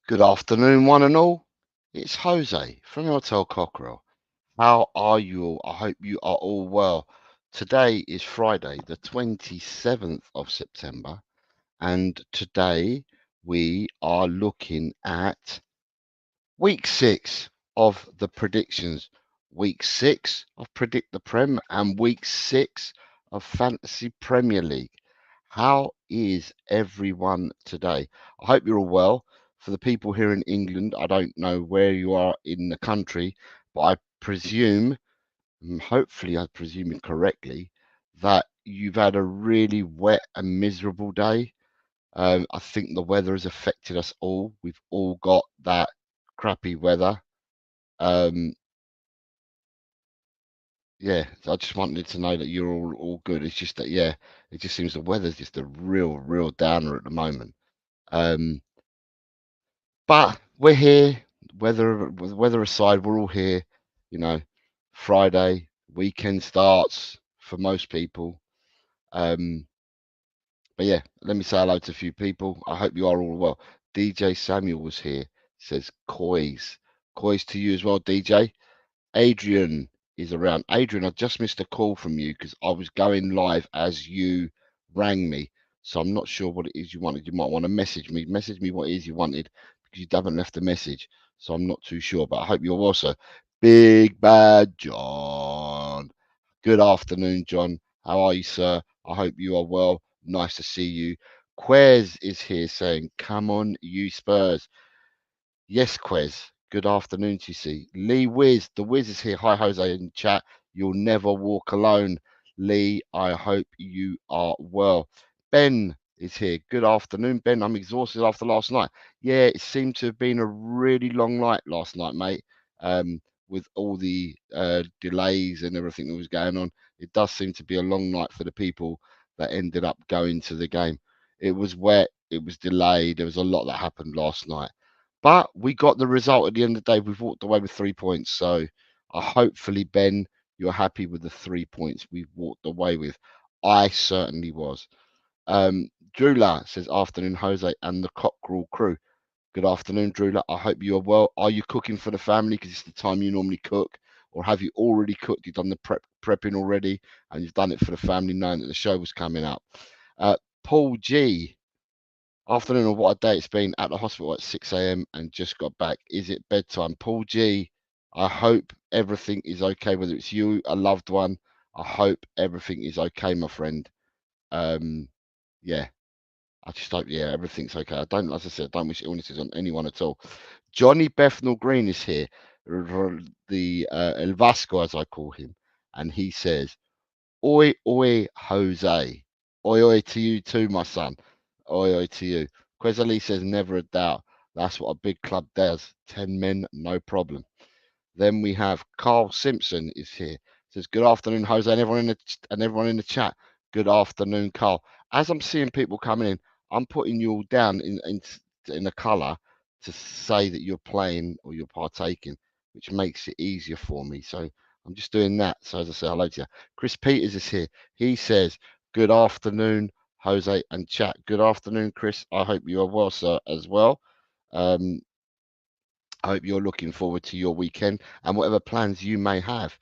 Good afternoon, one and all. It's Jose from your Tel Cockerel. How are you all? I hope you are all well. Today is Friday, the 27th of September, and today we are looking at week 6 of the predictions. Week 6 of Predict the Prem and week 6 of Fantasy Premier League. How is everyone today? I hope you're all well. For the people here in England, I don't know where you are in the country, but I presume, hopefully I presume it correctly, that you've had a really wet and miserable day. I think the weather has affected us all. We've all got that crappy weather. Um, yeah, so I just wanted to know that you're all good. It's just that, yeah, it just seems the weather's just a real downer at the moment. Um, but we're here. Weather aside, we're all here. You know, Friday weekend starts for most people. Um, but yeah, let me say hello to a few people. I hope you are all well. DJ Samuel was here. Says coys to you as well, DJ. Adrian is around. Adrian, I just missed a call from you because I was going live as you rang me. So I'm not sure what it is you wanted. You might want to message me. Message me what it is you wanted because you haven't left a message. So I'm not too sure. But I hope you're also Big Bad John. Good afternoon, John. How are you, sir? I hope you are well. Nice to see you. Quez is here saying, "Come on, you Spurs." Yes, Quez. Good afternoon to you. See Lee Wiz. The Wiz is here. Hi, Jose in chat. You'll never walk alone, Lee. I hope you are well. Ben is here. Good afternoon, Ben. I'm exhausted after last night. Yeah, it seemed to have been a really long night last night, mate. With all the delays and everything that was going on, it does seem to be a long night for the people that ended up going to the game. It was wet. It was delayed. There was a lot that happened last night. But we got the result at the end of the day. We've walked away with 3 points. So hopefully, Ben, you're happy with the 3 points we've walked away with. I certainly was. Drula says, afternoon, Jose and the Cockerel crew. Good afternoon, Drula. I hope you are well. Are you cooking for the family? Because it's the time you normally cook. Or have you already cooked? You've done the prepping already and you've done it for the family knowing that the show was coming up. Paul G. Afternoon of what a day it's been at the hospital at 6 a.m. and just got back. Is it bedtime? Paul G, I hope everything is okay, whether it's you, a loved one. I hope everything is okay, my friend. Yeah, I just hope, yeah, everything's okay. I don't, as I said, I don't wish illnesses on anyone at all. Johnny Bethnal Green is here, the El Vasco, as I call him, and he says, Oi, oi, Jose. Oi, oi to you too, my son. Oi, oi to you. Quezali says, never a doubt. That's what a big club does. 10 men, no problem. Then we have Carl Simpson is here. Says, good afternoon, Jose, and everyone in the chat. Good afternoon, Carl. As I'm seeing people coming in, I'm putting you all down in a colour to say that you're playing or you're partaking, which makes it easier for me. So I'm just doing that. So as I say hello to you. Chris Peters is here. He says, good afternoon, Jose and chat. Good afternoon, Chris. I hope you are well, sir, as well. I hope you're looking forward to your weekend and whatever plans you may have.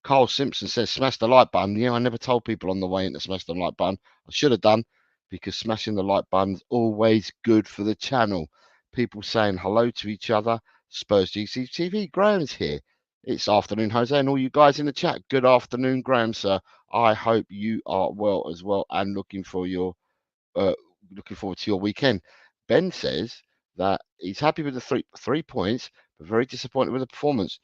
Carl Simpson says, smash the like button. Yeah, I never told people on the way in to smash the like button. I should have done because smashing the like button's always good for the channel. People saying hello to each other. Spurs GCTV. Graham's here. It's afternoon, Jose, and all you guys in the chat. Good afternoon, Graham, sir. I hope you are well as well and uh, looking forward to your weekend. Ben says that he's happy with the three points, but very disappointed with the performance.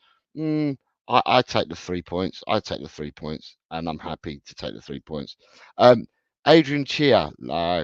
I take the 3 points. I take the 3 points, and I'm happy to take the 3 points. Adrian Chia,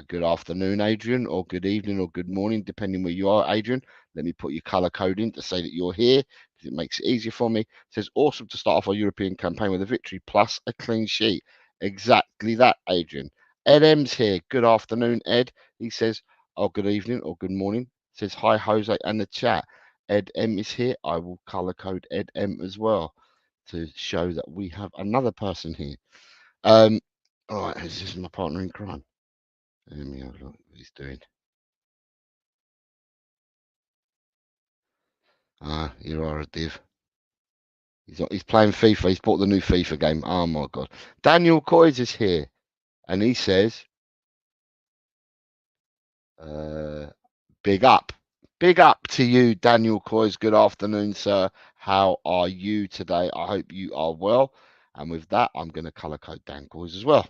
good afternoon, Adrian, or good evening, or good morning, depending where you are, Adrian. Let me put your color code in to say that you're here because it makes it easier for me. It says awesome to start off our European campaign with a victory plus a clean sheet. Exactly that, Adrian. Ed M's here. Good afternoon, Ed. He says, oh, good evening or good morning. Says hi, Jose, and the chat. Ed M is here. I will color code Ed M as well to show that we have another person here. All right, this is my partner in crime. Let me have a look what he's doing. you are a div. He's playing FIFA. He's bought the new FIFA game. Oh my god. Daniel Coys is here, and he says, "Big up to you, Daniel Coys. Good afternoon, sir. How are you today? I hope you are well." And with that, I'm going to colour code Dan Coys as well.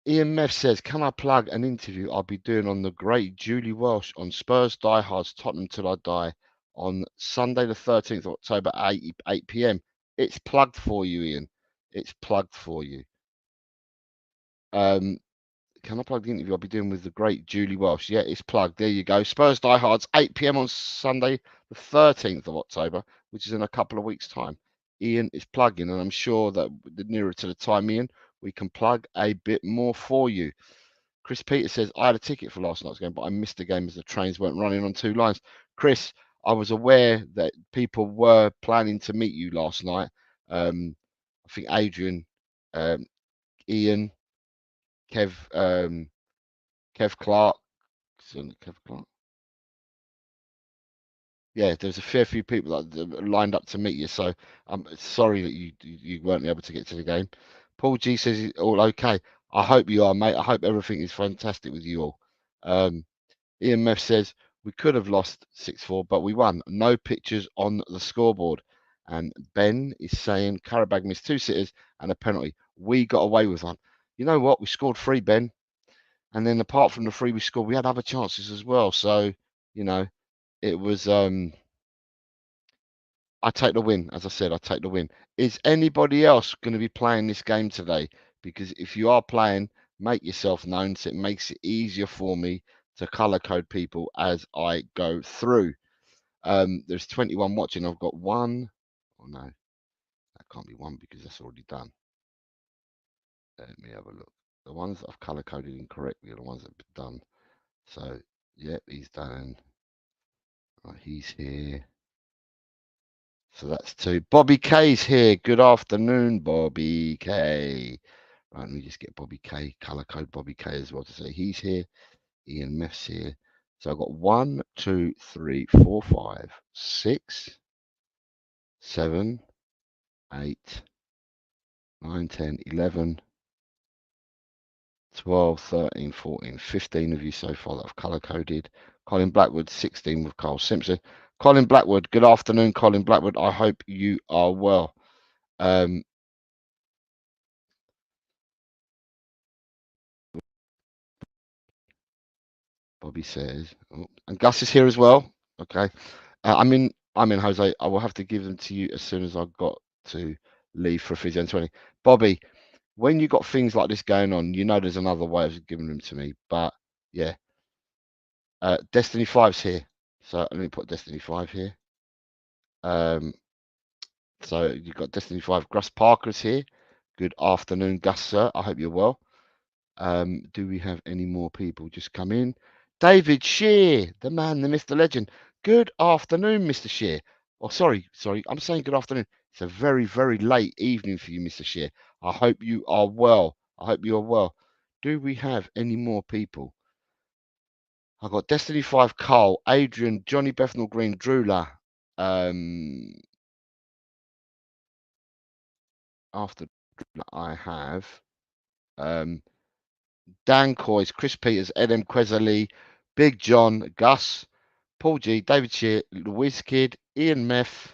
Ian Meff says, "Can I plug an interview I'll be doing on the great Julie Welsh on Spurs Diehards Tottenham Till I Die on Sunday the 13th of October at 8 p.m. It's plugged for you, Ian. It's plugged for you. Can I plug the interview I'll be doing with the great Julie Welsh? Yeah, it's plugged. There you go. Spurs Diehards, 8 p.m. on Sunday the 13th of October, which is in a couple of weeks' time. Ian is plugging, and I'm sure that the nearer to the time, Ian, we can plug a bit more for you. Chris Peters says, "I had a ticket for last night's game, but I missed the game as the trains weren't running on 2 lines." Chris, I was aware that people were planning to meet you last night. I think Adrian, Ian, Kev Clark. Kev Clark. Yeah, there's a fair few people that lined up to meet you, so I'm sorry that you weren't able to get to the game. Paul G says it's all okay. I hope you are, mate. I hope everything is fantastic with you all. Ian Meff says, "We could have lost 6-4, but we won. No pictures on the scoreboard." And Ben is saying, "Karabag missed 2 sitters and a penalty. We got away with one." You know what? We scored 3, Ben. And then apart from the 3 we scored, we had other chances as well. So, you know, it was I take the win. As I said, I take the win. Is anybody else going to be playing this game today? Because if you are playing, make yourself known, so it makes it easier for me to color code people as I go through. There's 21 watching. I've got 1. Oh no, that can't be 1 because that's already done. Let me have a look. The ones that I've color coded incorrectly are the ones that have been done. So, yep, he's done. Right, he's here. So that's 2. Bobby K's here. Good afternoon, Bobby K. Right, let me just get Bobby K, color code Bobby K as well to say he's here. Ian Meff's here. So I've got 1, 2, 3, 4, 5, 6, 7, 8, 9, 10, 11, 12, 13, 14, 15 of you so far that I've color coded. Colin Blackwood, 16 with Carl Simpson. Colin Blackwood, good afternoon, Colin Blackwood. I hope you are well. Bobby says, oh, and Gus is here as well. Okay, I'm in, Jose. I will have to give them to you as soon as I've got to leave for Physio 20. Bobby, when you got things like this going on, you know there's another way of giving them to me. But yeah, Destiny 5's here, so let me put Destiny 5 here. So you've got Destiny 5. Gus Parker's here. Good afternoon, Gus, sir. I hope you're well. Do we have any more people just come in? David Shear, the man, the Mr. Legend. Good afternoon, Mr. Shear. Oh, sorry. I'm saying good afternoon. It's a very, very late evening for you, Mr. Shear. I hope you are well. Do we have any more people? I've got Destiny 5, Carl, Adrian, Johnny Bethnal Green, Drula. After I have Dan Coys, Chris Peters, Ed M. Quezali, Big John, Gus, Paul G, David Shear, Louise Kidd, Ian Meth,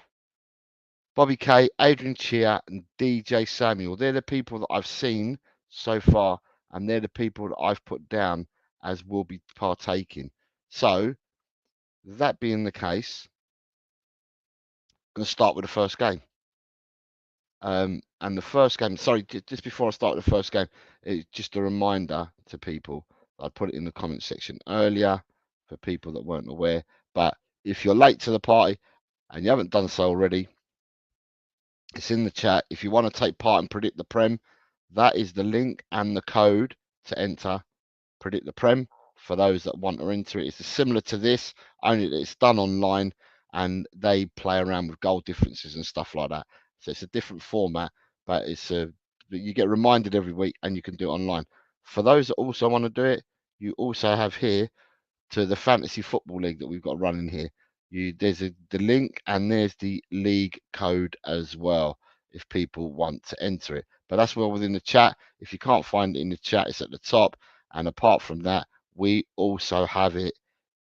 Bobby K, Adrian Chia, and DJ Samuel. They're the people that I've seen so far, and they're the people that I've put down as will be partaking. So, that being the case, I'm going to start with the first game. And the first game, sorry, just before I start with the first game, it's just a reminder to people. I put it in the comment section earlier for people that weren't aware. But if you're late to the party and you haven't done so already, it's in the chat. If you want to take part and predict the Prem, that is the link and the code to enter predict the Prem. For those that want to enter it, it's similar to this, only that it's done online and they play around with goal differences and stuff like that. So it's a different format, but you get reminded every week and you can do it online. For those that also want to do it, you also have here to the fantasy football league that we've got running here. There's the link, and there's the league code as well if people want to enter it. But that's well within the chat. If you can't find it in the chat, it's at the top. And apart from that, we also have it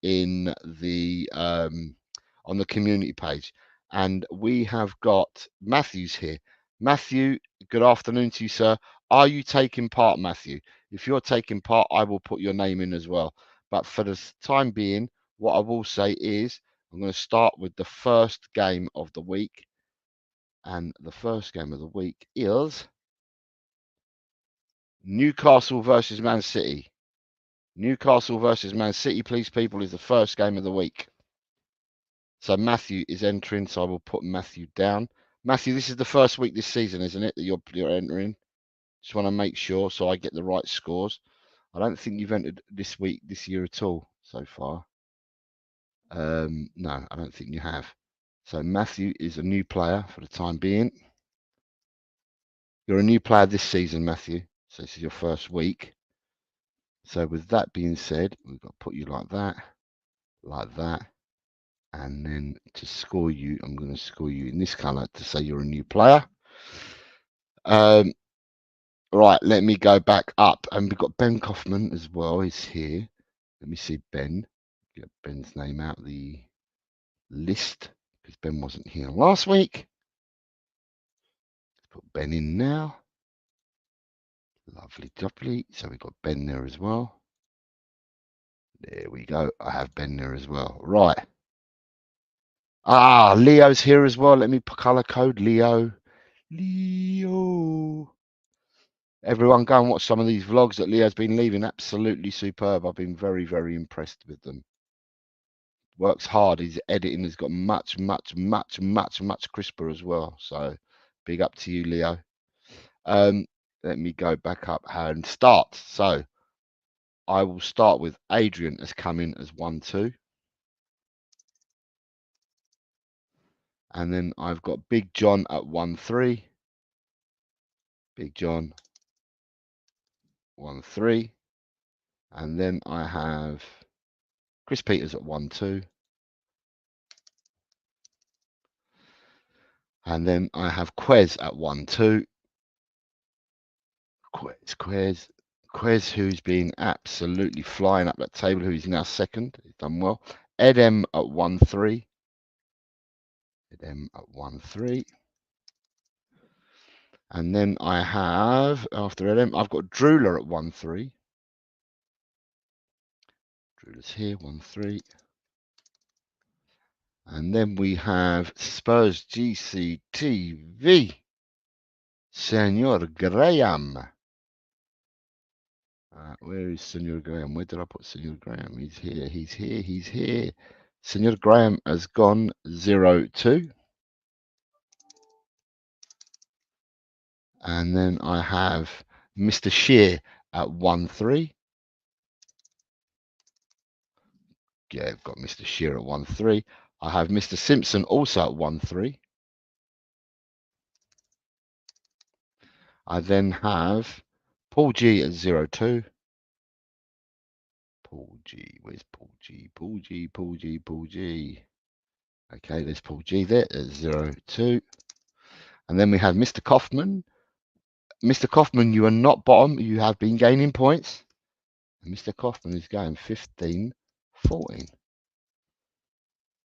in the on the community page. And we have got Matthew's here. Matthew, good afternoon to you, sir. Are you taking part, Matthew? If you're taking part, I will put your name in as well. But for the time being, what I will say is I'm going to start with the first game of the week. And the first game of the week is Newcastle versus Man City. Newcastle versus Man City, please, people, is the first game of the week. So Matthew is entering, so I will put Matthew down. Matthew, this is the first week this season, isn't it, that you're entering? Just want to make sure so I get the right scores. I don't think you've entered this year at all so far. No, I don't think you have. So Matthew is a new player for the time being. You're a new player this season, Matthew. So this is your first week. So with that being said, we've got to put you like that. And then to score you, I'm going to score you in this colour to say you're a new player. Right, let me go back up. And we've got Ben Kaufman as well. He's here. Let me see Ben. Get Ben's name out of the list because Ben wasn't here last week. Let's put Ben in now. Lovely jubbly. So we've got Ben there as well. There we go. I have Ben there as well. Right. Ah, Leo's here as well. Let me colour code Leo. Leo. Everyone go and watch some of these vlogs that Leo's been leaving. Absolutely superb. I've been very, very impressed with them. Works hard. His editing has got much crisper as well. So big up to you, Leo. Let me go back up and start. So I will start with Adrian has come in as 1-2. And then I've got Big John at 1-3. Big John 1-3. And then I have Chris Peters at 1-2. And then I have Quez at 1-2. Quez, who's been absolutely flying up that table, who's now second. He's done well. Ed M at 1-3. Ed M at 1-3. And then I have, after Ed M, I've got Drooler at 1-3. Drooler's here, 1-3. And then we have Spurs GCTV. Senor Graham. Where is Senor Graham? Where did I put Senor Graham? He's here, he's here, he's here. Senor Graham has gone 0-2. And then I have Mr. Shear at 1-3. Yeah, I've got Mr. Shear at 1-3. I have Mr. Simpson also at 1-3. I then have Paul G at 0-2. Paul G, where's Paul G? Paul G, Paul G, Paul G. Okay, there's Paul G there at 0-2. And then we have Mr. Kaufman. Mr. Kaufman, you are not bottom. You have been gaining points. And Mr. Kaufman is going 15-14.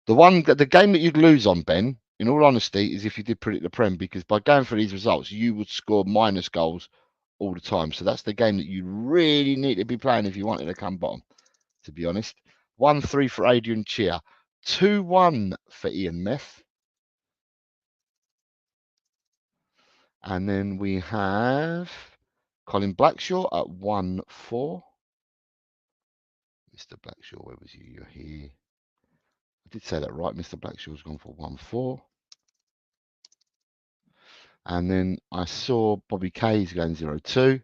The game that you'd lose on, Ben, in all honesty, is if you did predict the Prem, because by going for these results, you would score minus goals all the time. So that's the game that you really need to be playing if you wanted to come bottom, to be honest. 1-3 for Adrian Cheer. 2-1 for Ian Meth. And then we have Colin Blackshaw at 1-4. Mr. Blackshaw, where was you? You're here. I did say that right. Mr. Blackshaw's gone for 1-4. And then I saw Bobby K's going 0-2.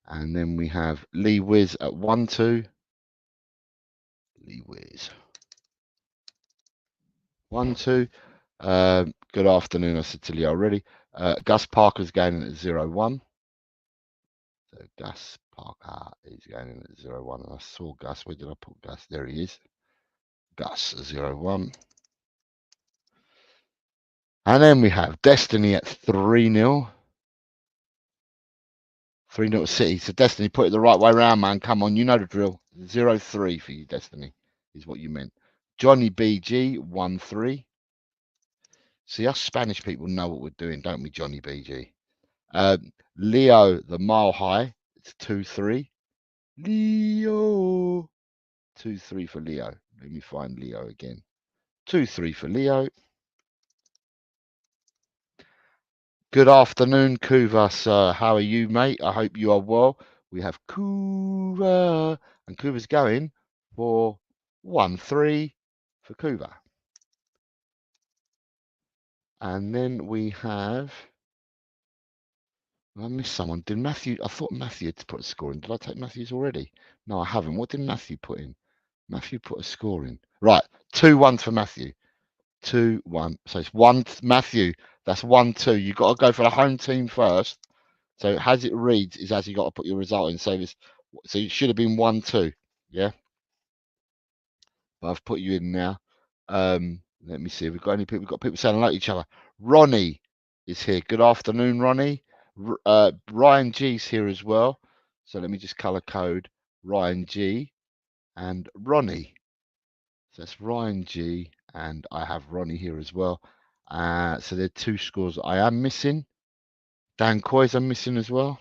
And then we have Lee Wiz at 1-2. Lee Wiz. 1-2. Good afternoon, I said to Lee already. Gus Parker's going in at 0-1. So Gus Parker is going in at 0-1. And I saw Gus. Where did I put Gus? There he is. Gus 0-1. And then we have Destiny at 3-0. 3-0 City. So Destiny, put it the right way around, man. Come on, you know the drill. 0-3 for you, Destiny, is what you meant. Johnny BG 1-3. See, us Spanish people know what we're doing, don't we, Johnny BG? Leo the Mile High. It's 2-3. Leo. 2-3 for Leo. Let me find Leo again. 2-3 for Leo. Good afternoon, Kuva, sir. How are you, mate? I hope you are well. We have Kuva, and Kuva's going for 1-3 for Kuva. And then we have, I missed someone. Did Matthew, I thought Matthew had put a score in. Did I take Matthew's already? No, I haven't. What did Matthew put in? Matthew put a score in. Right, 2-1 for Matthew. 2-1. So it's one, Matthew, that's 1-2. You've got to go for the home team first. So as it reads is as you got to put your result in. So it should have been 1-2. Yeah. But I've put you in now. Let me see. We've got any people. We've got people saying hello to each other. Ronnie is here. Good afternoon, Ronnie. Ryan G's here as well. So let me just color code Ryan G and Ronnie. So that's Ryan G and I have Ronnie here as well. So there are 2 scores I am missing. Dan Coy's I'm missing as well.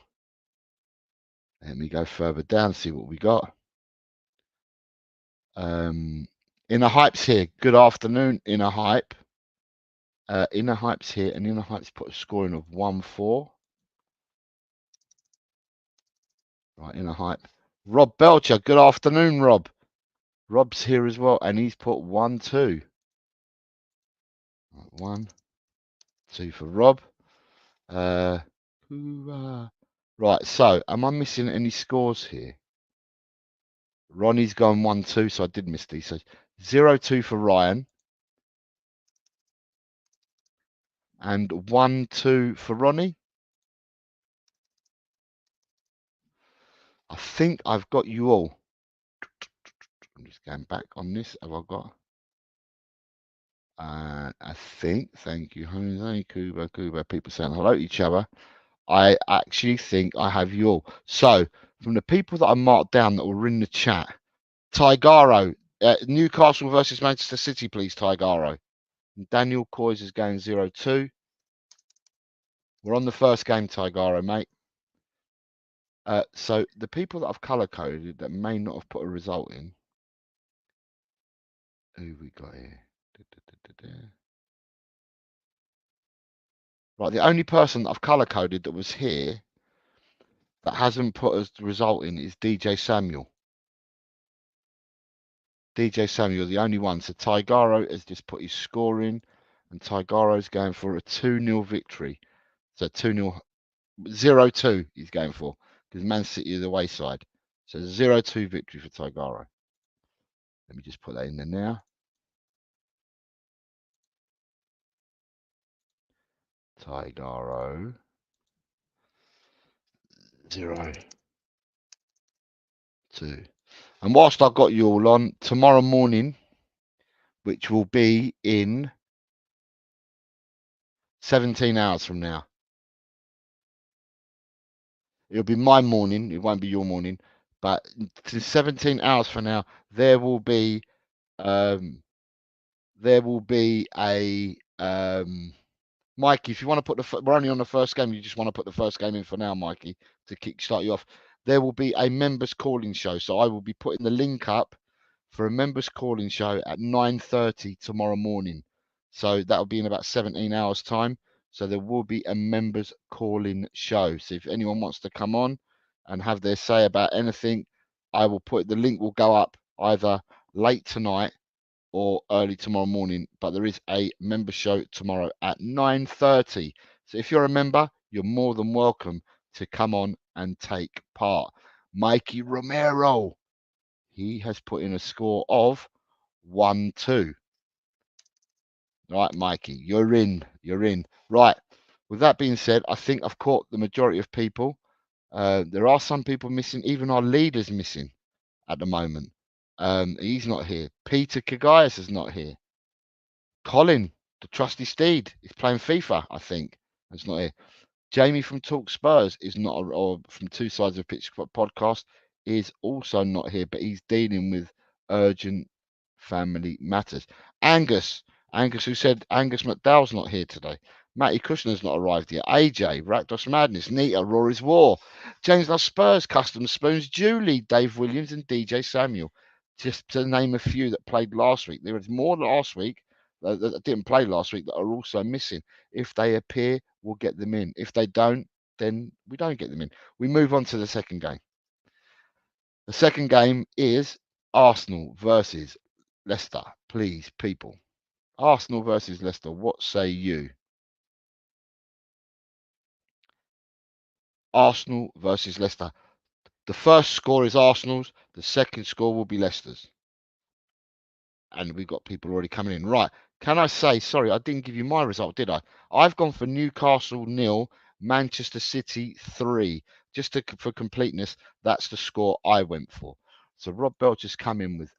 Let me go further down, see what we got. Inner Hype's here. Good afternoon, Inner Hype. Inner Hype's here, and Inner Hype's put a scoring of 1-4. Right, Inner Hype. Rob Belcher, good afternoon, Rob. Rob's here as well, and he's put 1-2. Right, 1-2 for Rob. Right, so am I missing any scores here? Ronnie's gone 1-2, so I did miss these. So 0-2 for Ryan. And 1-2 for Ronnie. I think I've got you all. I'm just going back on this. Have I got? I think, thank you, Jose, Kuba, people saying hello to each other. I actually think I have you all. So, from the people that I marked down that were in the chat, Tigaro, Newcastle versus Manchester City, please, Tigaro. Daniel Coys is going 0-2. We're on the first game, Tigaro, mate. So, the people that I've color coded that may not have put a result in. Who we got here? Right, the only person that I've color coded that was here that hasn't put a result in is DJ Samuel. DJ Samuel, the only one. So Tigaro has just put his score in, and Tigaro's going for a 2-0 victory. So 2-0, 0-2 he's going for, because Man City is the away side. So 0-2 victory for Tigaro. Let me just put that in there now. Tigaro 0-2. And whilst I've got you all on, tomorrow morning, which will be in 17 hours from now. It'll be my morning. It won't be your morning. But to 17 hours from now, there will be a Mikey, if you want to put we're only on the first game, you just want to put the first game in for now, Mikey, to kickstart you off. There will be a members calling show. So I will be putting the link up for a members calling show at 9:30 tomorrow morning. So that'll be in about 17 hours time. So there will be a members calling show. So if anyone wants to come on and have their say about anything, I will put the link will go up either late tonight or early tomorrow morning. But there is a member show tomorrow at 9:30. So if you're a member, you're more than welcome to come on and take part. Mikey Romero, he has put in a score of 1-2. Right, Mikey, you're in. You're in. Right. With that being said, I think I've caught the majority of people. There are some people missing. Even our leader's missing at the moment. He's not here. Peter Kagayas is not here. Colin, the trusty steed, is playing FIFA, I think. It's not here. Jamie from Talk Spurs is not, or from Two Sides of Pitch podcast, is also not here, but he's dealing with urgent family matters. Angus, who said Angus McDowell's not here today. Matty Kushner's not arrived yet. AJ, Rakdos Madness, Nita, Rory's War, James Love Spurs, Custom Spoons, Julie, Dave Williams, and DJ Samuel. Just to name a few that played last week. There was more last week that didn't play last week that are also missing. If they appear, we'll get them in. If they don't, then we don't get them in. We move on to the second game. The second game is Arsenal versus Leicester. Please, people. Arsenal versus Leicester. What say you? Arsenal versus Leicester. The first score is Arsenal's. The second score will be Leicester's. And we've got people already coming in. Right. Can I say, sorry, I didn't give you my result, did I? I've gone for Newcastle 0, Manchester City 3. Just for completeness, that's the score I went for. So Rob Belcher's come in with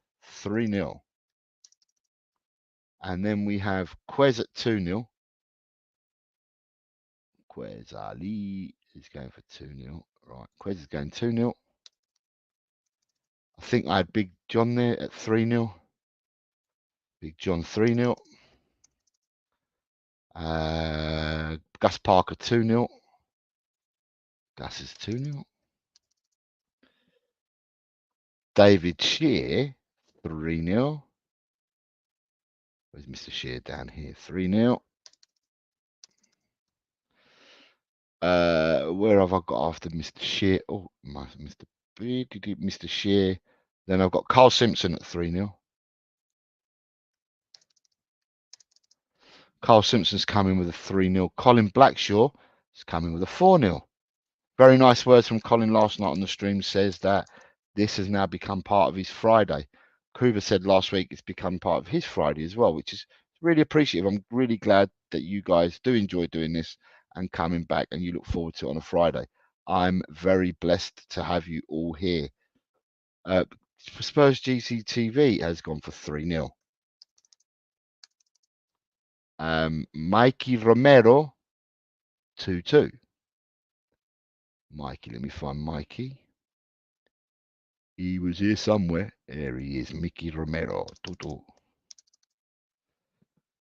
3-0. And then we have Quez at 2-0. Quez Ali is going for 2-0. Right, Quez is going 2-0. I think I had Big John there at 3-0. Big John 3-0. Gus Parker 2-0. Gus is 2-0. David Shear 3-0. Where's Mr. Shear down here? 3-0. Where have I got after Mr. Shear? Oh, Mr. Shear. Then I've got Carl Simpson at 3-0. Carl Simpson's coming with a 3-0. Colin Blackshaw is coming with a 4-0. Very nice words from Colin last night on the stream. Says that this has now become part of his Friday. Kuba said last week it's become part of his Friday as well, which is really appreciative. I'm really glad that you guys do enjoy doing this and coming back, and you look forward to it on a Friday. I'm very blessed to have you all here. Spurs GCTV has gone for 3-0. Mikey Romero 2-2. Mikey, let me find Mikey. He was here somewhere. There he is, Mickey Romero.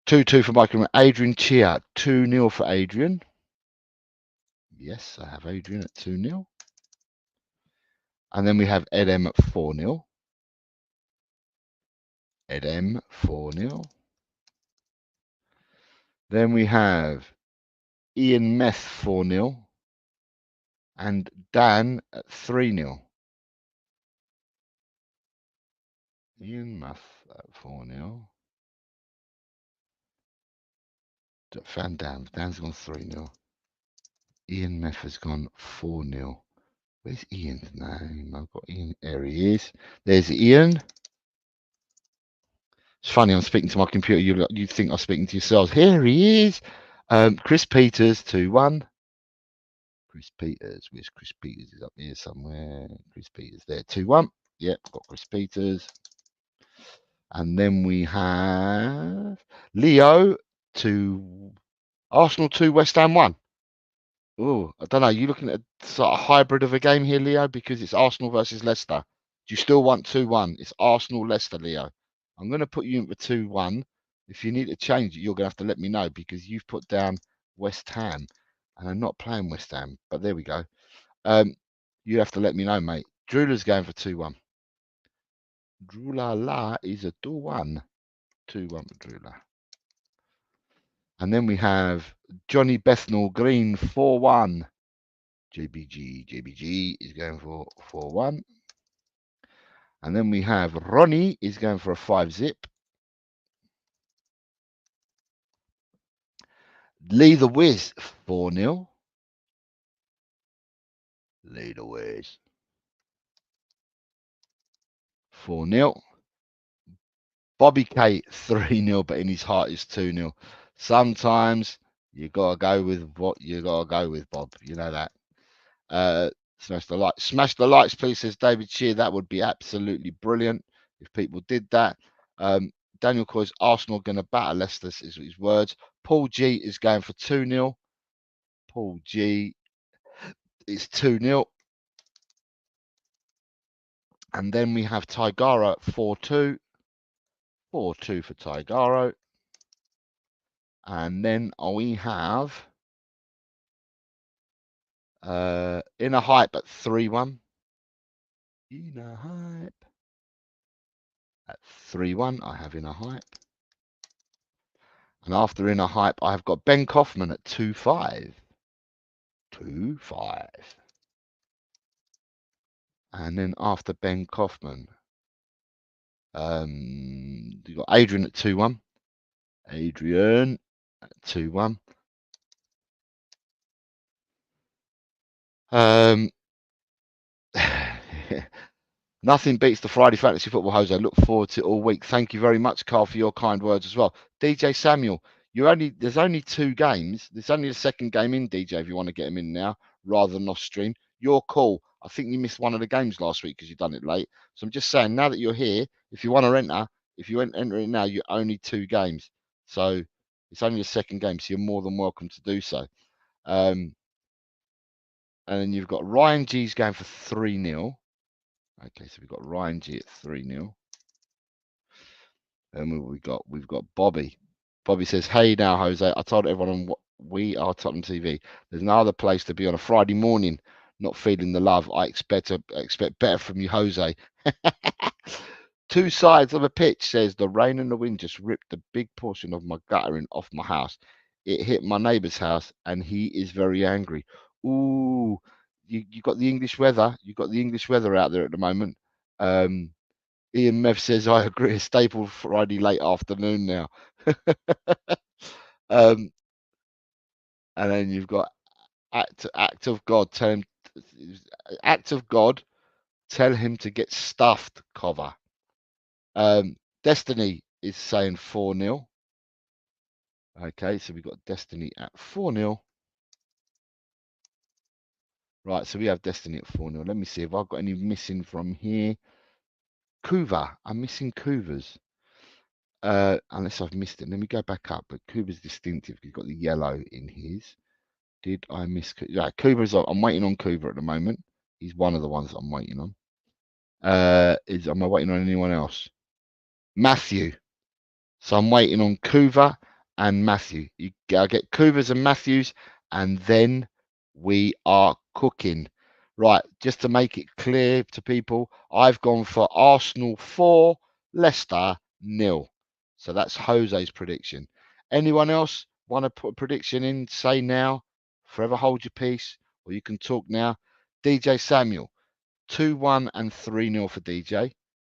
2-2 for Mikey Romero. Adrian Chia, 2-0 for Adrian. Yes, I have Adrian at 2-0. And then we have Ed M at 4-0. Ed M, 4-0. Then we have Ian Meth, 4-0. And Dan at 3-0. Ian Meth at 4-0. Fan Dan. Dan's gone 3-0. Ian Meth has gone 4-0. Where's Ian's name? I've got Ian. There he is. There's Ian. It's funny, I'm speaking to my computer. You think I'm speaking to yourselves. Here he is. Chris Peters, 2-1. Chris Peters. Where's Chris Peters? He's up here somewhere. Chris Peters there. 2-1. Yep, got Chris Peters. And then we have Leo 2. Arsenal 2, West Ham 1. Oh, I don't know. You looking at a sort of hybrid of a game here, Leo? Because it's Arsenal versus Leicester. Do you still want 2-1? It's Arsenal Leicester, Leo. I'm going to put you in for 2-1. If you need to change it, you're going to have to let me know, because you've put down West Ham, and I'm not playing West Ham. But there we go. You have to let me know, mate. Drula's going for 2-1. Drula is a 2-1. 2-1 for Drula. And then we have Johnny Bethnal Green 4-1. JBG is going for 4-1. And then we have Ronnie is going for a 5-zip. Lee the Wiz 4-0. Lee the Wiz 4-0. Bobby K 3-0, but in his heart is 2-0. Sometimes you gotta go with what you gotta go with, Bob. You know that. Smash the lights, please, says David Shear. That would be absolutely brilliant. if people did that. Daniel Coy's Arsenal going to batter Leicester, is his words. Paul G is going for 2-0. Paul G is 2-0. And then we have Tigara 4-2. 4-2 for Tigaro. And then we have Inner Hype at 3-1. Inner Hype at 3-1. I have Inner Hype. And after Inner Hype, I have got Ben Kaufman at 2-5. 2-5. And then after Ben Kaufman, you've got Adrian at 2-1. Adrian at 2-1. Nothing beats the Friday Fantasy Football, Jose. I look forward to it all week. Thank you very much, Carl, for your kind words as well. DJ Samuel, there's only 2 games. There's only a second game in, DJ, if you want to get him in now, rather than off stream. You're cool. I think you missed one of the games last week because you've done it late. So I'm just saying, now that you're here, if you want to enter, if you enter it now, you're only 2 games. So it's only a second game, so you're more than welcome to do so. And then you've got Ryan G's going for 3-0. Okay, so we've got Ryan G at 3-0. And we've got Bobby. Bobby says, "Hey now, Jose. I told everyone we are Tottenham TV. There's no other place to be on a Friday morning, not feeling the love. I expect better from you, Jose." 2 sides of a pitch, says the rain and the wind just ripped a big portion of my guttering off my house. It hit my neighbour's house, and he is very angry. Ooh. You got the English weather. You got the English weather out there at the moment. Ian Mev says, "I agree. A staple Friday late afternoon now." And then you've got act of God. Act of God. Tell him to get stuffed. Cover. Destiny is saying 4-0. Okay, so we've got Destiny at 4-0. Right, so we have Destiny at 4-0. Let me see if I've got any missing from here. Kuva. I'm missing Kuvas. Unless I've missed it. Let me go back up. But Kuva's distinctive. He's got the yellow in his. Did I miss? Yeah, Kuva's. I'm waiting on Kuva at the moment. He's one of the ones I'm waiting on. Am I waiting on anyone else? Matthew. So I'm waiting on Kuva and Matthew. I get Kuvas and Matthews, and then we are cooking. Right, just to make it clear to people, I've gone for Arsenal 4, Leicester 0. So that's Jose's prediction. Anyone else want to put a prediction in? Say now. Forever hold your peace, or you can talk now. DJ Samuel, 2-1 and 3-0 for DJ.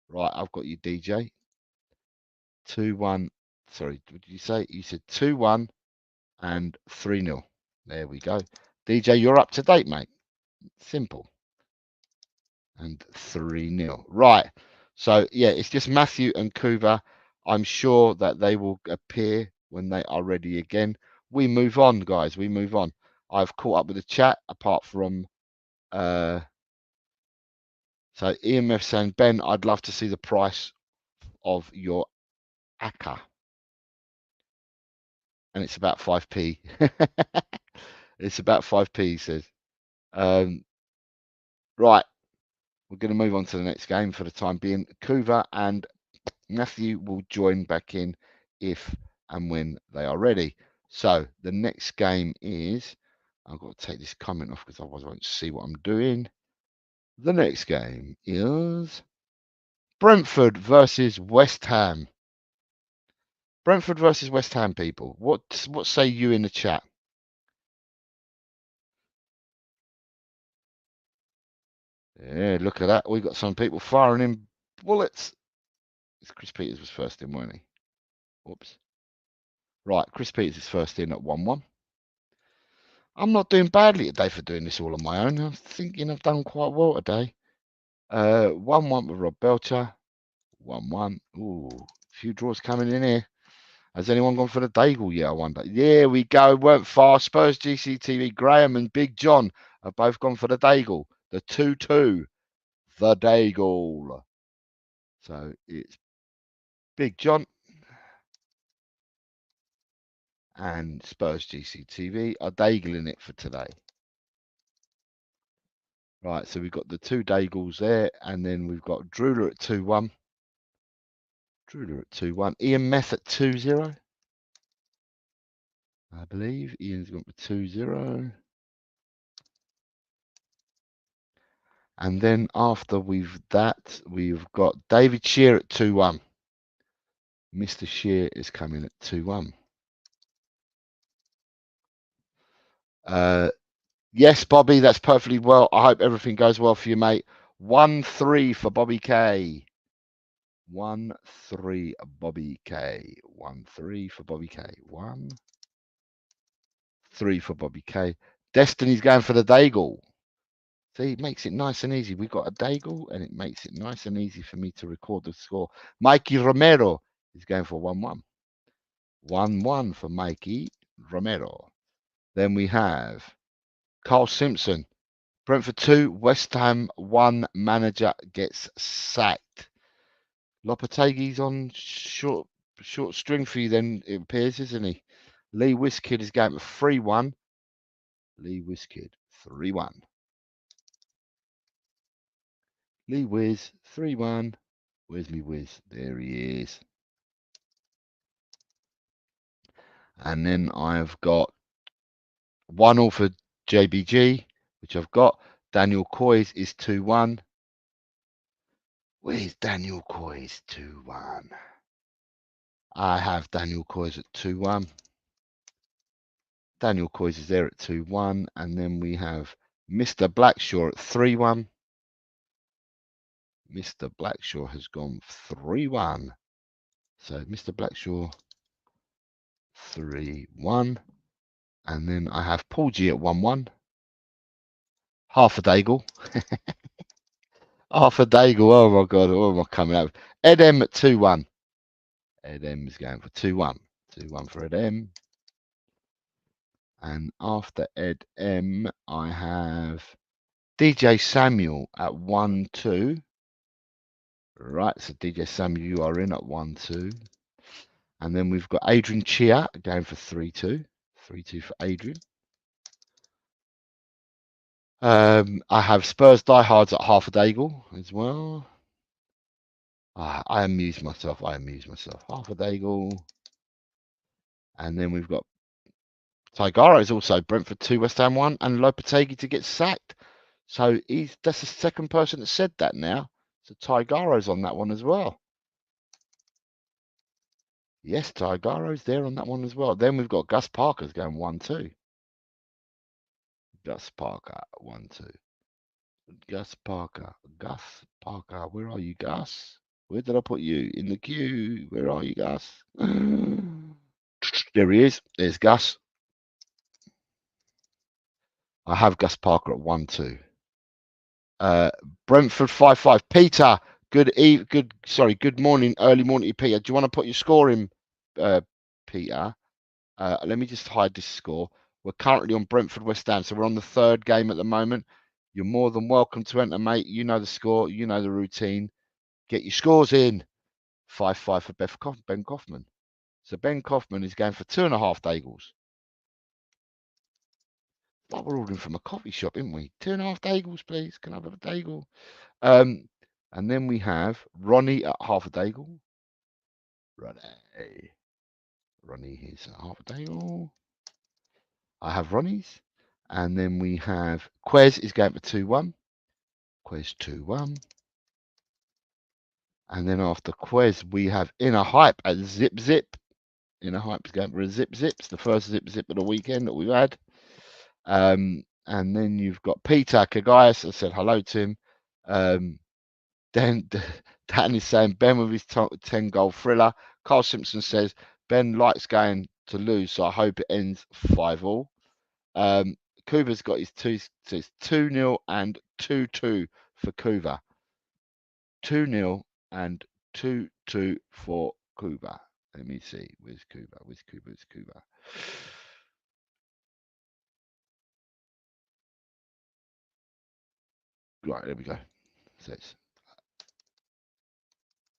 Right, I've got you, DJ. 2-1. Sorry, what did you say? You said 2-1 and 3-0. There we go. DJ, you're up to date, mate. Simple. And 3-0. Right. So, yeah, it's just Matthew and Kuva. I'm sure that they will appear when they are ready again. We move on, guys. We move on. I've caught up with the chat, apart from... so, EMF saying, "Ben, I'd love to see the price of your akka." And it's about 5p. It's about 5p, he says. Right. We're going to move on to the next game for the time being. Kuva and Matthew will join back in if and when they are ready. So the next game is, I've got to take this comment off because otherwise I won't see what I'm doing. The next game is Brentford versus West Ham. Brentford versus West Ham, people. What say you in the chat? Yeah, look at that. We've got some people firing in bullets. Chris Peters was first in, weren't he? Whoops. Right, Chris Peters is first in at 1-1. I'm not doing badly today for doing this all on my own. I'm thinking I've done quite well today. 1-1 with Rob Belcher. 1-1. Ooh, a few draws coming in here. Has anyone gone for the Daigle yet, I wonder? Yeah, we go. Weren't far. Spurs GCTV. Graham and Big John have both gone for the Daigle. The 2-2. The Daigle. So it's Big John and Spurs GCTV are daigling it for today. Right, so we've got the two daigles there, and then we've got Drooler at 2-1. Drooler at 2-1. Ian Meth at 2-0. I believe Ian's gone for 2-0. And then after we've got David Shear at 2-1. Mr. Shear is coming at 2-1. Yes, Bobby, that's perfectly well. I hope everything goes well for you, mate. 1-3 for Bobby K. 1-3 Bobby K. 1-3 for Bobby K. 1-3 for Bobby K. Destiny's going for the Daigle. See, it makes it nice and easy. We've got a Daigle, and it makes it nice and easy for me to record the score. Mikey Romero is going for 1-1. 1-1 for Mikey Romero. Then we have Carl Simpson. Brentford 2, West Ham 1, manager gets sacked. Lopetegui's on short string for you then, it appears, isn't he? Lee Wiskid is going for 3-1. Lee Wiskid, 3-1. Lee Wiz, 3-1. Where's me Wiz? There he is. And then I've got 1-0 for JBG, which I've got. Daniel Coys is 2-1. Where's Daniel Coys? 2-1. I have Daniel Coys at 2-1. Daniel Coys is there at 2-1. And then we have Mr. Blackshaw at 3-1. Mr. Blackshaw has gone 3-1. So Mr. Blackshaw 3-1. And then I have Paul G at 1-1. Half a Daigle. Half a Daigle. Oh my God. What am I coming out? Ed M at 2-1. Ed M is going for 2-1. 2-1 for Ed M. And after Ed M, I have DJ Samuel at 1-2. Right, so DJ Samuel, you are in at 1-2. And then we've got Adrian Chia going for 3-2. 3-2 for Adrian. I have Spurs Diehards at half a Daigle as well. I amuse myself. Half a Daigle. And then we've got Tigara is also Brentford 2, West Ham 1, and Lopetegui to get sacked. So that's the second person that said that now. So Tigara's on that one as well. Yes, Tigara's there on that one as well. Then we've got Gus Parker's going 1-2. Gus Parker, 1-2. Gus Parker. Where are you, Gus? Where did I put you? In the queue. Where are you, Gus? There he is. There's Gus. I have Gus Parker at 1-2. Brentford 5-5. Peter, good morning, early morning, Peter. Do you want to put your score in, Peter? Let me just hide this score. We're currently on Brentford West Ham, so we're on the third game at the moment. You're more than welcome to enter, mate. You know the score, you know the routine. Get your scores in. 5-5 for Ben Kaufman. So Ben Kaufman is going for 2.5 Daigles. Like we're ordering from a coffee shop, isn't we? 2.5 Daigles, please. Can I have a Daigle? And then we have Ronnie at half a Daigle. Ronnie is at half a Daigle. I have Ronnie's. And then we have Quez is going for 2-1. Quez 2-1. And then after Quez, we have Inner Hype at Zip Zip. Inner Hype is going for a Zip Zip. It's the first Zip Zip of the weekend that we've had. And then you've got Peter Kagaias. I said hello to him. Then Dan is saying Ben with his 10-goal thriller. Carl Simpson says Ben likes going to lose, so I hope it ends 5-all. Kuva's got his says 2-0 and 2-2 for Kuva. 2-0 and 2-2 for Kuva. Let me see. Where's Kuva? Where's Kuva? Right, there we go. So it's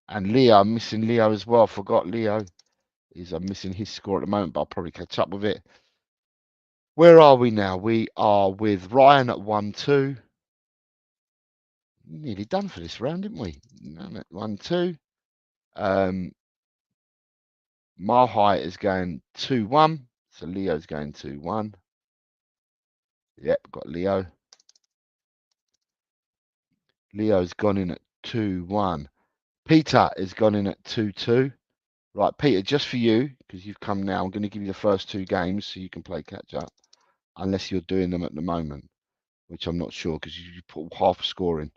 And Leo, I'm missing Leo as well. Forgot Leo. I'm missing his score at the moment, but I'll probably catch up with it. Where are we now? We are with Ryan at 1-2. Nearly done for this round, didn't we? 1-2. Mahai is going 2-1. So Leo's going 2-1. Yep, got Leo. Leo's gone in at 2-1. Peter has gone in at 2-2. Right, Peter, just for you, because you've come now, I'm going to give you the first 2 games so you can play catch up. Unless you're doing them at the moment, which I'm not sure because you put half a score in.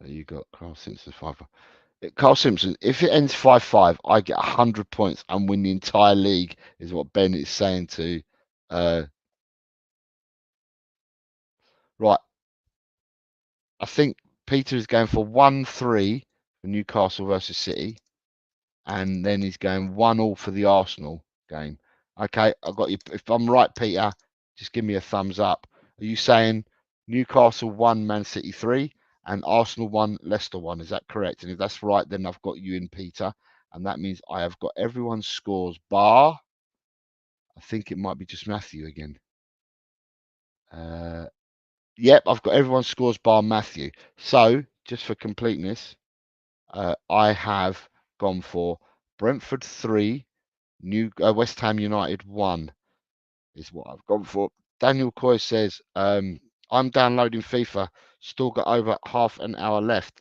You got Carl Simpson 5-5. Carl Simpson, if it ends 5-5, I get 100 points and win the entire league, is what Ben is saying to. Right. I think Peter is going for 1-3 for Newcastle versus City. And then he's going 1-1 for the Arsenal game. Okay, I've got you. If I'm right, Peter, just give me a thumbs up. Are you saying Newcastle 1, Man City 3, and Arsenal 1, Leicester 1? Is that correct? And if that's right, then I've got you in, Peter. And that means I have got everyone's scores bar. I think it might be just Matthew again. Yep, I've got everyone's scores bar Matthew. So, just for completeness, I have gone for Brentford 3, West Ham United 1 is what I've gone for. Daniel Coy says, I'm downloading FIFA, still got over half an hour left.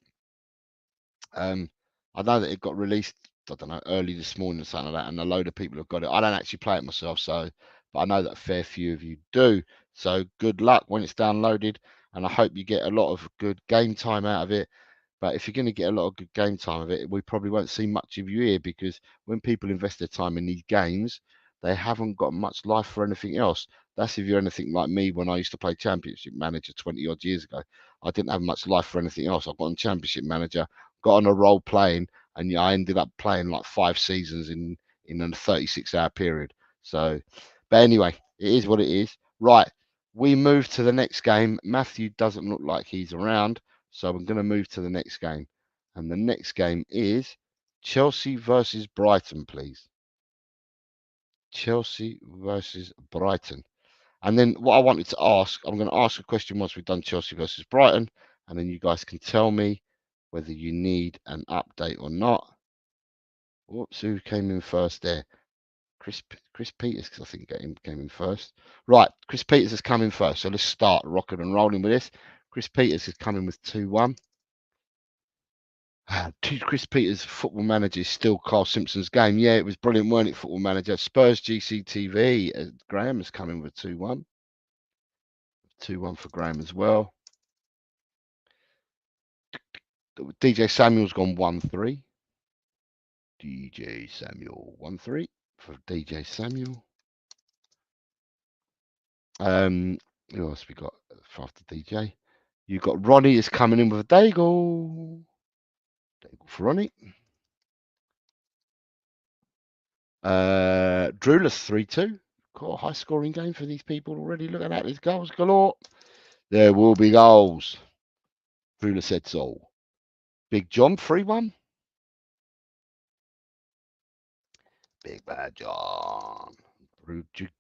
I know that it got released, I don't know, early this morning or something like that, and a load of people have got it. I don't actually play it myself, so, but I know that a fair few of you do. So good luck when it's downloaded, and I hope you get a lot of good game time out of it. But if you're going to get a lot of good game time of it, we probably won't see much of you here, because when people invest their time in these games, they haven't got much life for anything else. That's if you're anything like me when I used to play Championship Manager 20 odd years ago. I didn't have much life for anything else. I got on Championship Manager, got on a roll playing, and I ended up playing like 5 seasons in a 36-hour period. So, but anyway, it is what it is. Right, we move to the next game. Matthew doesn't look like he's around. So I'm going to move to the next game. And the next game is Chelsea versus Brighton, please. Chelsea versus Brighton. And then what I wanted to ask, I'm going to ask a question once we've done Chelsea versus Brighton. And then you guys can tell me whether you need an update or not. Whoops, who came in first there? Chris Peters, I think, came in first. Right, Chris Peters has come in first. So let's start rocking and rolling with this. Chris Peters is coming with 2-1. Chris Peters, Football Manager, is still Carl Simpson's game. Yeah, it was brilliant, weren't it, Football Manager? Spurs GCTV. Graham has come in with 2-1. 2-1 for Graham as well. DJ Samuel's gone 1-3. DJ Samuel 1-3 for DJ Samuel. Who else we got after DJ? You got Ronnie is coming in with a Daigle. Daigle for Ronnie. Drewless 3-2. Got a high scoring game for these people already. Look at that. There's goals galore. There will be goals. Drewless said so. Big John 3-1. Big Bad John.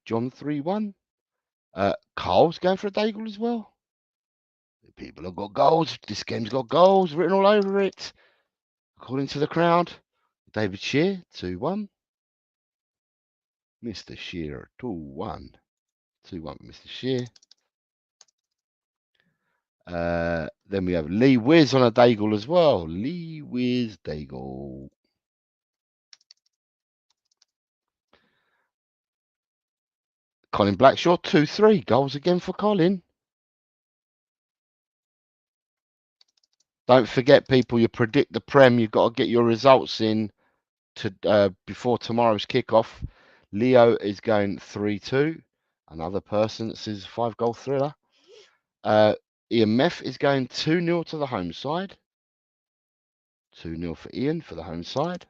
John 3-1. Carl's going for a Daigle as well. The people have got goals. This game's got goals written all over it. According to the crowd. David Shear 2-1. Mr. Shearer 2-1. 2-1 Mr. Shear. Then we have Lee Wiz on a Daigle as well. Lee Wiz Daigle. Colin Blackshaw 2-3. Goals again for Colin. Don't forget, people, you predict the Prem. You've got to get your results in to before tomorrow's kickoff. Leo is going 3-2. Another person that says 5-goal thriller. Ian Meth is going 2-0 to the home side. 2-0 for Ian for the home side.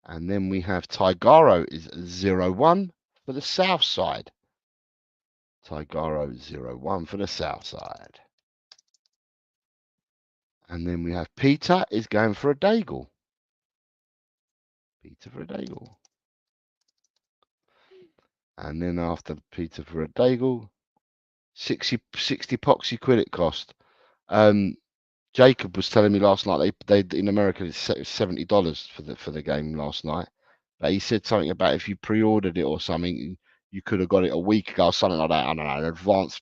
And then we have Tigaro is 0-1 for the south side. Taigaro 0-1 for the south side. And then we have Peter is going for a Daigle. Peter for a Daigle. And then after Peter for a Daigle, 60 poxy quid it cost. Jacob was telling me last night they in America it's $70 for the game last night. But he said something about if you pre-ordered it or something, you could have got it a week ago or something like that. I don't know, an advanced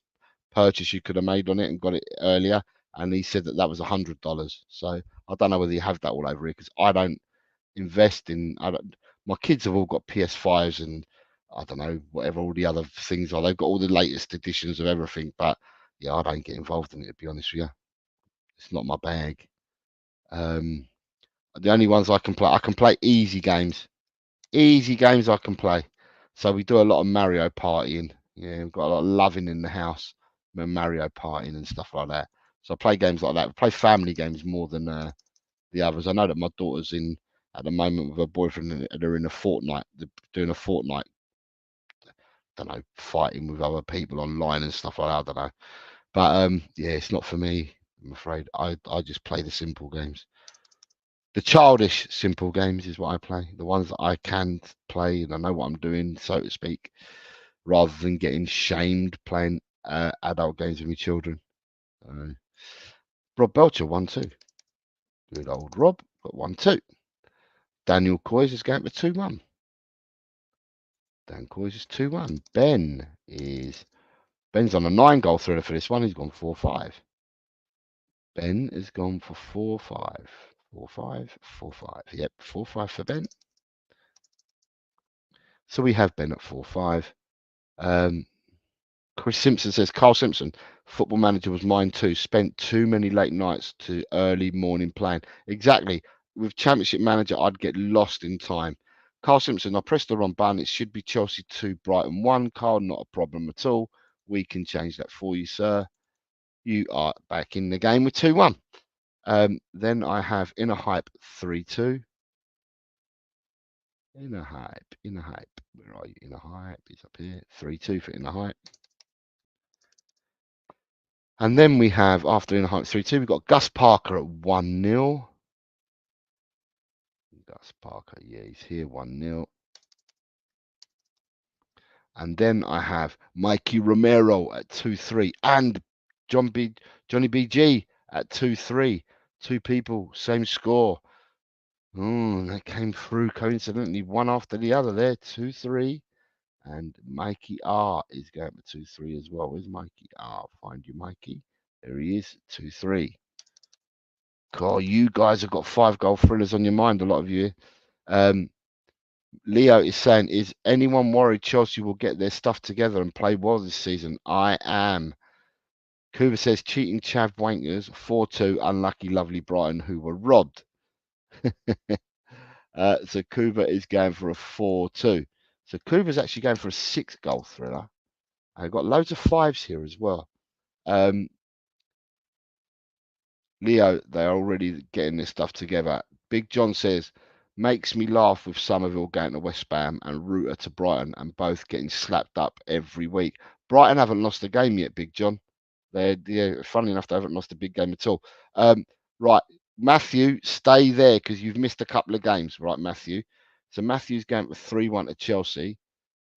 purchase you could have made on it and got it earlier. And he said that was $100. So I don't know whether you have that all over here because I don't invest in. My kids have all got PS5s and I don't know whatever all the other things are. They've got all the latest editions of everything. But yeah, I don't get involved in it to be honest with you. It's not my bag. The only ones I can play easy games. Easy games I can play. So we do a lot of Mario partying. Yeah, we've got a lot of loving in the house. Mario partying and stuff like that. So I play games like that. I play family games more than the others. I know that my daughter's in at the moment with her boyfriend and they're in a Fortnite. They're doing a Fortnite. I don't know, fighting with other people online and stuff like that. I don't know. But yeah, it's not for me. I'm afraid I just play the simple games. The childish simple games is what I play. The ones that I can play and I know what I'm doing, so to speak, rather than getting shamed playing adult games with my children. Rob Belcher 1-2. Good old Rob, got 1-2. Daniel Coys is going for 2-1. Dan Coys is 2-1. Ben's on a 9-goal thriller for this one. He's gone 4-5. Ben has gone for 4-5. 4-5, 4-5. Yep, 4-5 for Ben. So we have Ben at 4-5. Chris Simpson says, Carl Simpson, football manager was mine too. Spent too many late nights to early morning playing. Exactly. With championship manager, I'd get lost in time. Carl Simpson, I pressed the wrong button. It should be Chelsea 2, Brighton 1. Carl, not a problem at all. We can change that for you, sir. You are back in the game with 2-1. Then I have Inner Hype 3-2. Inner Hype. Where are you? Inner Hype is up here. 3-2 for Inner Hype. And then we have, after Inner Hype 3-2, we've got Gus Parker at 1-0. Gus Parker, yeah, he's here, 1-0. And then I have Mikey Romero at 2-3 and Johnny BG at 2-3. Two people, same score. They came through coincidentally, one after the other there, 2-3. And Mikey R is going for 2-3 as well. Where's Mikey R? Find you, Mikey. There he is, 2-3. God, you guys have got 5-goal thrillers on your mind, a lot of you. Leo is saying, is anyone worried Chelsea will get their stuff together and play well this season? I am. Kuba says, cheating chav wankers, 4-2, unlucky, lovely Brighton, who were robbed. So Kuba is going for a 4-2. So Kuba's actually going for a 6-goal thriller. I've got loads of 5s here as well. Leo, they're already getting this stuff together. Big John says, makes me laugh with Somerville going to West Ham and Reuter to Brighton and both getting slapped up every week. Brighton haven't lost a game yet, Big John. Funny enough, they haven't lost a big game at all. Right, Matthew, stay there because you've missed a couple of games, right, Matthew? So Matthew's going for 3-1 to Chelsea.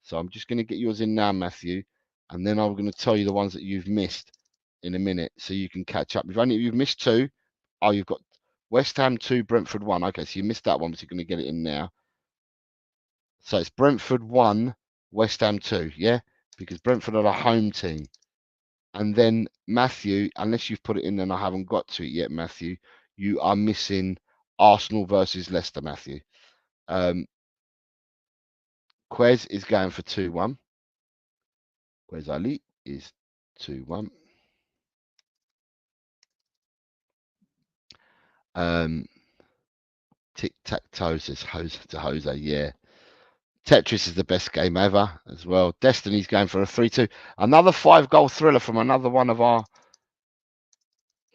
So I'm just going to get yours in now, Matthew, and then I'm going to tell you the ones that you've missed in a minute so you can catch up. You've missed 2. Oh, you've got West Ham 2, Brentford 1. Okay, so you missed that one, but you're going to get it in now. So it's Brentford 1, West Ham 2, yeah? Because Brentford are a home team. And then Matthew, unless you've put it in and I haven't got to it yet, Matthew, you are missing Arsenal versus Leicester, Matthew. Quez is going for 2-1. Quez Ali is 2-1. Tic-tac-toe says Jose, yeah. Tetris is the best game ever as well. Destiny's going for a 3-2. Another 5-goal thriller from another one of our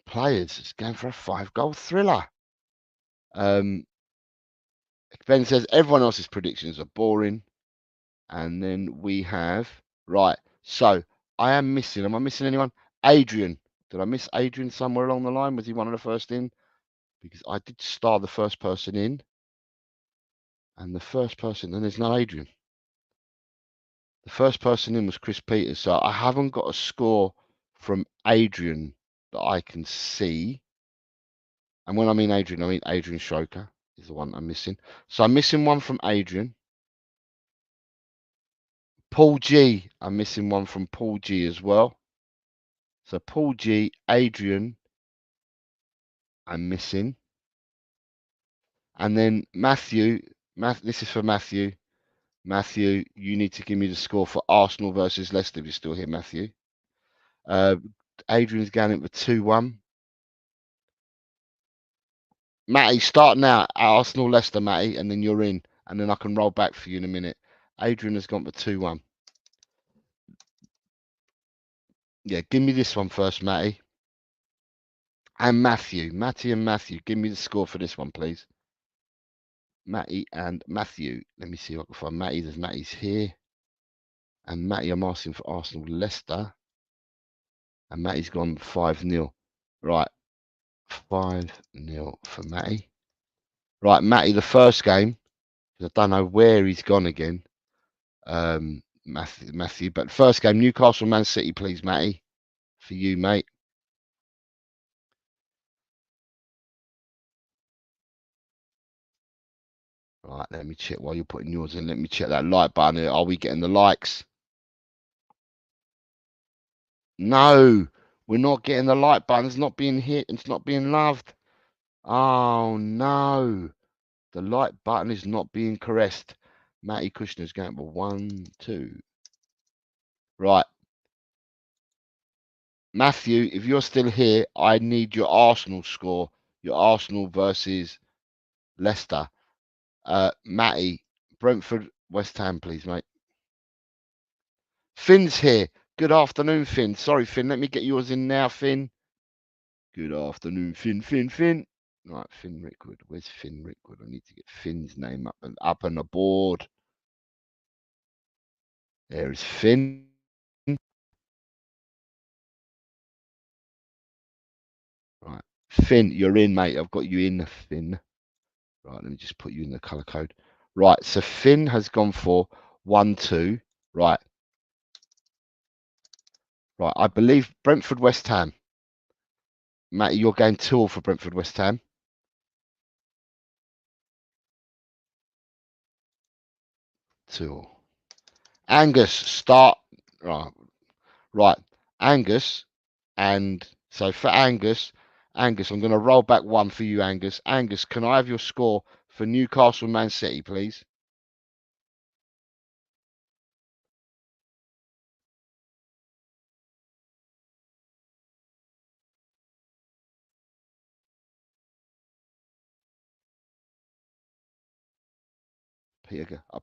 players. It's going for a 5-goal thriller. Ben says everyone else's predictions are boring. And then we have, right, so I am missing. Am I missing anyone? Adrian. Did I miss Adrian somewhere along the line? Was he one of the first in? Because I did star the first person in. And the first person, and there's no Adrian. The first person in was Chris Peters. So I haven't got a score from Adrian that I can see. And when I mean Adrian Shoker is the one I'm missing. So I'm missing one from Adrian. Paul G. I'm missing one from Paul G as well. So Paul G, Adrian, I'm missing. And then Matthew, this is for Matthew. Matthew, you need to give me the score for Arsenal versus Leicester if you're still here, Matthew. Adrian's going in for 2-1. Matty, start now. Arsenal, Leicester, Matty, and then you're in. And then I can roll back for you in a minute. Adrian has gone for 2-1. Yeah, give me this one first, Matty. And Matty and Matthew, give me the score for this one, please. Matty and Matthew. Let me see if I can find Matty. There's Matty's here. And Matty, I'm asking for Arsenal, Leicester. And Matty's gone 5-0. Right. 5-0 for Matty. Right, Matty, the first game. I don't know where he's gone again. Matthew. But first game, Newcastle, Man City, please, Matty. For you, mate. Right, let me check while you're putting yours in. Let me check that like button. Are we getting the likes? No, we're not getting the like button. It's not being hit. It's not being loved. Oh, no. The like button is not being caressed. Matty Kushner's going for 1, 2. Right. Matthew, if you're still here, I need your Arsenal score. Your Arsenal versus Leicester. Matty, Brentford, West Ham, please, mate. Finn's here. Good afternoon, Finn. Sorry, Finn. Let me get yours in now, Finn. Good afternoon, Finn. Right, Finn Rickwood. Where's Finn Rickwood? I need to get Finn's name up on the board. There is Finn. Right, Finn, you're in, mate. I've got you in, Finn. Right, let me just put you in the color code. Right, so Finn has gone for 1, 2. Right. Right, I believe Brentford, West Ham. Matty, you're going 2-all for Brentford, West Ham. 2-all. Angus, start. Right. Angus, and so for Angus, I'm going to roll back 1 for you, Angus. Angus, can I have your score for Newcastle, Man City, please?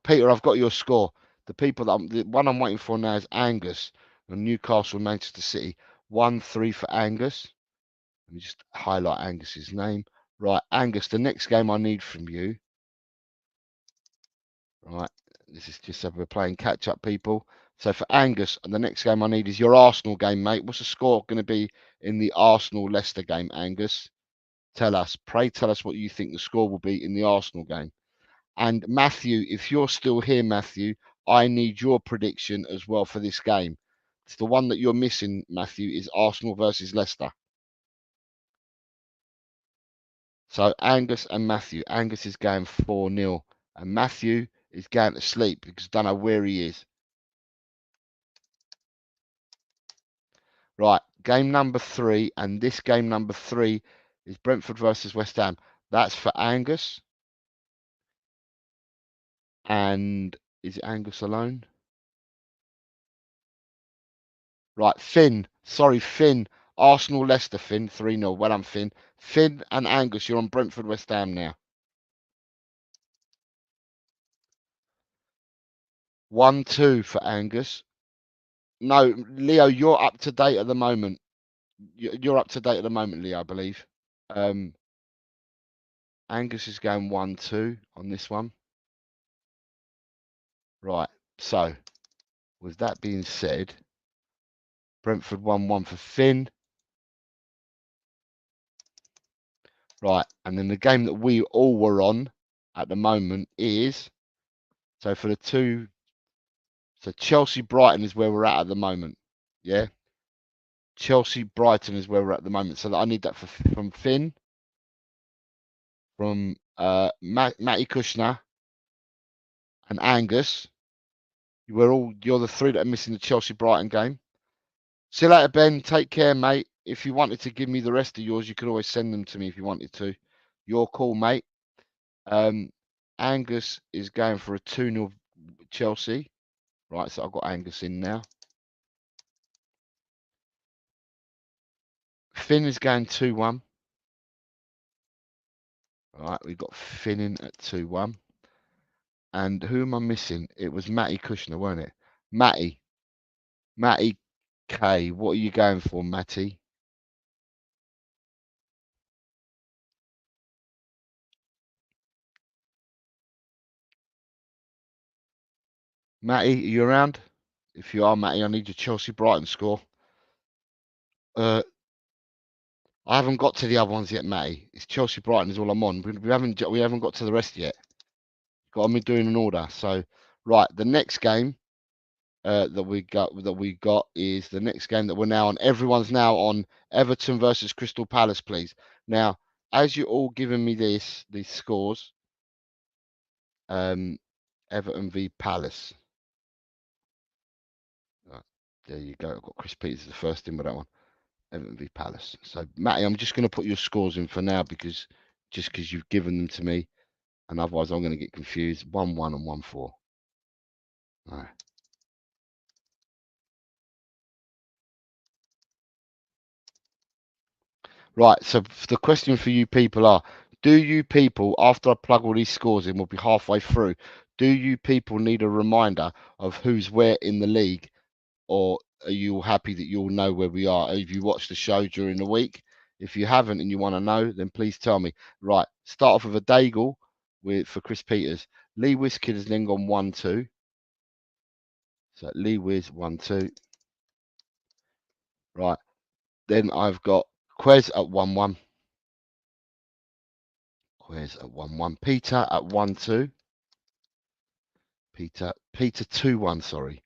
Peter, I've got your score. The one I'm waiting for now is Angus and Newcastle, Manchester City. 1-3 for Angus. Let me just highlight Angus's name. Right, Angus, the next game I need from you. Right, this is just so we're playing catch up, people. So for Angus, the next game I need is your Arsenal game, mate. What's the score going to be in the Arsenal Leicester game, Angus? Pray tell us what you think the score will be in the Arsenal game. And Matthew, if you're still here, Matthew, I need your prediction as well for this game. It's the one that you're missing, Matthew, is Arsenal versus Leicester. So Angus and Matthew. Angus is going 4-0. And Matthew is going to sleep because I don't know where he is. Right, game number 3. And this game number 3 is Brentford versus West Ham. That's for Angus. And is it Angus alone? Right, Finn. Sorry, Finn. Arsenal, Leicester, Finn. 3-0. Well done, Finn. Finn and Angus, you're on Brentford, West Ham now. 1-2 for Angus. No, Leo, you're up to date at the moment. You're up to date at the moment, Leo, I believe. Angus is going 1-2 on this one. Right. So, with that being said, Brentford 1-1 for Finn. Right, and then the game that we all were on at the moment is, so for the two, so Chelsea Brighton is where we're at the moment. Yeah, Chelsea Brighton is where we're at the moment. So I need that from Finn, from Matty Kushner, and Angus. You're the three that are missing the Chelsea Brighton game. See you later, Ben. Take care, mate. If you wanted to give me the rest of yours, you could always send them to me if you wanted to. You're cool, mate. Angus is going for a 2-0 Chelsea. Right, so I've got Angus in now. Finn is going 2-1. Right, we've got Finn in at 2-1. And who am I missing? It was Matty Kushner, weren't it? Matty K. What are you going for, Matty? Matty, are you around? If you are, Matty, I need your Chelsea Brighton score. I haven't got to the other ones yet, Matty. It's Chelsea Brighton is all I'm on. We haven't got to the rest yet. Got me doing an order. So right, the next game that we got is the next game that we're now on. Everyone's now on Everton versus Crystal Palace, please. Now, as you're all giving me these scores, Everton v Palace. Right, there you go. I've got Chris Peters the first in with that one. Everton v Palace. So Matty, I'm just going to put your scores in for now because you've given them to me, and otherwise I'm going to get confused. 1-1 and 1-4. All right. Right, so the question for you people are, do you people, after I plug all these scores in, we'll be halfway through, do you people need a reminder of who's where in the league, or are you all happy that you all know where we are? Have you watched the show during the week? If you haven't and you want to know, then please tell me. Right, start off with a Daigle for Chris Peters. Lee Wiskid has then gone 1-2. So Lee Wiz 1-2. Right, then I've got Quez at 1-1. Quez at 1-1. Peter at 1-2. Peter 2-1, sorry.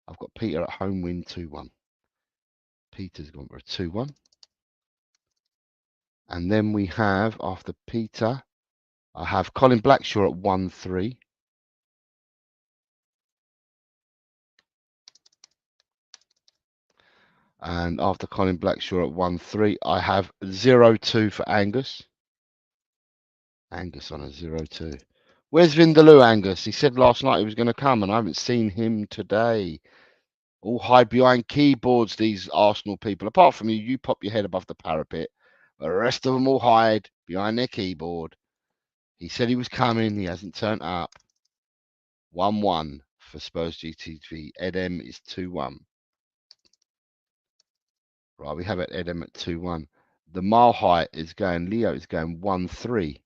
I've got Peter at home win 2-1. Peter's gone for a 2-1. And then we have, after Peter, I have Colin Blackshaw at 1-3. And after Colin Blackshaw at 1-3, I have 0-2 for Angus. Angus on a 0-2. Where's Vindaloo, Angus? He said last night he was going to come, and I haven't seen him today. All hide behind keyboards, these Arsenal people. Apart from you, you pop your head above the parapet. But the rest of them all hide behind their keyboard. He said he was coming. He hasn't turned up. 1-1 for Spurs GTV. Edem is 2-1. Right, we have it Edem at 2-1. The mile height is going, Leo is going 1-3.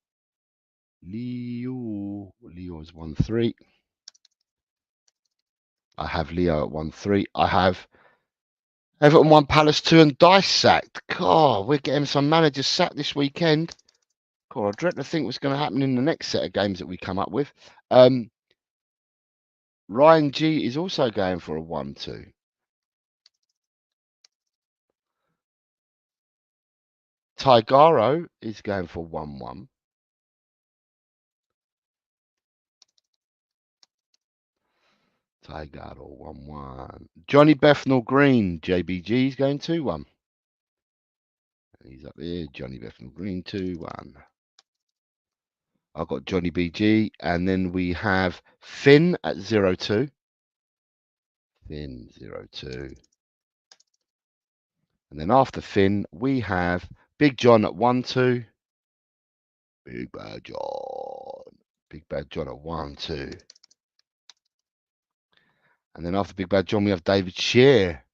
Leo is 1-3. I have Leo at 1-3. I have Everton 1, Palace 2, and Dice sacked. God, we're getting some managers sacked this weekend. God, I dread to think what's going to happen in the next set of games that we come up with. Ryan G is also going for a 1-2. Tigaro is going for 1-1. Tigaro 1-1. Johnny Bethnal Green, JBG is going 2-1. He's up here. Johnny Bethnal Green 2-1. I've got Johnny BG, and then we have Finn at 0-2. Finn 0-2. And then after Finn, we have Big John at 1-2. Big Bad John. Big Bad John at 1-2. And then after Big Bad John, we have David Shear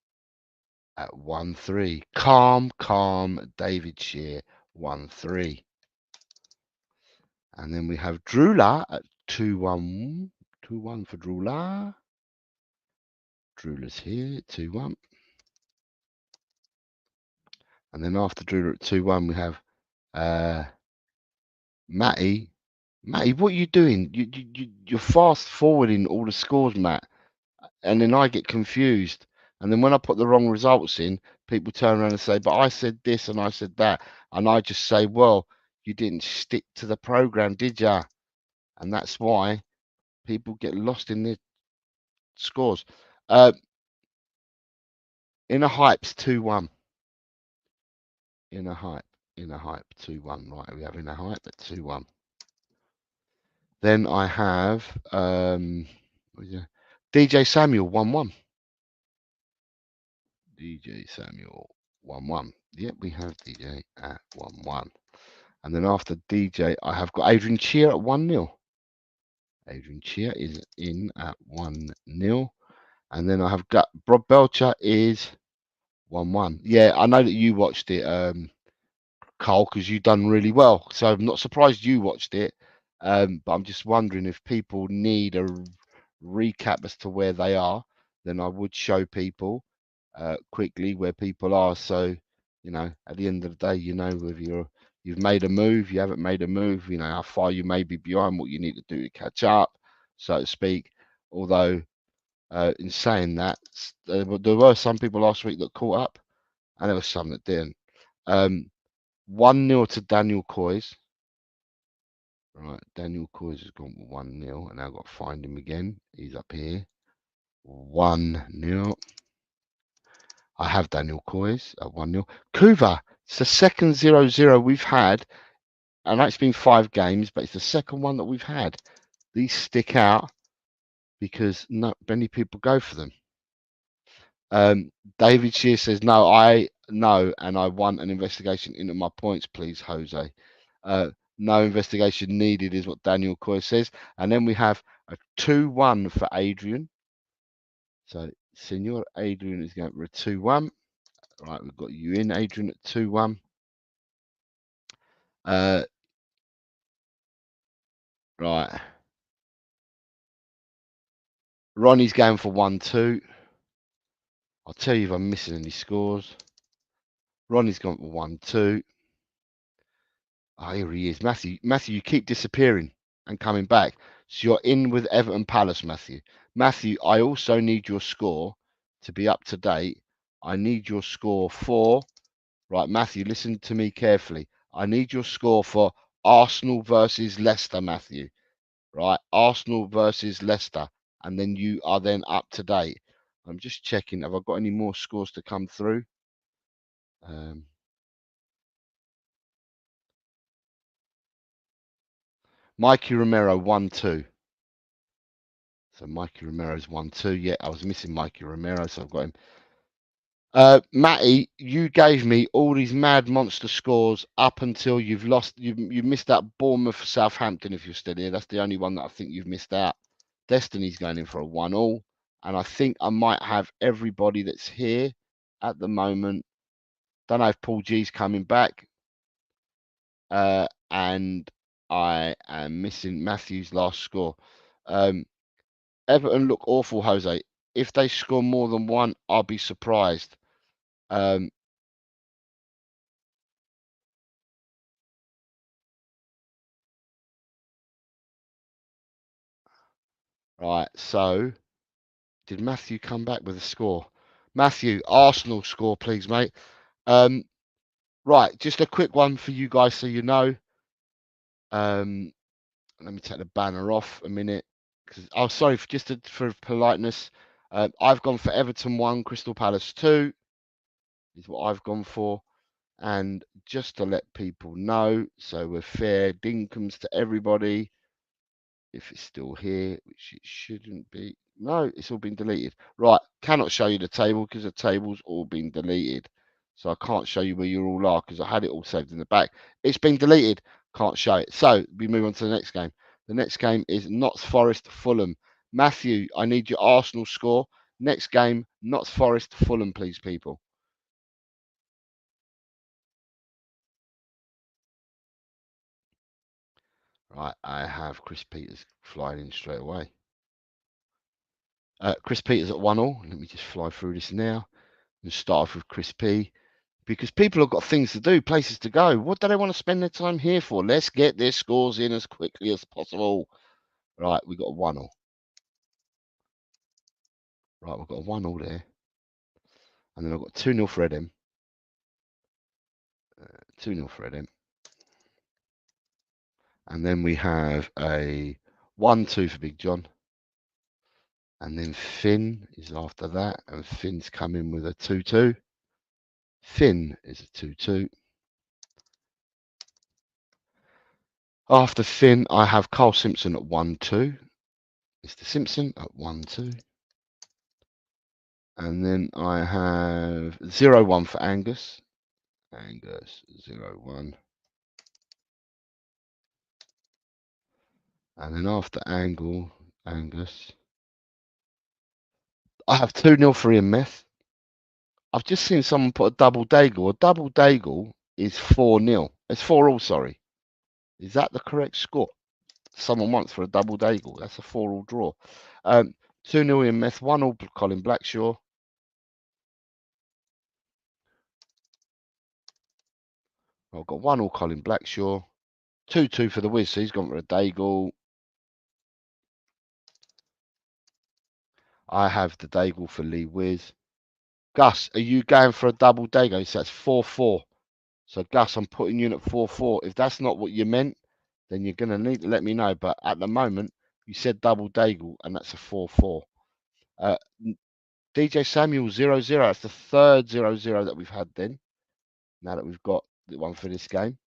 at 1-3. Calm David Shear 1-3. And then we have Drula at 2-1. 2-1 for Drula. Drula's here, 2-1. And then after Drew at 2-1, we have Matty. Matty, what are you doing? You're fast forwarding all the scores, Matt. And then I get confused. And then when I put the wrong results in, people turn around and say, but I said this and I said that. And I just say, well, you didn't stick to the program, did ya? And that's why people get lost in their scores. In a hype's 2-1. In a hype 2-1. Right, we have in a hype at 2-1. Then I have DJ Samuel 1-1. DJ Samuel 1-1. Yep, we have DJ at 1-1. And then after DJ, I have got Adrian Cheer at 1-0. Adrian Cheer is in at 1-0. And then I have got Rob Belcher is 1-1. Yeah, I know that you watched it, Carl, because you've done really well. So I'm not surprised you watched it. But I'm just wondering if people need a recap as to where they are, then I would show people quickly where people are. So, you know, at the end of the day, you know, whether you've made a move, you haven't made a move, you know, how far you may be behind what you need to do to catch up, so to speak. Although, in saying that, there were some people last week that caught up, and there were some that didn't. 1-0 to Daniel Coys. Right, Daniel Coys has gone 1-0, and I've got to find him again. He's up here. 1-0. I have Daniel Coys at 1-0. Kuva, it's the second 0-0 we've had. And that's been 5 games, but it's the second one that we've had. These stick out because not many people go for them. David Shear says, no, I know, and I want an investigation into my points, please, Jose. No investigation needed is what Daniel Coy says. And then we have a 2-1 for Adrian. So Senor Adrian is going for a 2-1. Right, we've got you in, Adrian, at 2-1. Right. Ronnie's going for 1-2. I'll tell you if I'm missing any scores. Ronnie's gone for 1-2. Oh, here he is. Matthew, you keep disappearing and coming back. So you're in with Everton Palace, Matthew. Matthew, I also need your score to be up to date. I need your score for... Right, Matthew, listen to me carefully. I need your score for Arsenal versus Leicester, Matthew. Right, Arsenal versus Leicester. And then you are then up to date. I'm just checking. Have I got any more scores to come through? Mikey Romero 1-2. So Mikey Romero's 1-2. Yeah, I was missing Mikey Romero, so I've got him. Matty, you gave me all these mad monster scores up until you've lost. You've missed out Bournemouth, Southampton. If you're still here, that's the only one that I think you've missed out. Destiny's going in for a 1-1, and I think I might have everybody that's here at the moment. Don't know if Paul G's coming back, and I am missing Matthew's last score. Everton look awful, Jose. If they score more than one, I'll be surprised. Right, so did Matthew come back with a score? Matthew, Arsenal score, please, mate. Right, just a quick one for you guys so you know. Let me take the banner off a minute. Oh, sorry, for politeness. I've gone for Everton 1, Crystal Palace 2 is what I've gone for. And just to let people know, so we're fair dinkum to everybody. If it's still here, which it shouldn't be. No, it's all been deleted. Right, cannot show you the table because the table's all been deleted. So I can't show you where you all are because I had it all saved in the back. It's been deleted. Can't show it. So we move on to the next game. The next game is Notts Forest Fulham. Matthew, I need your Arsenal score. Next game, Notts Forest Fulham, please, people. Right, I have Chris Peters flying in straight away. Chris Peters at 1-1. Let me just fly through this now. We'll start off with Chris P. because people have got things to do, places to go. What do they want to spend their time here for? Let's get their scores in as quickly as possible. Right, we got a 1-1. Right, we've got a 1-1 there. And then I've got 2-0 for Edem. 2-0 for Edem. And then we have a 1-2 for Big John. And then Finn is after that. And Finn's coming with a 2-2. Finn is a 2-2. After Finn, I have Carl Simpson at 1-2. Mr. Simpson at 1-2. And then I have 0-1 for Angus. Angus 0-1. And then after Angus, I have 2-0 for Ian Meth. I've just seen someone put a double daigle. A double daigle is 4-0. It's 4-all, sorry. Is that the correct score? Someone wants for a double daigle. That's a 4-all draw. 2-0 Ian Meth, 1-all Colin Blackshaw. I've got 1-all Colin Blackshaw. 2-2 for the Wiz, so he's gone for a daigle. I have the daigle for Lee Wiz. Gus, are you going for a double daigle? So that's 4-4. So Gus, I'm putting you in at 4-4. If that's not what you meant, then you're going to need to let me know. But at the moment, you said double daigle, and that's a 4-4. DJ Samuel 0-0. That's the third 0-0 that we've had then. Now that we've got the one for this game.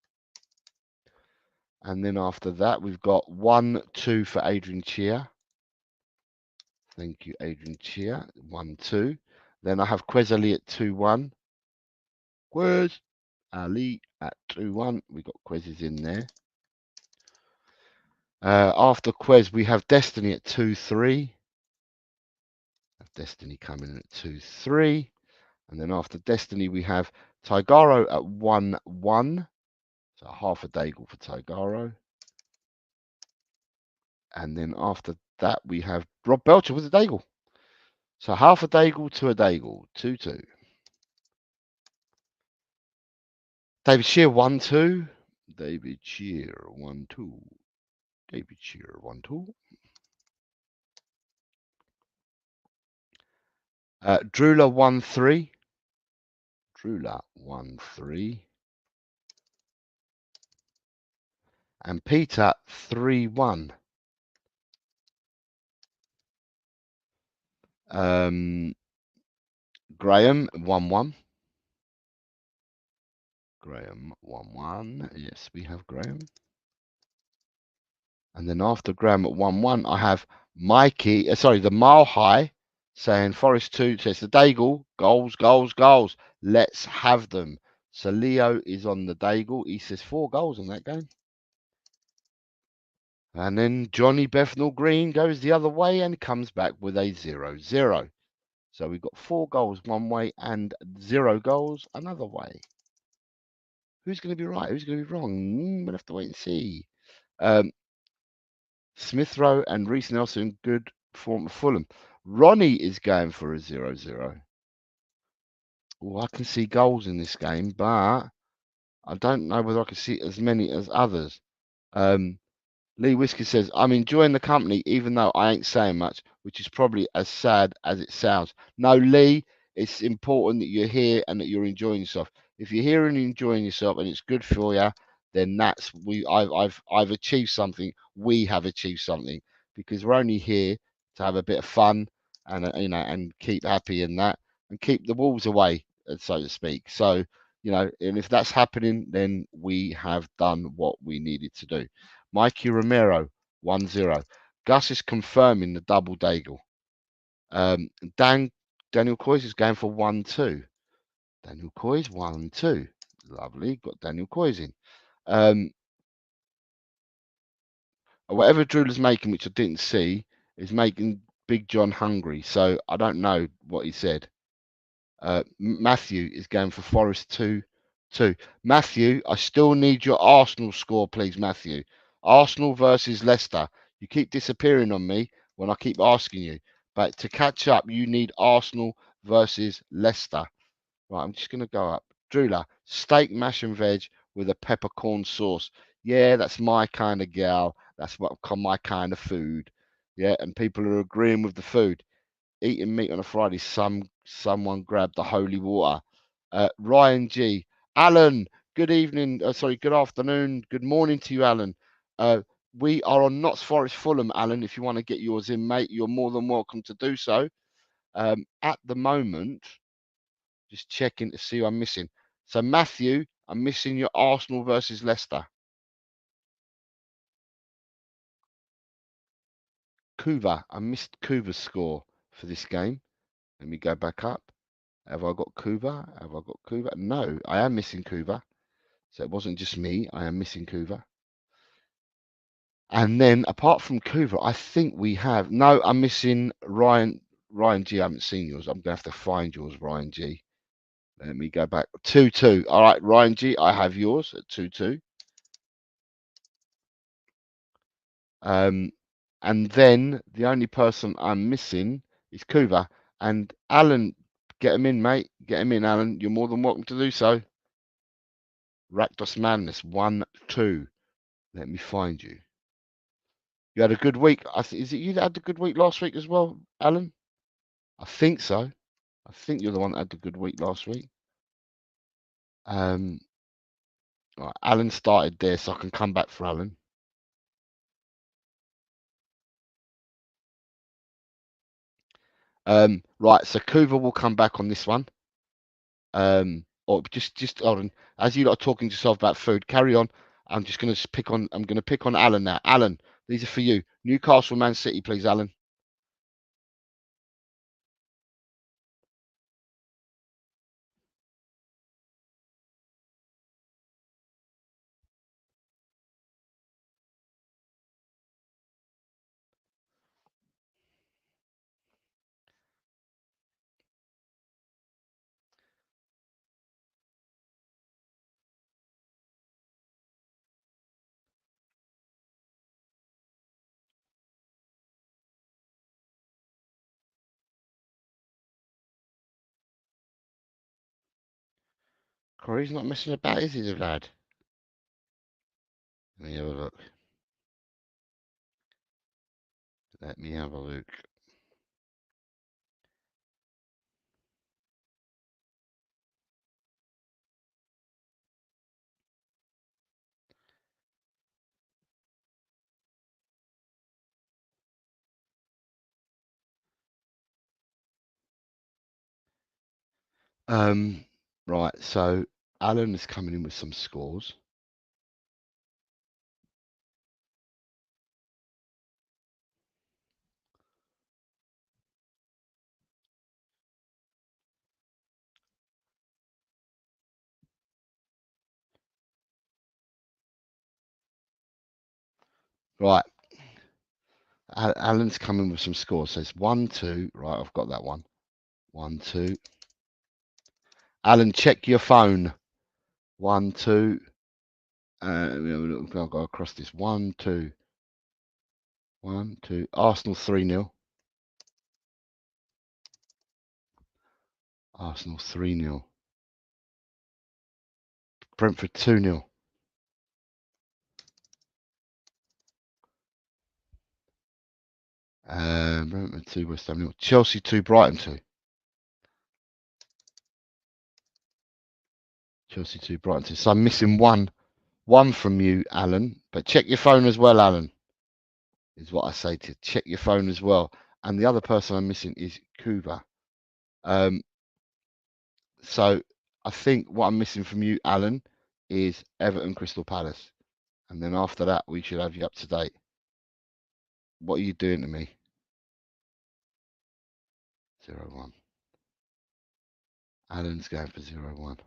And then after that, we've got 1-2 for Adrian Chia. Thank you, Adrian Chia. 1-2. Then I have Quez Ali at 2-1. Quez Ali at 2-1. We've got Quez's in there. After Quez, we have Destiny at 2-3. Destiny coming in at 2-3. And then after Destiny, we have Taigaro at 1-1. So half a daigle for Taigaro. And then after that, we have Rob Belcher with a daigle. So half a daigle to a daigle, 2-2. David Shear 1-2. David Shear 1-2. David Shear 1-2. Drula 1-3. Drula 1-3. And Peter 3-1. Graham 1-1. Graham 1-1. Yes, we have Graham. And then after Graham at 1-1, I have Mikey, the Mile High, saying Forest 2 says the daigle, goals, goals, goals. Let's have them. So Leo is on the daigle. He says 4 goals in that game. And then Johnny Bethnal Green goes the other way and comes back with a 0-0. So we've got 4 goals one way and 0 goals another way. Who's going to be right? Who's going to be wrong? We'll have to wait and see. Smith Rowe and Reece Nelson, good form of Fulham. Ronnie is going for a 0-0. Oh, I can see goals in this game, but I don't know whether I can see as many as others. Lee Whiskey says, I'm enjoying the company, even though I ain't saying much, which is probably as sad as it sounds. No, Lee, it's important that you're here and that you're enjoying yourself. If you're here and enjoying yourself and it's good for you, then that's I've achieved something. We have achieved something, because we're only here to have a bit of fun and and keep happy in that and keep the wolves away, so to speak. So and if that's happening, then we have done what we needed to do. Mikey Romero 1-0. Gus is confirming the double daigle. Daniel Coys is going for 1-2. Daniel Coys 1-2. Lovely, got Daniel Coys in. Whatever Drula's making, which I didn't see, is making Big John hungry. So I don't know what he said. Matthew is going for Forest 2-2. Matthew, I still need your Arsenal score, please, Matthew. Arsenal versus Leicester. You keep disappearing on me when I keep asking you. But to catch up, you need Arsenal versus Leicester. Right, I'm just going to go up. Drula, steak, mash and veg with a peppercorn sauce. Yeah, that's my kind of gal. That's what my kind of food. Yeah, and people are agreeing with the food. Eating meat on a Friday. Someone grabbed the holy water. Ryan G. Alan, good evening. Sorry, good afternoon. Good morning to you, Alan. We are on Notts Forest, Fulham, Alan. If you want to get yours in, mate, you're more than welcome to do so. At the moment, just checking to see who I'm missing. So, Matthew, I'm missing your Arsenal versus Leicester. Kuva, I missed Kuva's score for this game. Let me go back up. Have I got Kuva? Have I got Kuva? No, I am missing Kuva. So it wasn't just me. I am missing Kuva. And then apart from Kuva, I think we have. No, I'm missing Ryan. Ryan G. I haven't seen yours. I'm gonna have to find yours, Ryan G. Let me go back. 2-2. All right, Ryan G. I have yours at 2-2. And then the only person I'm missing is Kuva. And Alan, get him in, mate. Get him in, Alan. You're more than welcome to do so. Rakdos Madness 1-2. Let me find you. You had a good week. Is it you that had a good week last week as well, Alan? I think so. I think you're the one that had a good week last week. Right, Alan started there, so I can come back for Alan. Right, so Kuva will come back on this one. Or just hold on. As you lot are talking to yourself about food, carry on. I'm just gonna pick on. I'm gonna pick on Alan now. Alan, these are for you. Newcastle, Man City, please, Alan. Corey's not messing about, is he, the lad? Let me have a look. Let me have a look. Right. So Alan is coming in with some scores. Right. Alan's coming with some scores. So it's 1-2. Right. I've got that one. 1-2. Alan, check your phone. 1-2. I'll go across this. 1-2. 1-2. Arsenal 3-0. Arsenal 3-0. Brentford 2-0. Brentford 2, West Ham 0. Chelsea 2, Brighton 2. Chelsea 2, Brighton 2. So I'm missing one from you, Alan. But check your phone as well, Alan. Is what I say to you. Check your phone as well. And the other person I'm missing is Kuba. So I think what I'm missing from you, Alan, is Everton Crystal Palace. And then after that, we should have you up to date. What are you doing to me? 0-1. Alan's going for 0-1.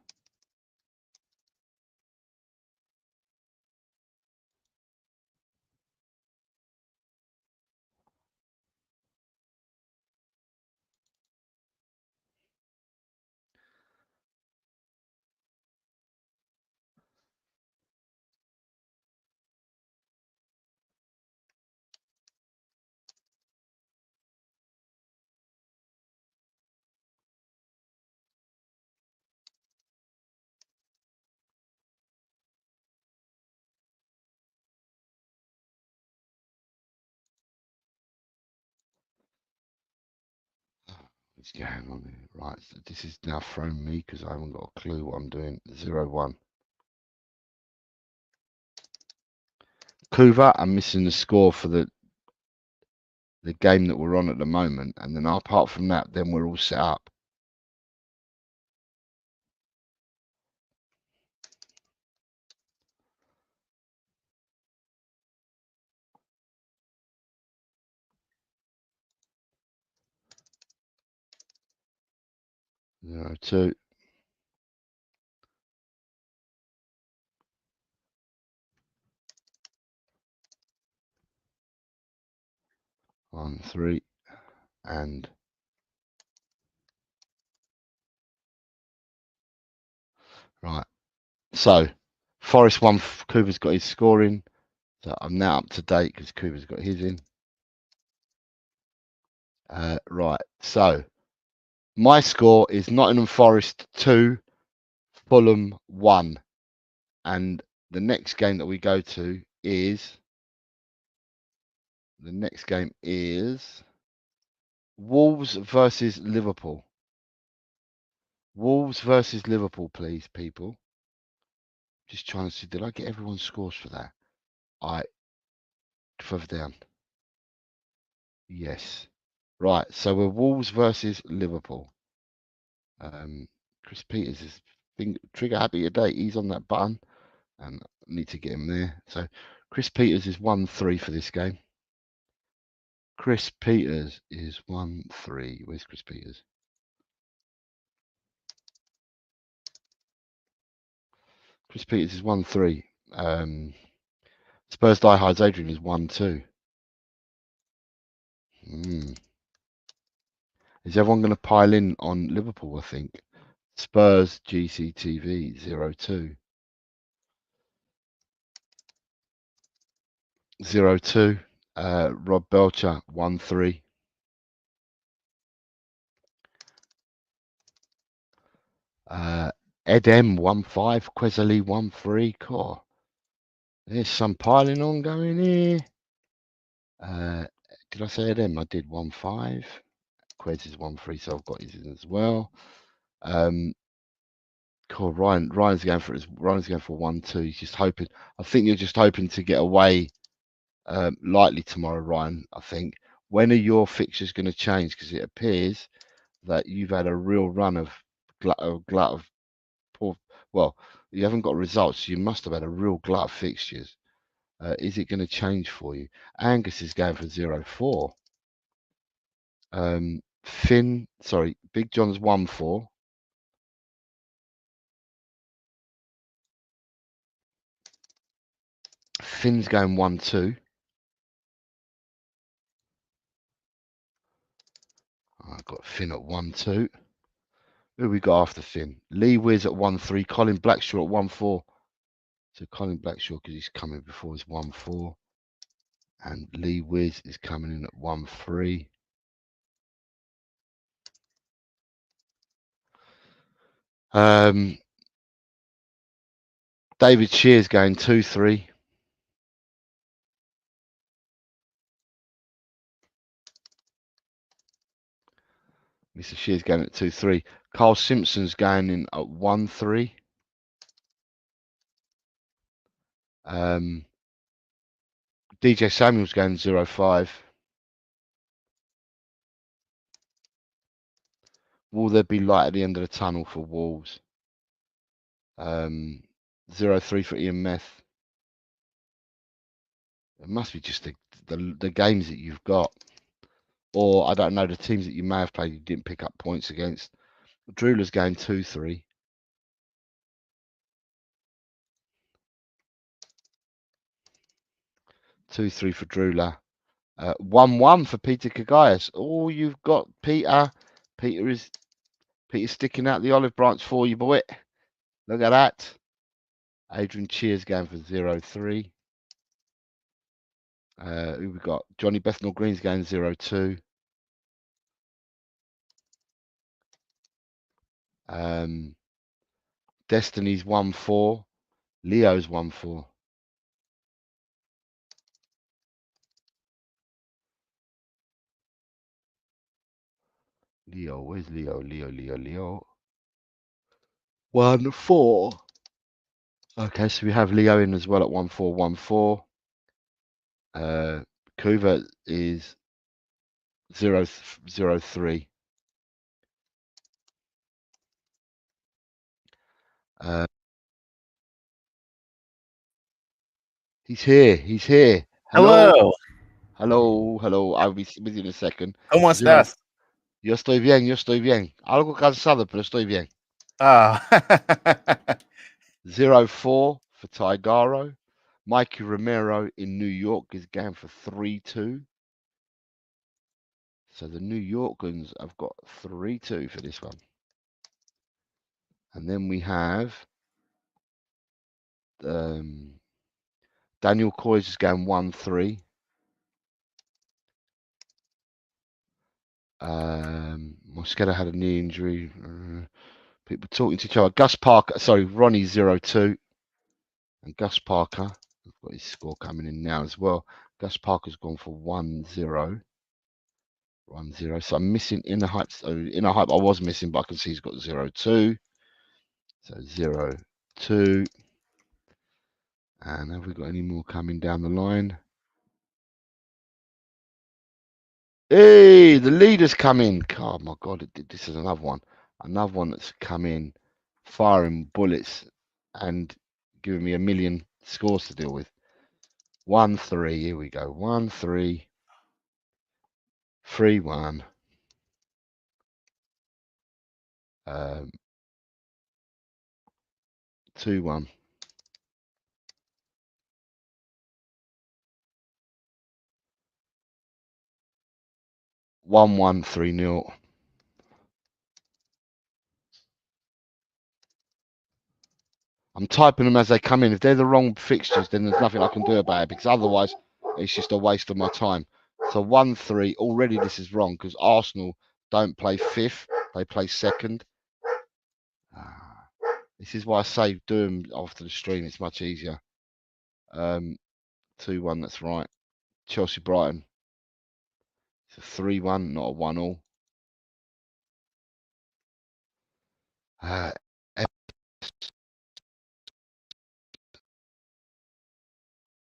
What's going on here? Right, so this is now thrown me because I haven't got a clue what I'm doing. 0-1. Kuva, I'm missing the score for the game that we're on at the moment, and then apart from that, then we're all set up. Zero, 2. One, 3, and right. So Forest won. Cooper's got his scoring. So I'm now up to date because Cooper's got his in. Right. So my score is Nottingham Forest 2, Fulham 1, and the next game that we go to is Wolves versus Liverpool. Wolves versus Liverpool, please, people. Just trying to see, did I get everyone's scores for that? Further down. Yes. Right, so we're Wolves versus Liverpool. Chris Peters is trigger happy today. He's on that button, and I need to get him there. So Chris Peters is 1-3 for this game. Chris Peters is 1-3. Where's Chris Peters? Chris Peters is 1-3. Spurs Diehards Adrian is 1-2. Is everyone going to pile in on Liverpool, I think? Spurs GCTV 0-2. 0-2. Rob Belcher 1-3. Ed M 1-5. Quesely 1-3. Cool. There's some piling on going here. Did I say Ed M? I did 1-5. Quez is 1-3, so I've got his in as well. Cool. Ryan's going for 1-2. He's just hoping. I think you're just hoping to get away lightly tomorrow, Ryan. I think. When are your fixtures going to change? Because it appears that you've had a real run of glut of poor. Well, you haven't got results. So you must have had a real glut of fixtures. Is it going to change for you? Angus is going for 0-4. Big John's 1-4. Finn's going 1-2. I've got Finn at 1-2. Who we got after Finn? Lee Wiz at 1-3. Colin Blackshaw at 1-4. So Colin Blackshaw, because he's coming before, is 1-4. And Lee Wiz is coming in at 1-3. David Shears going 2-3. Mr. Shears going at 2-3. Carl Simpson's going in at 1-3. DJ Samuel's going 0-5. Will there be light at the end of the tunnel for Wolves? 0-3 for Ian Meth. It must be just the games that you've got. Or, I don't know, the teams that you may have played you didn't pick up points against. Drewler's going 2-3. 2-3 for Drewler. 1-1 for Peter Kagaias. Oh, you've got Peter. Peter's sticking out the olive branch for you, boy. Look at that. Adrian Cheers going for 0-3. Who we got? Johnny Bethnal Green's going 0-2. Destiny's 1-4. Leo's 1-4. Leo, where's Leo? Leo. 1-4. Okay, so we have Leo in as well at 1-4-1-4. Kuva is 0-0-3. He's here. Hello. Hello. I'll be with you in a second. ¿Cómo estás? Yo estoy bien. Algo cansado, pero estoy bien. Ah. 0-4 for Tigaro. Mikey Romero in New York is going for 3-2. So the New Yorkers have got 3-2 for this one. And then we have Daniel Coy's is going 1-3. Mosqueda had a knee injury. People talking to each other. Gus Parker, sorry, Ronnie 0-2. And Gus Parker, I've got his score coming in now as well. Gus Parker's gone for 1-0. 1-0. So I'm missing Inner Hype. So Inner Hype I was missing, but I can see he's got 0-2. So 0-2. And have we got any more coming down the line? Hey, the leader's come in. Oh my God, this is another one. Another one that's come in, firing bullets and giving me a million scores to deal with. 1-3, here we go. 1-3. 3-1. 2-1. 1-1, 3-0. I'm typing them as they come in. If they're the wrong fixtures, then there's nothing I can do about it, because otherwise it's just a waste of my time. So 1-3. Already this is wrong because Arsenal don't play fifth, they play second. This is why I say do them after the stream. It's much easier. 2-1. That's right. Chelsea Brighton. It's a 3-1, not a 1-all.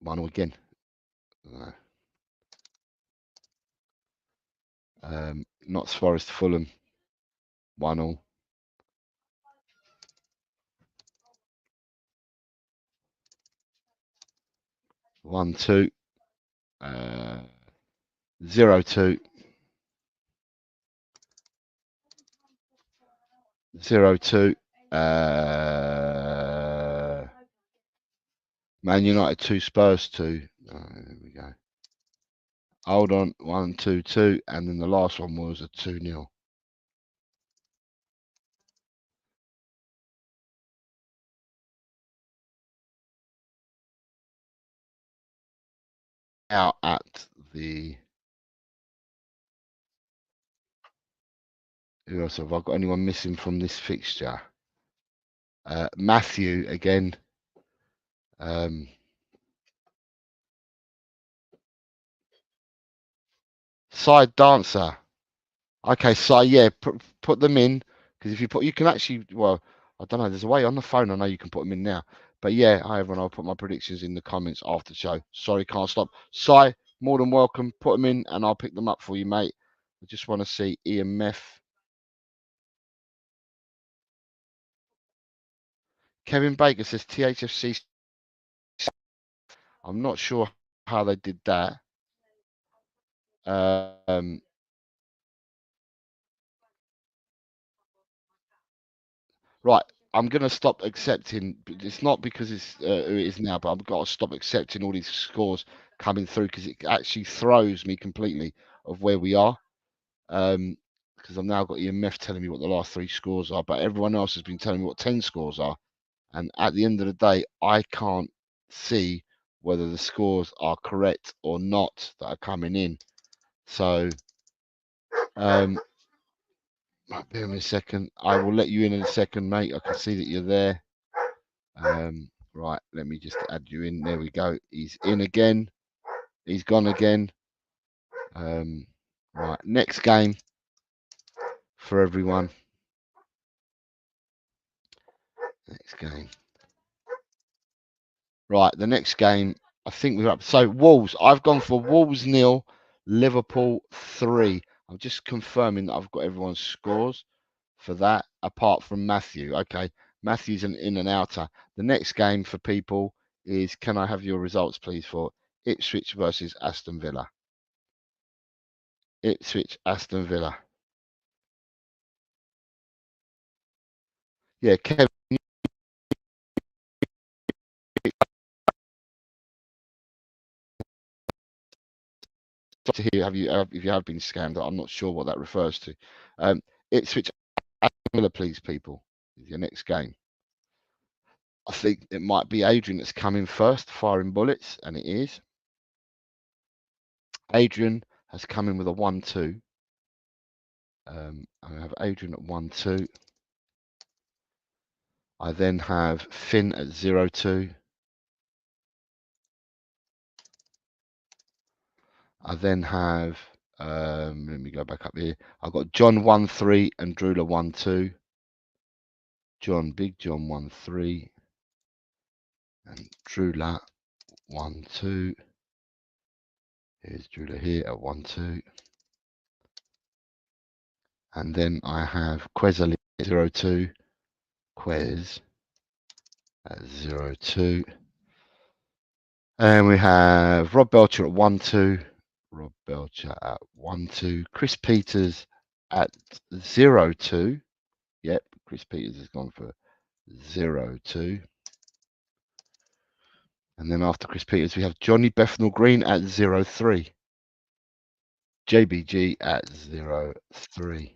1-all again. Notts Forest Fulham. 1-all. 1-2. 0-2. 0-2. Man United 2, Spurs 2. There we go. Hold on. 1-2-2. And then the last one was a 2-0. Out at the... Who else have I got? Anyone missing from this fixture? Matthew again. Side dancer. Okay, so yeah, put them in, because if you can actually, well, I don't know. There's a way on the phone. I know you can put them in now. But yeah, hi everyone. I'll put my predictions in the comments after the show. Sorry, can't stop. Si, more than welcome. Put them in, and I'll pick them up for you, mate. I just want to see EMF. Kevin Baker says THFC. I'm not sure how they did that. Right, I'm going to stop accepting. It's not because it's who it is now, but I've got to stop accepting all these scores coming through, because it actually throws me completely of where we are. Because I've now got EMF telling me what the last 3 scores are, but everyone else has been telling me what 10 scores are. And at the end of the day, I can't see whether the scores are correct or not that are coming in. So, bear with me a second. I will let you in a second, mate. I can see that you're there. Right, let me just add you in. There we go. He's in again. He's gone again. Right, next game. for everyone. Next game. Right, the next game, I think we're up. So Wolves, I've gone for Wolves 0, Liverpool 3. I'm just confirming that I've got everyone's scores for that, apart from Matthew. Okay, Matthew's an in and outer. The next game for people is, can I have your results, please, for Ipswich versus Aston Villa? Ipswich, Aston Villa. Yeah, Kevin. To hear, if you have been scammed, I'm not sure what that refers to. Ipswich, Aston Villa, please, people. Is your next game. I think it might be Adrian that's coming first, firing bullets, and it is. Adrian has come in with a 1-2. I have Adrian at 1-2. I then have Finn at 0-2. I then have, let me go back up here. I've got John 1-3 and Drula 1-2. John, Big John 1-3 and Drula 1-2. Here's Drula here at 1-2. And then I have Quezali 0-2. Quez at 0-2. And we have Rob Belcher at 1-2. Rob Belcher at 1-2. Chris Peters at 0-2. Yep, Chris Peters has gone for 0-2. And then after Chris Peters, we have Johnny Bethnal Green at 0-3. JBG at 0-3.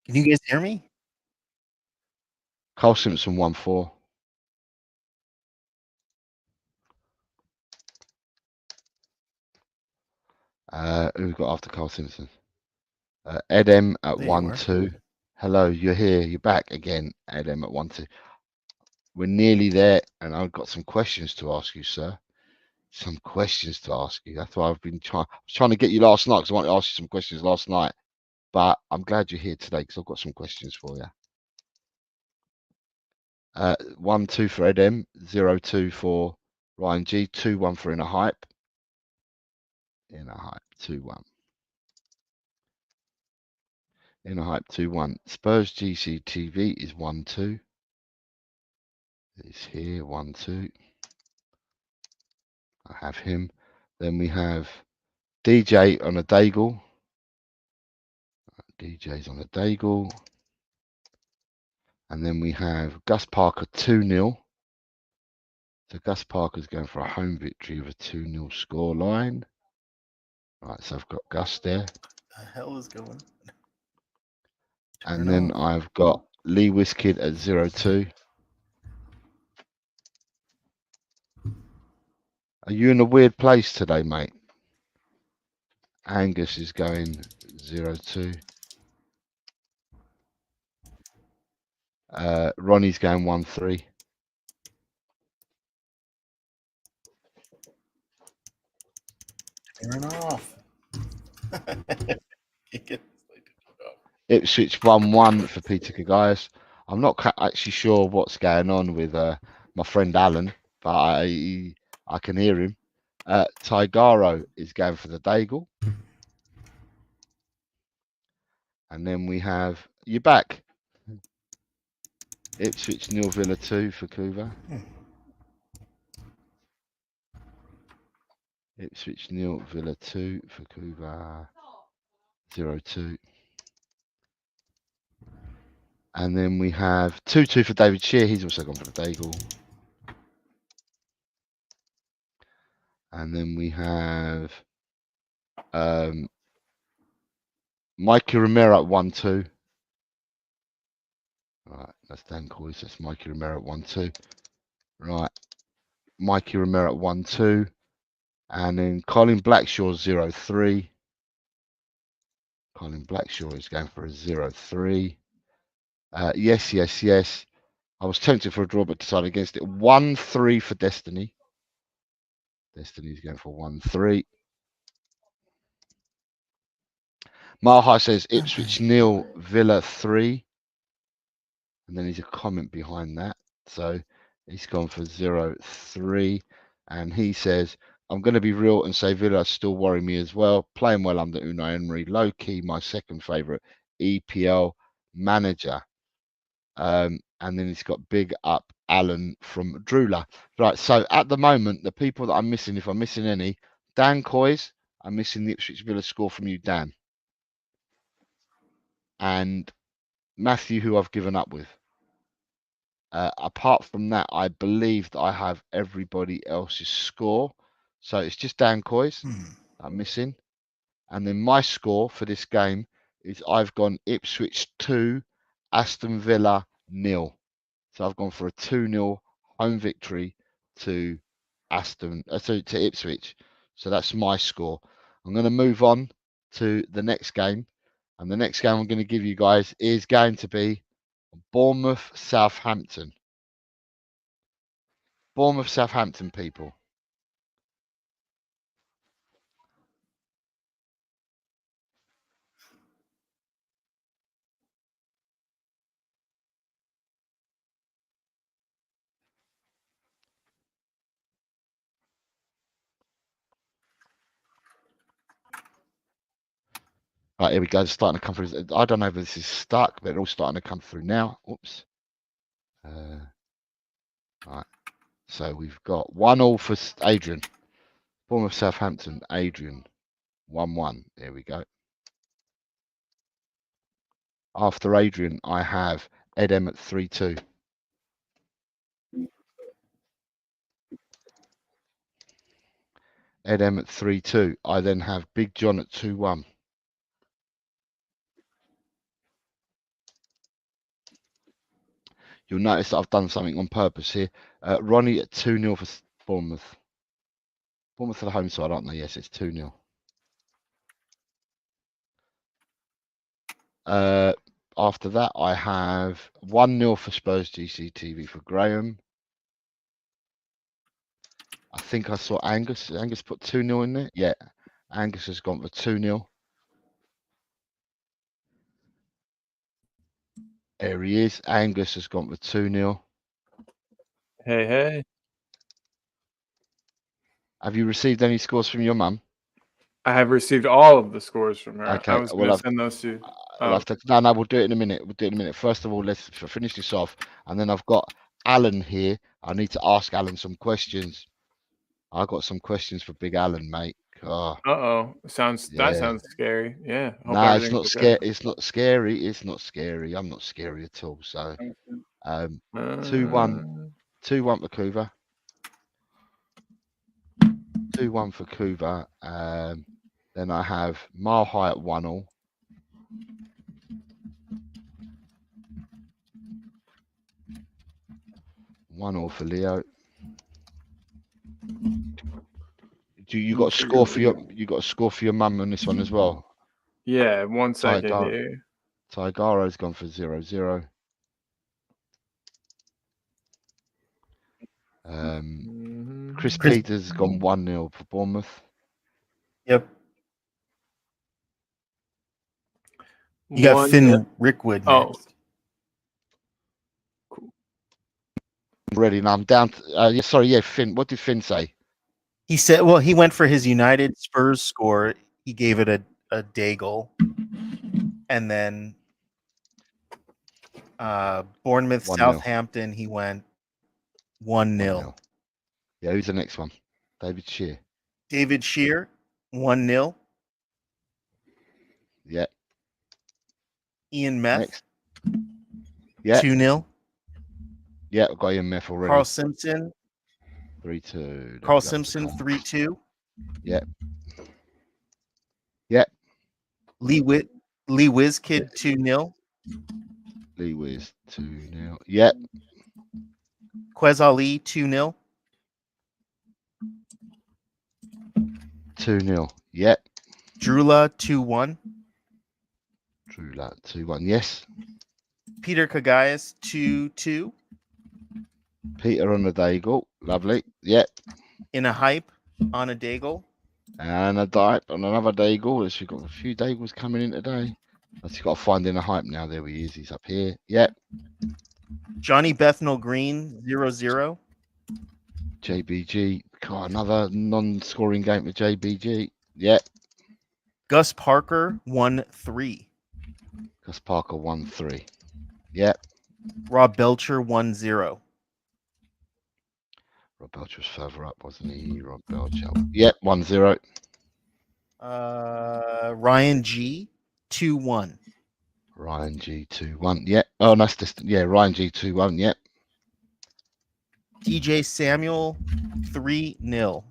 Can you guys hear me? Carl Simpson 1-4. Who we got after Carl Simpson? Ed M at 1-2. Hello, you're here. You're back again. Ed M at 1-2. We're nearly there, and I've got some questions to ask you, sir. Some questions to ask you. That's why I've been trying. I was trying to get you last night because I wanted to ask you some questions last night. But I'm glad you're here today because I've got some questions for you. 1-2 for Ed M, 0-2 for Ryan G, 2-1 for Inner Hype. Inner Hype, 2-1. Inner Hype, 2-1. Spurs GCTV is 1-2. It's here, 1-2. I have him. Then we have DJ on a Daigle. DJ's on a Daigle. And then we have Gus Parker 2-0. So Gus Parker's going for a home victory with a 2-0 score line. Right, so I've got Gus there. What the hell is going? And then I've got Lee Wiskid at 0-2. Are you in a weird place today, mate? Angus is going 0-2. Ronnie's going 1-3. Turn off. Ipswich 1-1 for Peter Kagayas. I'm not actually sure what's going on with my friend Alan, but I can hear him. Tigaro is going for the Daigle. And then we have, you back? Ipswich 0 Villa 2 for Kuva. Ipswich 0 Villa 2 for Kuva. 0-2. And then we have 2-2 for David Shear. He's also gone for the Daigle. And then we have Mikey Romero at 1-2. Right, that's Dan Coyce. That's Mikey Romero at 1-2. Right, Mikey Romero at 1-2. And then Colin Blackshaw 0-3. Colin Blackshaw is going for a 0-3. Yes, yes, yes. I was tempted for a draw, but decided against it. 1-3 for Destiny. Destiny's going for 1-3. Mahai says Ipswich 0, Villa 3. And then there's a comment behind that. So he's gone for 0-3. And he says, I'm going to be real and say Villa still worry me as well. Playing well under Unai Emery. Low key, my second favourite EPL manager. And then he's got big up Alan from Drula. Right, so at the moment, the people that I'm missing, if I'm missing any, Dan Coys, I'm missing the Ipswich Villa score from you, Dan. And Matthew, who I've given up with. Apart from that, I believe that I have everybody else's score. So it's just Dan Coys I'm missing. And then my score for this game is I've gone Ipswich 2, Aston Villa 0. So I've gone for a 2-0 home victory to to Ipswich. So that's my score. I'm going to move on to the next game. And the next game I'm going to give you guys is going to be Bournemouth Southampton. Bournemouth Southampton, people. Right, here we go. It's starting to come through. I don't know if this is stuck, but it's all starting to come through now. Oops. Right. So we've got 1-1 for Adrian. Bournemouth Southampton, Adrian. 1-1. There we go. After Adrian, I have Edem at 3-2. Edem at 3-2. I then have Big John at 2-1. You'll notice that I've done something on purpose here. Ronnie at 2-0 for Bournemouth. Bournemouth are the home side, aren't they? Yes, it's 2-0. After that, I have 1-0 for Spurs GCTV for Graham. I think I saw Angus. Angus put 2-0 in there. Yeah, Angus has gone for 2-0. There he is. Angus has gone for 2-0. Hey, hey. Have you received any scores from your mum? I have received all of the scores from her. Okay, I was going to send those to you. I'll have to, no, we'll do it in a minute. We'll do it in a minute. First of all, let's finish this off. And then I've got Alan here. I need to ask Alan some questions. I've got some questions for Big Alan, mate. Oh, that sounds scary. Yeah. No, it's not scary. It's not scary. It's not scary. I'm not scary at all. So 2-1 for Kuva. 2-1 for Kuva. Then I have Mile High at 1-1. For Leo. You got a score for your mum on this one as well? Yeah, 1 second here. Tigara's gone for 0-0. Chris Peters has gone 1-0 for Bournemouth. Yep. You got Finn Rickwood next. Oh. Cool. Ready now. I'm down to, Finn. What did Finn say? He said, well, he went for his United Spurs score. He gave it a day goal. And then Bournemouth, Southampton, he went 1-0. Yeah, who's the next one? David Shear. David Shear, 1-0. Yeah. Ian Meth. Next. Yeah. 2-0. Yeah, I've got Ian Meth already. Carl Simpson. 3-2. Carl Simpson, 3-2. Yeah. Yeah. Lee Wizkid, 2-0. Lee Wiz, 2-0. Yeah. Quez Ali, 2-0. 2-0. Yep. Drula 2-1. Drula 2-1. Yes. Peter Kagaias 2-2. Peter on a Daigle. Lovely. Yep. In a hype on a Daigle. And a Dipe on another Daigle. We've got a few Daigles coming in today. I've just got to find in a hype now. There he is. He's up here. Yep. Johnny Bethnal Green 0-0. JBG. God, another non-scoring game for JBG. Yep. Gus Parker 1-3. Gus Parker 1-3. Yep. Rob Belcher 1-0. Rob Belcher was further up, wasn't he? Rob Belcher. Yep, 1-0. Ryan G 2-1. Ryan G 2-1. Yep. Oh, that's distant. Yeah, Ryan G 2-1. Yep. DJ Samuel 3-0.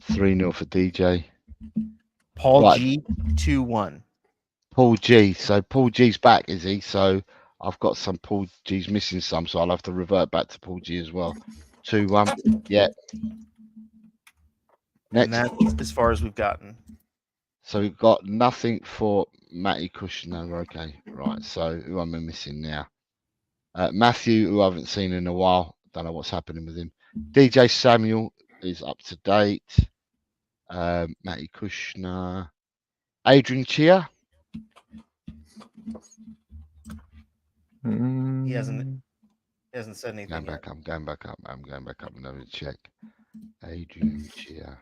3-0 for DJ. Paul Right. G 2-1. Paul G. So Paul G's back, is he? So I've got some Paul G's missing some, so I'll have to revert back to Paul G as well. 2-1. Yep. And Next. that's as far as we've gotten. So we've got nothing for Matty Kushner. Okay, right. So who am I missing now? Matthew, who I haven't seen in a while. Don't know what's happening with him. DJ Samuel is up to date. Matty Kushner. Adrian Chia. He hasn't said anything. I'm going back up. I'm going to check. Adrian Chia.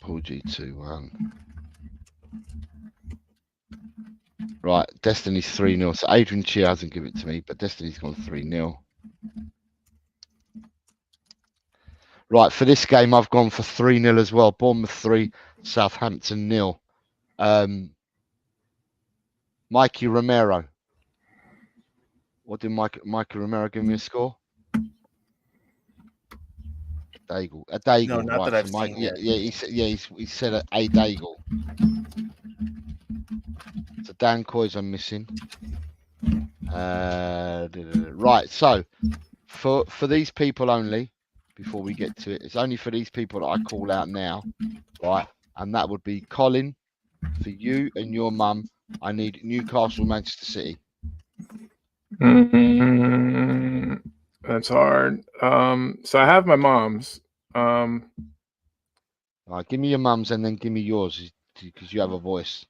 Paul G 2-1. Right, Destiny's 3-0. So Adrian Chia hasn't given it to me, but Destiny's gone 3-0. Right, for this game, I've gone for 3-0 as well. Bournemouth 3, Southampton 0. Mikey Romero. What did Mikey Romero give me a score? Daigle. A Daigle. No, not right, that I've so seen yet. He said a Daigle. So Dan Coy's I'm missing. Right, so for these people only, before we get to it, it's only for these people that I call out now, right? And that would be Colin, for you and your mum. I need Newcastle, Manchester City. That's hard. So I have my mom's. All right, give me your mum's and then give me yours because you have a voice.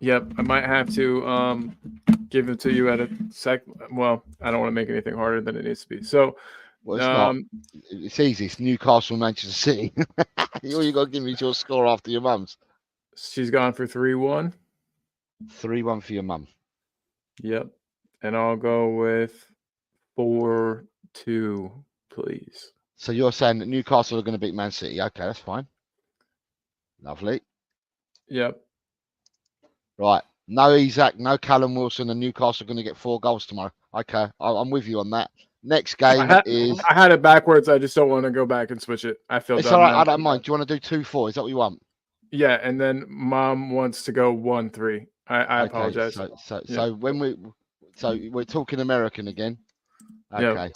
Yep, I might have to give it to you at a sec. Well, I don't want to make anything harder than it needs to be. So, Well, it's not. It's easy. It's Newcastle, Manchester City. All you got to give me is your score after your mum's. She's gone for 3-1. 3-1 for your mum. Yep, and I'll go with 4-2, please. So you're saying that Newcastle are going to beat Man City? Okay, that's fine. Lovely. Yep. Right. No Isaac, no Callum Wilson, and Newcastle are going to get 4 goals tomorrow. Okay, I'm with you on that. Next game is. I had it backwards. I just don't want to go back and switch it. I feel It's dumb all right. now. I don't mind. Do you want to do 2-4? Is that what you want? Yeah, and then mom wants to go 1-3. I Okay, apologize. So when we're talking American again. Okay. Yep.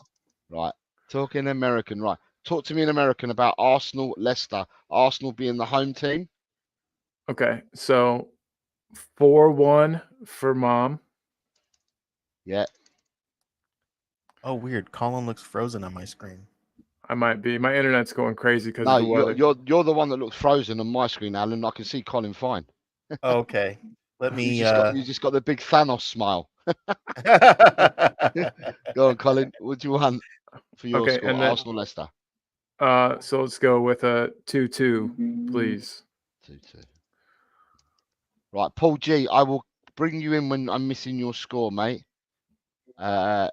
Right. Talking American. Right. Talk to me in American about Arsenal, Leicester. Arsenal being the home team. Okay, so 4-1 for mom. Yeah. Oh, weird. Colin looks frozen on my screen. I might be. My internet's going crazy because No, of the weather. you're the one that looks frozen on my screen, Alan. I can see Colin fine. Okay. Let me. You just got the big Thanos smile. Go on, Colin. What do you want for your score? and then, Arsenal, Leicester. So let's go with a 2-2, please. 2-2. Right, Paul G. I will bring you in when I'm missing your score, mate. And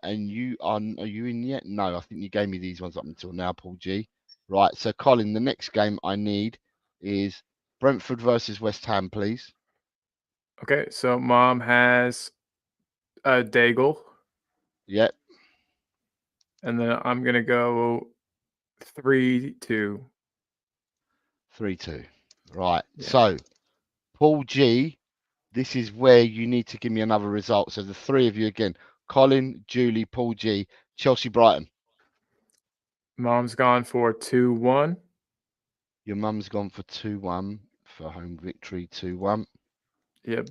are you in yet? No, I think you gave me these ones up until now, Paul G. Right, so Colin, the next game I need is Brentford versus West Ham, please. Okay, so mom has a Daigle. Yep. And then I'm going to go 3-2. 3-2. Right, Yeah. so Paul G, this is where you need to give me another result. So the three of you again, Colin, Julie, Paul G, Chelsea, Brighton. Mom's gone for 2-1. Your mum's gone for 2-1 for home victory. 2-1. Yep.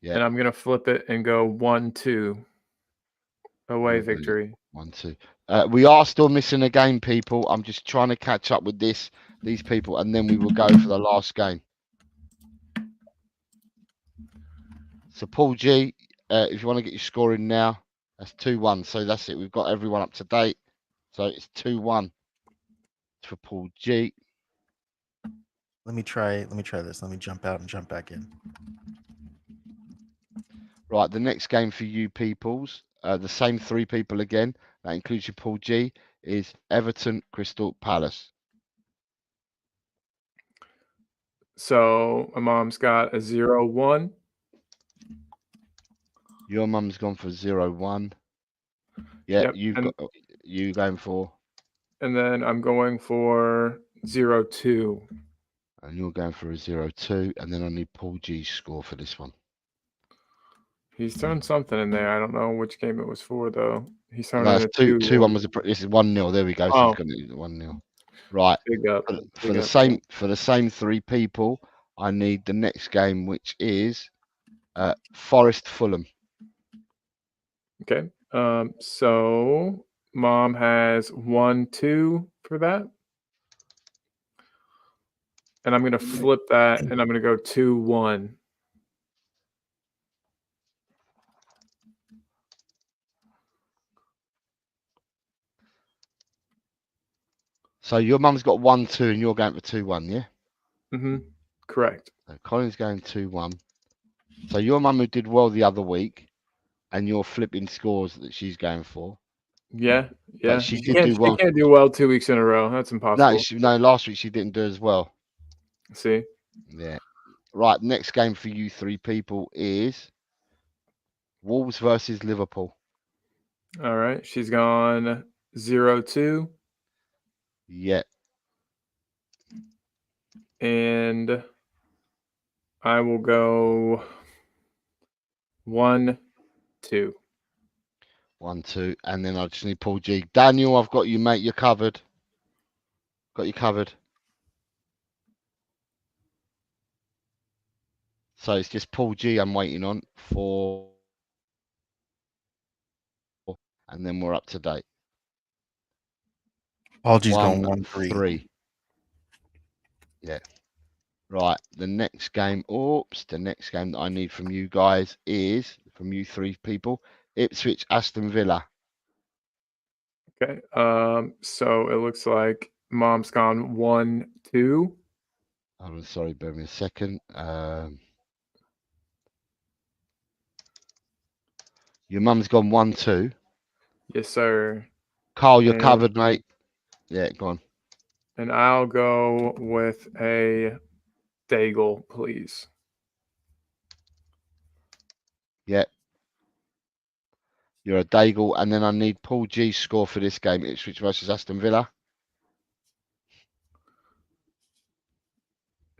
Yeah. And I'm gonna flip it and go 1-2. Away victory. 1-2. We are still missing a game, people. I'm just trying to catch up with these people, and then we will go for the last game. So Paul G, if you want to get your scoring now, that's 2-1. So that's it. We've got everyone up to date. So it's 2-1 for Paul G. Let me try this. Let me jump out and jump back in. Right, the next game for you peoples, the same 3 people again, that includes your Paul G, is Everton Crystal Palace. So my mom's got a 0-1. Your mum's gone for 0-1. Yeah, Yep. you going for? And then I'm going for 0-2. And you're going for a 0-2, and then I need Paul G's score for this one. He's thrown something in there. I don't know which game it was for though. He's thrown No, in a 2-1 this is 1-0. There we go. So Oh. he's got it 1-0. Right. Big up. For the same 3 people, I need the next game, which is Forest Fulham. Okay. So mom has 1-2 for that. And I'm gonna flip that and I'm gonna go 2-1. So your mum's got 1-2 and you're going for 2-1, yeah? Mm-hmm. Correct. So Colin's going 2-1. So your mum who did well the other week, and you're flipping scores that she's going for. Yeah. But she did do well. She can't do well 2 weeks in a row. That's impossible. No, last week she didn't do as well. See? Yeah. Right, next game for you 3 people is Wolves versus Liverpool. All right. She's gone 0-2. Yeah. And I will go 1-2. 1-2, and then I just need Paul G. Daniel, I've got you, mate. You're covered. Got you covered. So it's just Paul G I'm waiting on for, and then we're up to date. Paul G's going 1-3. Yeah. Right. The next game. The next game that I need from you guys is from you 3 people. Ipswich, Aston Villa. Okay. So it looks like mom's gone 1-2. I'm sorry, bear me a second. Your mum's gone 1-2. Yes, sir. Carl, you're covered, mate. Yeah, go on. And I'll go with a Daigle, please. Yeah. You're a Daigle, and then I need Paul G's score for this game, Ipswich versus Aston Villa.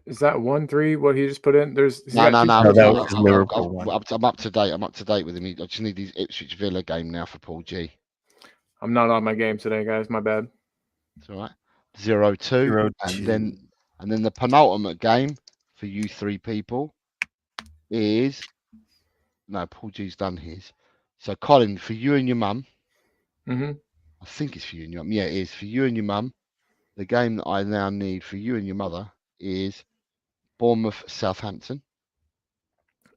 Is that 1-3? What he just put in? No. I'm up to date. I'm up to date with him. I just need these Ipswich Villa game now for Paul G. I'm not on my game today, guys. My bad. It's all right. 0-2, and then the penultimate game for you 3 people is Paul G's done his. So Colin, for you and your mum. Mm-hmm. I think it's for you and your mum. Yeah, it is for you and your mum. The game that I now need for you and your mother is Bournemouth Southampton.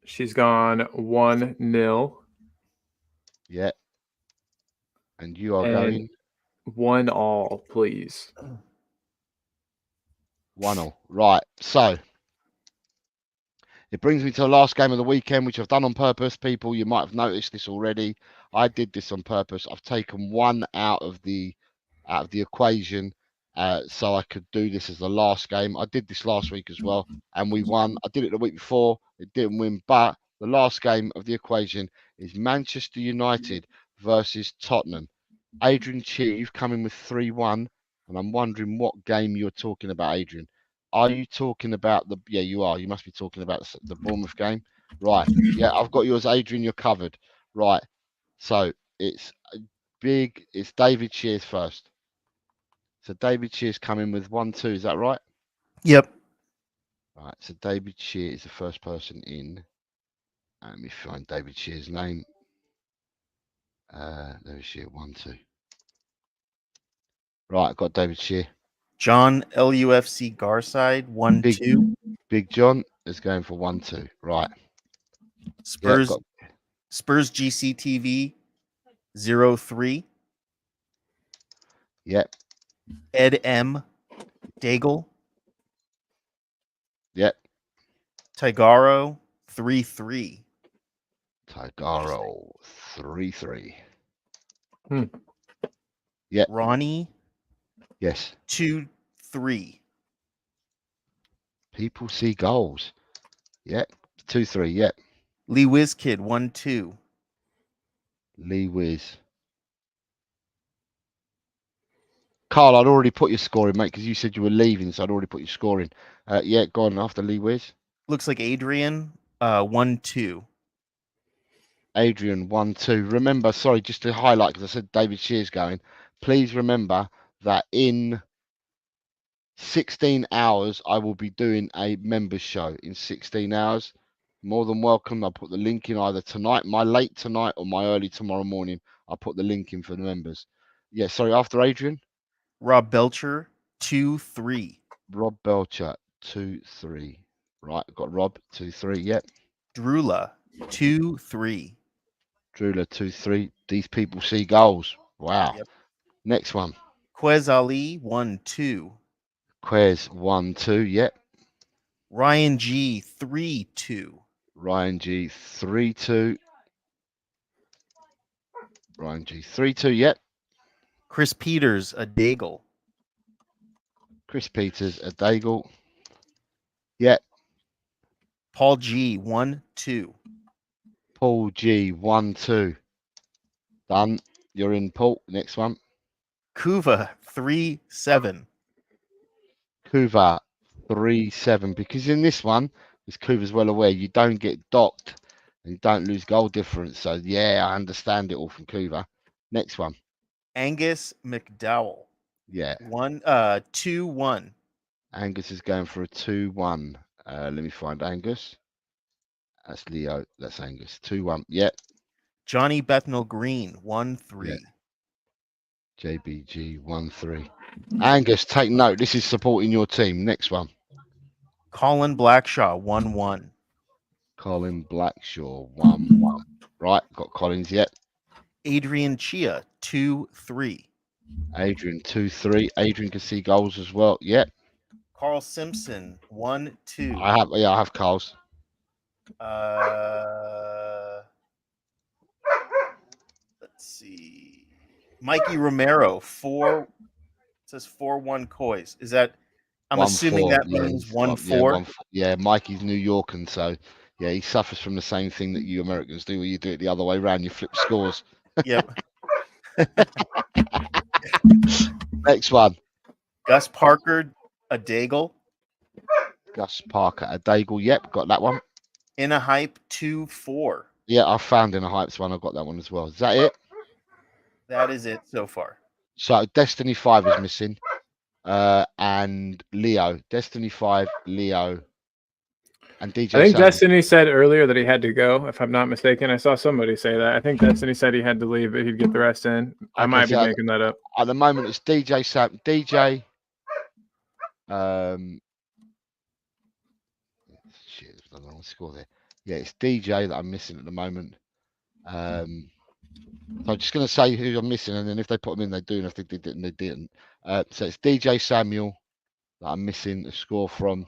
She's gone 1-0. Yeah. And you are going 1-1, please. 1-1. Right. So it brings me to the last game of the weekend, which I've done on purpose. People, you might have noticed this already. I did this on purpose. I've taken 1 out of the equation, so I could do this as the last game. I did this last week as well, and we won. I did it the week before. It didn't win, but the last game of the equation is Manchester United versus Tottenham. Adrian Cheeve coming with 3-1, and I'm wondering what game you're talking about, Adrian. Are you talking about you are. You must be talking about the Bournemouth game. Right. Yeah, I've got yours, Adrian. You're covered. Right. So it's it's David Shears first. So David Shears coming with 1-2. Is that right? Yep. Right. So David Shear is the first person in. Let me find David Shear's name. There is Shear 1-2. Right, got David Shear. John LUFC Garside 1-2. Big John is going for 1-2. Right. Spurs Got, Spurs GCTV 0-3. yep. Ed M Daigle. Yep. Tigaro 3-3. Tigaro 3-3. Yep. Ronnie. Yes. 2-3. People see goals. Yep. 2-3. Yep. Lee Whiz Kid 1-2. Lee Whiz. Carl, I'd already put your scoring, mate, because you said you were leaving, so I'd already put your scoring. Yeah, go on after Lee Whiz. Looks like Adrian 1-2. Adrian 1-2. Remember, sorry, just to highlight, because I said David Shear's going. Please remember that in 16 hours, I will be doing a members show in 16 hours. More than welcome. I'll put the link in either tonight, my late tonight, or my early tomorrow morning. I'll put the link in for the members. Yeah, sorry, after Adrian. Rob Belcher 2-3. Rob Belcher 2-3. Right, got Rob 2-3. Yep. Drula 2-3. Drula 2-3. These people see goals. Wow. Yep. Next one. Quez Ali 1-2. Quez 1-2. Yep. Ryan G 3-2. Ryan G 3-2. Ryan G 3-2. Yep. Chris Peters a Daigle. Chris Peters a Daigle. Yep. Paul G 1-2. Paul G 1-2. Done. You're in, Paul. Next one. Kuva 3-7. Kuva 3-7. Because in this one, as Kuva's well aware, you don't get docked and you don't lose goal difference. So yeah, I understand it all from Kuva. Next one. Angus McDowell. Yeah. 2-1. Angus is going for a 2-1. Let me find Angus. That's Leo. That's Angus. 2-1. Yep. Johnny Bethnal Green 1-3. Yeah. JBG 1-3. Angus, take note. This is supporting your team. Next one. Colin Blackshaw 1-1. Colin Blackshaw 1-1. Right, got Collins yet. Adrian Chia 2-3. Adrian 2-3. Adrian can see goals as well. Yep. Carl Simpson 1-2. I have Carl's. Let's see. Mikey Romero 4. It says 4-1 Coys. Is that? I'm assuming that means 1-4. Yeah, Mikey's New York, and so yeah, he suffers from the same thing that you Americans do, where you do it the other way around. You flip scores. Yep. Next one. Gus Parker a Daigle. Gus Parker a Daigle. Yep, got that one. In a Hype 2-4. Yeah, I found In a Hypes one. I've got that one as well. Is that it? That is it so far. So Destiny 5 is missing. And Leo. Destiny 5, Leo, and DJ. I think Sam. Destiny said earlier that he had to go, if I'm not mistaken. I saw somebody say that. I think Destiny said he had to leave, but he'd get the rest in. I might be making that up. At the moment, it's DJ Sam. DJ. Shit, there's another wrong score there. Yeah, it's DJ that I'm missing at the moment. So I'm just going to say who I'm missing, and then if they put them in, they do, and if they didn't, they didn't. So it's DJ Samuel that I'm missing a score from,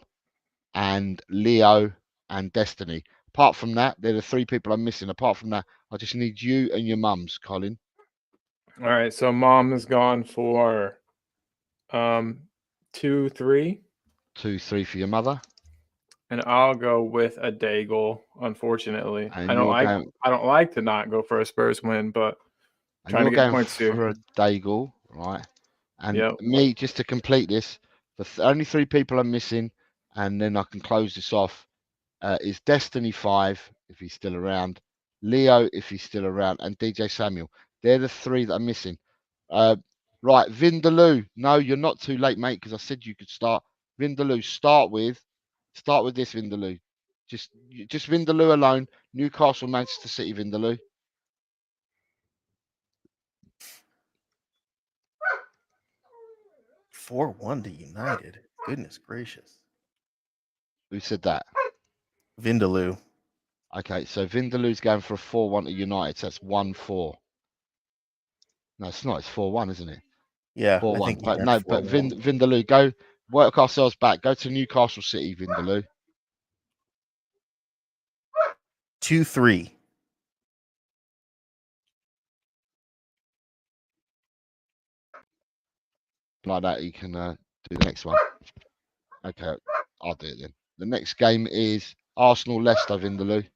and Leo and Destiny. Apart from that, they're the three people I'm missing. Apart from that, I just need you and your mums, Colin. All right, so mom has gone for 2-3. 2-3 for your mother. And I'll go with a Daigle, unfortunately. And I don't like to not go for a Spurs win, but trying to get points here. For a Daigle, right? And me, just to complete this, the only three people I'm missing, and then I can close this off, is Destiny 5, if he's still around, Leo, if he's still around, and DJ Samuel. They're the three that are missing. Right, Vindaloo. No, you're not too late, mate, because I said you could start. Vindaloo, start with this, Vindaloo. Just Vindaloo alone. Newcastle, Manchester City, Vindaloo. (4-1) to United. Goodness gracious. Who said that? Vindaloo. Okay, so Vindaloo's going for a 4-1 to United. So that's 1-4. No, it's not. It's 4-1, isn't it? Yeah, 4-1. I think. But no, but Vindaloo, go work ourselves back. Go to Newcastle City, Vindaloo. 2-3. Like that, you can do the next one. Okay, I'll do it then. The next game is Arsenal Leicester, Vindaloo.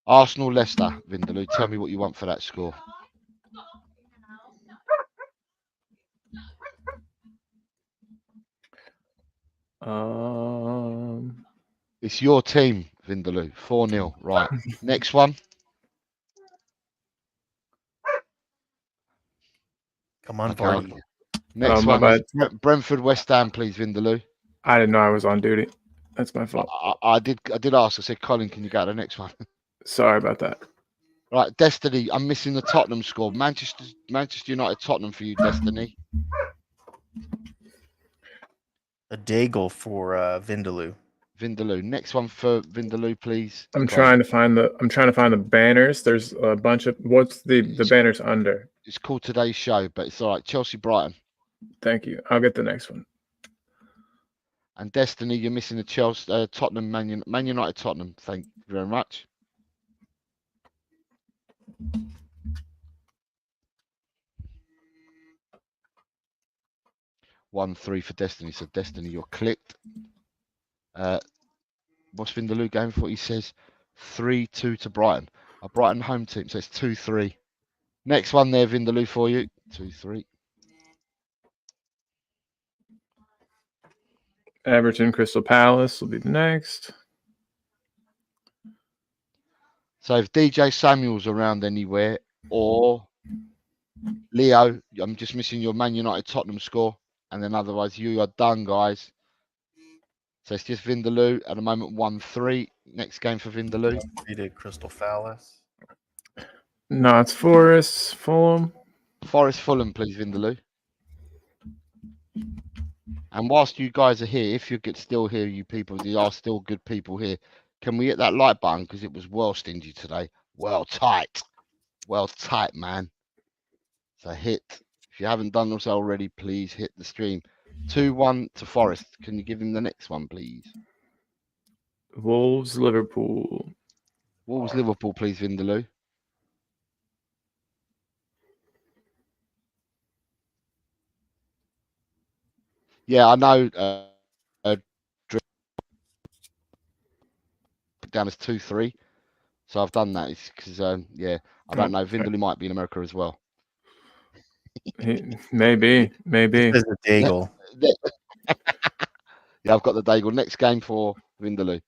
Arsenal Leicester, Vindaloo. Tell me what you want for that score. It's your team, Vindaloo. 4-0. Right. Next one. Come on, Okay, Vardy. next one is Brentford West Ham, please, Vindaloo. I didn't know I was on duty. That's my fault. I did ask. I said, Colin, can you go to the next one? Sorry about that. Right, Destiny. I'm missing the Tottenham score. Manchester United, Tottenham for you, Destiny. A day goal for Vindaloo. Vindaloo. Next one for Vindaloo, please. I'm trying to find the banners. There's a bunch of what's the banners under? It's called Today's Show, but it's all right. Chelsea Brighton. Thank you. I'll get the next one. And Destiny, you're missing the Chelsea, Tottenham, Man United, Tottenham. Thank you very much. One 3 for Destiny. So Destiny, you're clicked. What's Vindaloo going for? He says 3-2 to Brighton. A Brighton home team, so it's 2-3. Next one there, Vindaloo, for you. 2-3. Everton Crystal Palace will be the next. So if DJ Samuel's around anywhere, or Leo, I'm just missing your Man United Tottenham score, and then otherwise you are done, guys. So it's just Vindaloo at the moment, 1-3. Next game for Vindaloo. Crystal Palace. Notts Forest, Fulham. Forest Fulham, please, Vindaloo. And whilst you guys are here, if you get still here, you people, there are still good people here. Can we hit that like button? Because it was well stingy today. Well tight, man. So hit. If you haven't done this already, please hit the stream. 2-1 to Forest. Can you give him the next one, please? Wolves, Liverpool. Wolves, Liverpool, please, Vindaloo. Yeah, I know. Down as 2-3. So I've done that. It's because, yeah, I don't know. Vindaloo might be in America as well. Maybe. There's a day goal. Yeah, I've got the day goal. Next game for Vindaloo.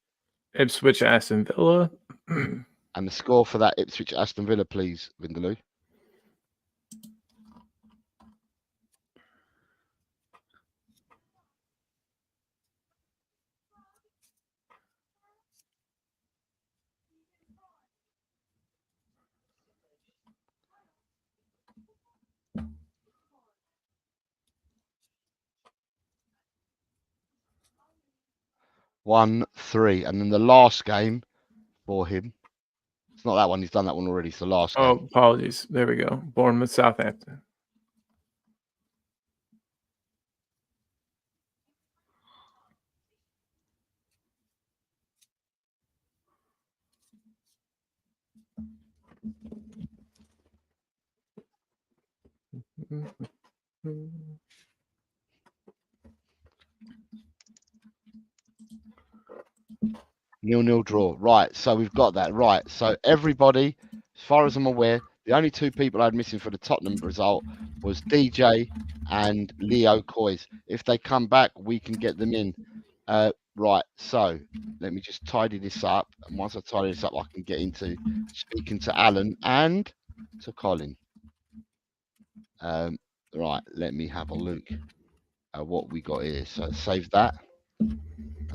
Ipswich, Aston Villa. And the score for that Ipswich, Aston Villa, please, Vindaloo. One, 3. And then the last game for him. It's not that one. He's done that one already. It's the last game. Oh, apologies. There we go. Bournemouth, Southampton. Nil-nil draw. Right, so we've got that. Right, so everybody, as far as I'm aware, the only two people I had missing for the Tottenham result was DJ and Leo Coys. If they come back, we can get them in. Right, so let me just tidy this up. And once I tidy this up, I can get into speaking to Alan and to Colin. Right, let me have a look at what we got here. So save that. And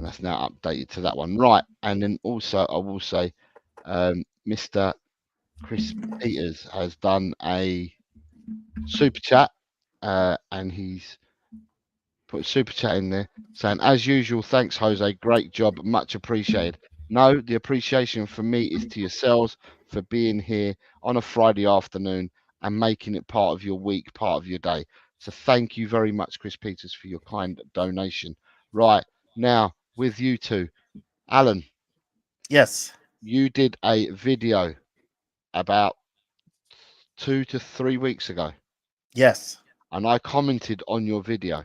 that's now updated to that one. Right, and then also I will say Mr. Chris Peters has done a super chat and he's put a super chat in there saying, as usual, thanks, Jose. Great job. Much appreciated. No, the appreciation for me is to yourselves for being here on a Friday afternoon and making it part of your week, part of your day. So thank you very much, Chris Peters, for your kind donation. Right, now with you two. Alan. Yes. You did a video about 2 to 3 weeks ago. Yes. And I commented on your video.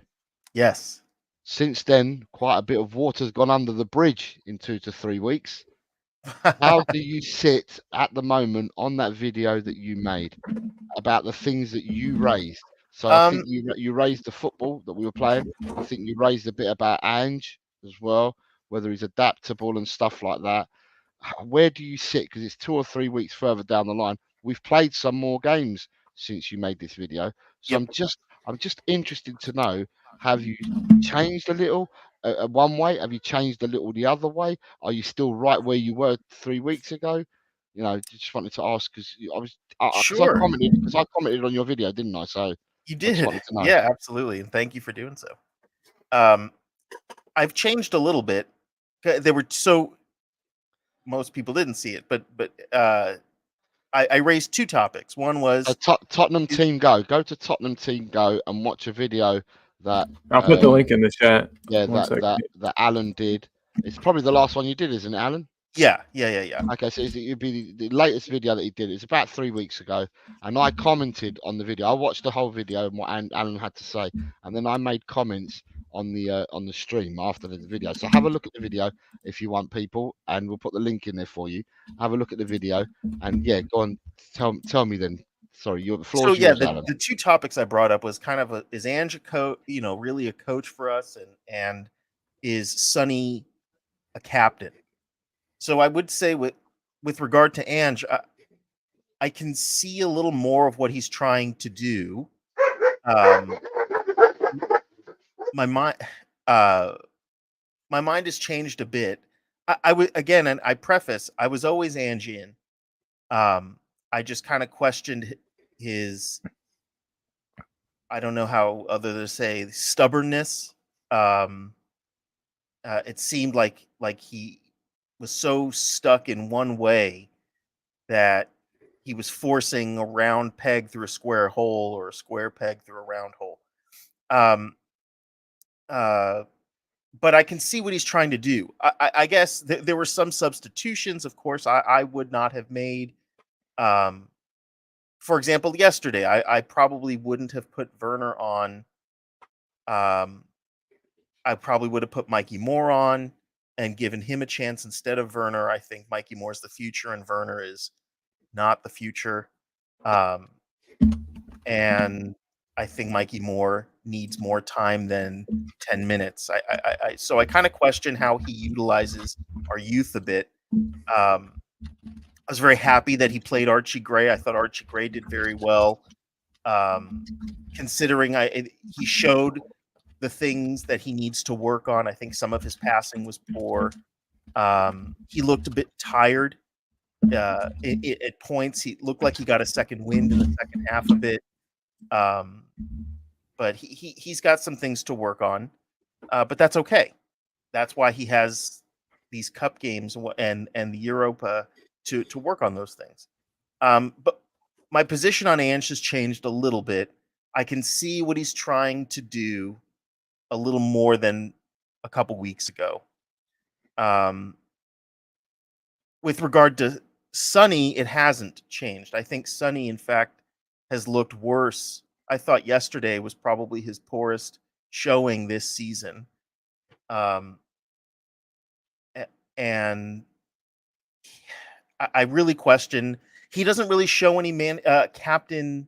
Yes. Since then, quite a bit of water's gone under the bridge in 2 to 3 weeks. How do you sit at the moment on that video that you made about the things that you raised? So I think you raised the football that we were playing. I think you raised a bit about Ange as well, whether he's adaptable and stuff like that. Where do you sit? Because it's 2 or 3 weeks further down the line. We've played some more games since you made this video. So Yep. I'm just interested to know, have you changed a little one way? Have you changed a little the other way? Are you still right where you were 3 weeks ago? You know, just wanted to ask because Sure. I commented on your video, didn't I? So You I just did. wanted to know. Yeah, absolutely. And thank you for doing so. I've changed a little bit. There were most people didn't see it, but I raised two topics. One was Tottenham Team Go. Go to Tottenham Team Go and watch a video that I'll put the link in the chat. Yeah, One second. that Alan did. It's probably the last one you did, isn't it, Alan? Yeah. Okay, so it'd be the latest video that he did. It's about 3 weeks ago, and I commented on the video. I watched the whole video and what Alan had to say, and then I made comments on the stream after the video. So have a look at the video if you want, people, and we'll put the link in there for you. Have a look at the video, and yeah, go on. Tell me then. Sorry, the floor is yours, Alan. The two topics I brought up was kind of is Ange a coach? Really a coach for us, and is Sonny a captain? So I would say with regard to Ange, I can see a little more of what he's trying to do. My mind has changed a bit. I would again, and I preface, I was always Angian. I just kind of questioned his, I don't know how other to say, stubbornness. It seemed like he was so stuck in one way that he was forcing a round peg through a square hole or a square peg through a round hole. But I can see what he's trying to do. I guess there were some substitutions, of course, I would not have made. For example, yesterday, I probably wouldn't have put Werner on. I probably would have put Mikey Moore on and given him a chance instead of Werner. I think Mikey Moore is the future and Werner is not the future. And I think Mikey Moore needs more time than 10 minutes. So I kind of question how he utilizes our youth a bit. I was very happy that he played Archie Gray. I thought Archie Gray did very well, considering he showed the things that he needs to work on. I think some of his passing was poor. He looked a bit tired. At points, he looked like he got a second wind in the second half of it. But he's got some things to work on. But that's okay. That's why he has these cup games and the Europa to work on those things. But my position on Ange has changed a little bit. I can see what he's trying to do a little more than a couple weeks ago. With regard to Sonny, it hasn't changed. I think Sonny, in fact, has looked worse. I thought yesterday was probably his poorest showing this season. And I really question, he doesn't really show any captain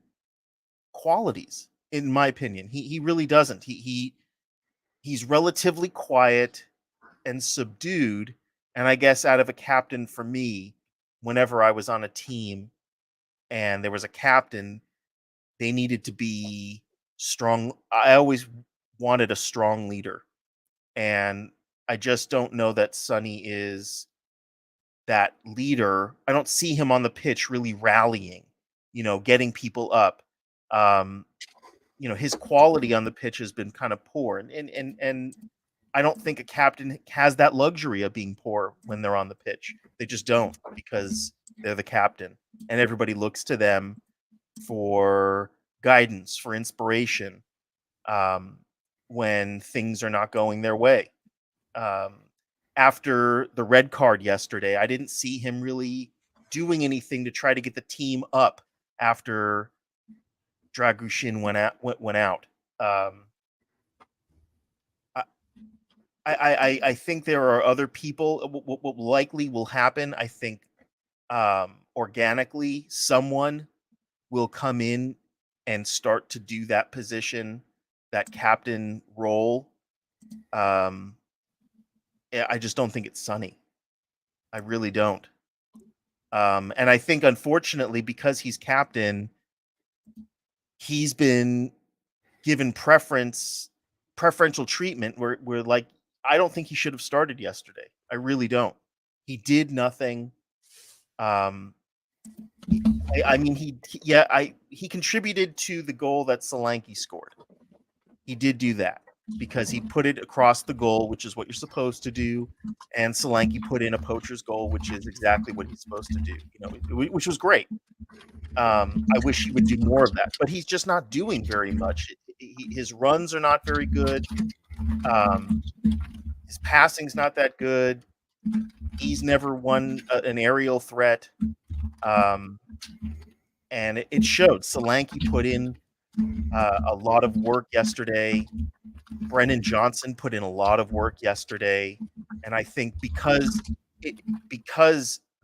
qualities, in my opinion. He really doesn't. He's relatively quiet. and subdued. And I guess out of a captain for me, whenever I was on a team and there was a captain, they needed to be strong. I always wanted a strong leader. And I just don't know that Sonny is that leader. I don't see him on the pitch really rallying, getting people up. His quality on the pitch has been kind of poor. And I don't think a captain has that luxury of being poor when they're on the pitch. They just don't, because they're the captain and everybody looks to them for guidance, for inspiration, when things are not going their way. After the red card yesterday, I didn't see him really doing anything to try to get the team up after Dragushin went out. I think there are other people. What likely will happen, I think, organically, someone will come in and start to do that position, that captain role. I just don't think it's Sonny. I really don't. And I think, unfortunately, because he's captain, he's been given preferential treatment where like, I don't think he should have started yesterday. I really don't. He did nothing. I mean, he contributed to the goal that Solanke scored. He did do that because he put it across the goal, which is what you're supposed to do, and Solanke put in a poacher's goal, which is exactly what he's supposed to do. Which was great. I wish he would do more of that, but he's just not doing very much. His runs are not very good. His passing's not that good. He's never won an aerial threat. And it showed. Solanke put in a lot of work yesterday. Brennan Johnson put in a lot of work yesterday. And I think because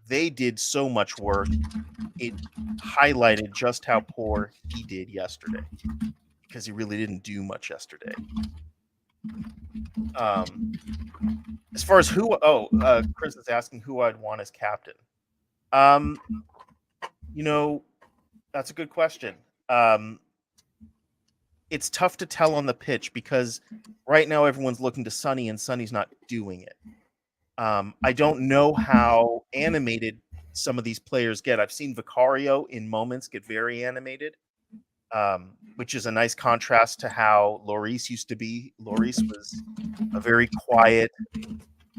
they did so much work, it highlighted just how poor he did yesterday, because he really didn't do much yesterday. As far as Chris is asking who I'd want as captain. That's a good question. It's tough to tell on the pitch because right now everyone's looking to Sonny and Sonny's not doing it. I don't know how animated some of these players get. I've seen Vicario in moments get very animated, which is a nice contrast to how Lloris used to be. Lloris was a very quiet,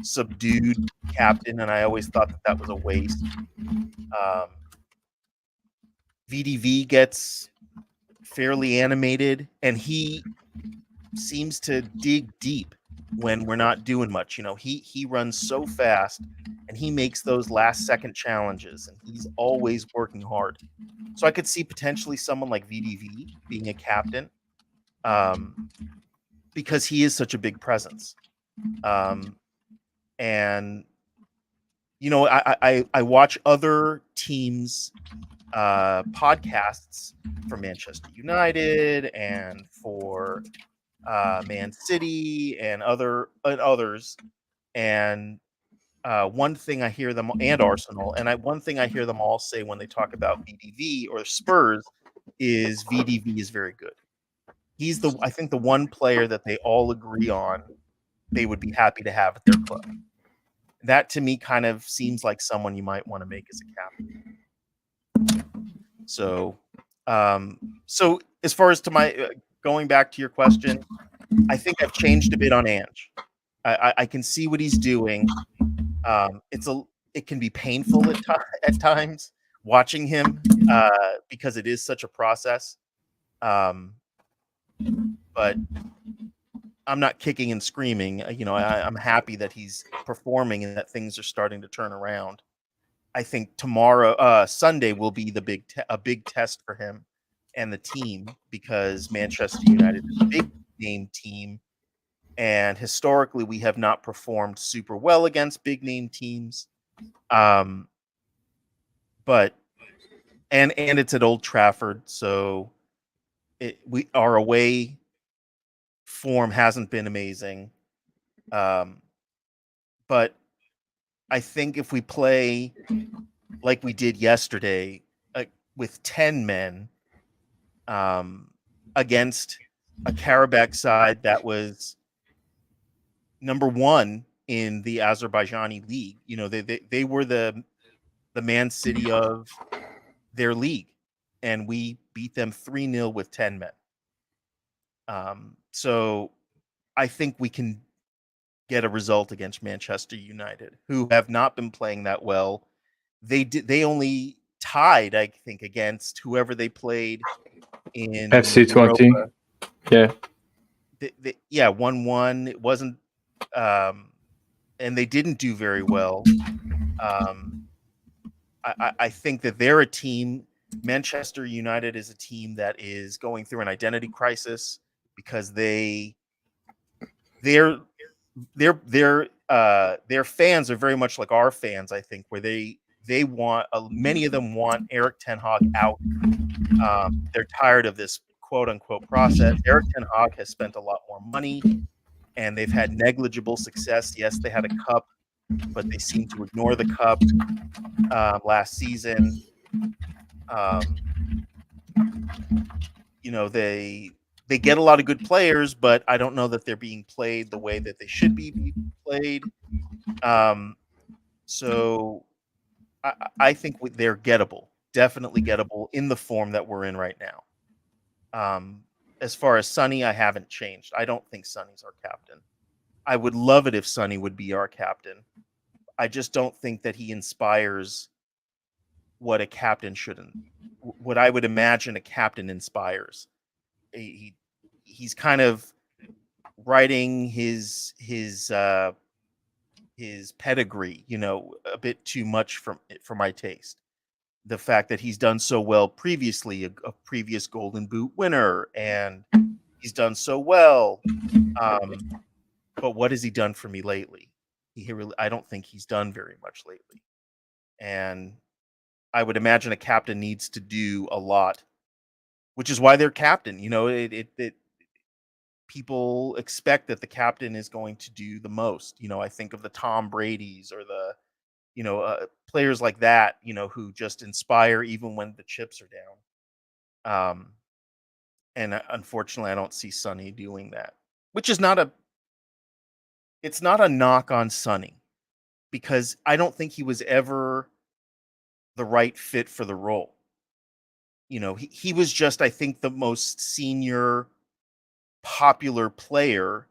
subdued captain, and I always thought that was a waste. VDV gets fairly animated, and he seems to dig deep when we're not doing much. He runs so fast, and he makes those last second challenges, and he's always working hard. So I could see potentially someone like VDV being a captain, because he is such a big presence. And I watch other teams' podcasts for Manchester United and for Man City and others, and one thing I hear them, and Arsenal, and one thing I hear them all say when they talk about VDV or Spurs is VDV is very good. He's I think the one player that they all agree on they would be happy to have at their club. That to me kind of seems like someone you might want to make as a captain. So as far as to my going back to your question, I think I've changed a bit on Ange. I can see what he's doing. It can be painful at times watching him because it is such a process. But I'm not kicking and screaming. I'm happy that he's performing and that things are starting to turn around. I think Sunday will be a big test for him and the team, because Manchester United is a big name team, and historically we have not performed super well against big name teams. But it's at Old Trafford, so our away form hasn't been amazing. but I think if we play like we did yesterday, with 10 men against a Karabakh side that was number 1 in the Azerbaijani league, you know, they were the Man City of their league, and we beat them 3-0 with 10 men. So I think we can get a result against Manchester United, who have not been playing that well. They only tied, I think, against whoever they played in FC20. Europa. Yeah. Yeah, 1-1. It wasn't, and they didn't do very well. I think that they're a team. Manchester United is a team that is going through an identity crisis because their fans are very much like our fans, I think, where they want, many of them want Erik ten Hag out. They're tired of this quote unquote process. Erik ten Hag has spent a lot more money, and they've had negligible success. Yes, they had a cup, but they seem to ignore the cup last season. You know, they get a lot of good players, but I don't know that they're being played the way that they should be played. So I think they're gettable, definitely gettable in the form that we're in right now. As far as Sonny, I haven't changed. I don't think Sonny's our captain. I would love it if Sonny would be our captain. I just don't think that he inspires what a captain shouldn't. What I would imagine a captain inspires. He's kind of writing his pedigree, you know, a bit too much for my taste. The fact that he's done so well previously, a previous Golden Boot winner, and he's done so well. But what has he done for me lately? I don't think he's done very much lately. And I would imagine a captain needs to do a lot, which is why they're captain. You know, people expect that the captain is going to do the most. You know, I think of the Tom Brady's or the, you know, players like that, you know, who just inspire even when the chips are down. And unfortunately, I don't see Sonny doing that, which is it's not a knock on Sonny, because I don't think he was ever the right fit for the role. You know, he was just, I think, the most senior, popular player.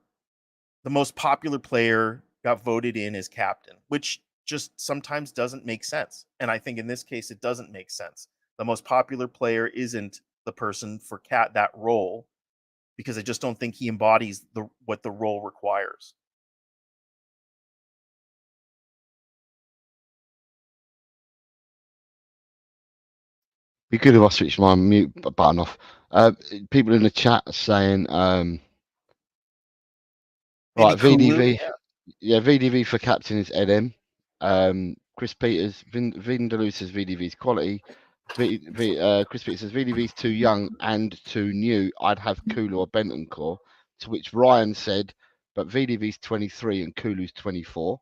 The most popular player got voted in as captain, which just sometimes doesn't make sense. And I think in this case, it doesn't make sense. The most popular player isn't the person for that role, because I just don't think he embodies what the role requires. Be good if I switch my mute button off. People in the chat are saying, right, VDV, yeah, VDV for captain is LM. Chris Peters, Vindaloo says VDV's quality. Chris Peters says VDV's too young and too new. I'd have Kulu or Bentancur. To which Ryan said, but VDV's 23 and Kulu's 24.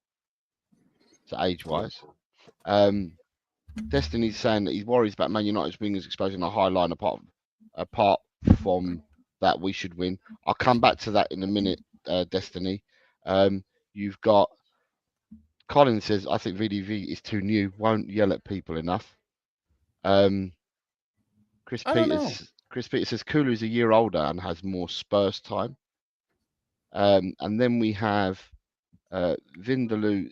So age-wise. Destiny's saying that he worries about Man United's wingers exposing a high line. Apart from that, we should win. I'll come back to that in a minute, Destiny. You've got Colin says, I think VDV is too new, won't yell at people enough. Chris Peters says Kulu's a year older and has more Spurs time. And then we have Vindaloo.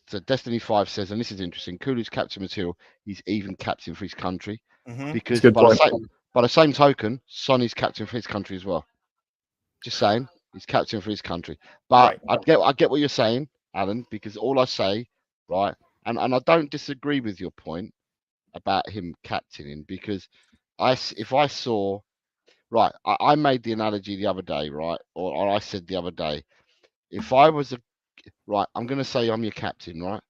So Destiny 5 says, and this is interesting, Kulu's captain material, he's even captain for his country. Because by the same token, Sonny's captain for his country as well. Just saying, he's captain for his country. But right. I get what you're saying, Alan, because all I say, right, and I don't disagree with your point about him captaining, because if I saw, right, I made the analogy the other day, right, or I said the other day, if I was right, I'm going to say I'm your captain, right?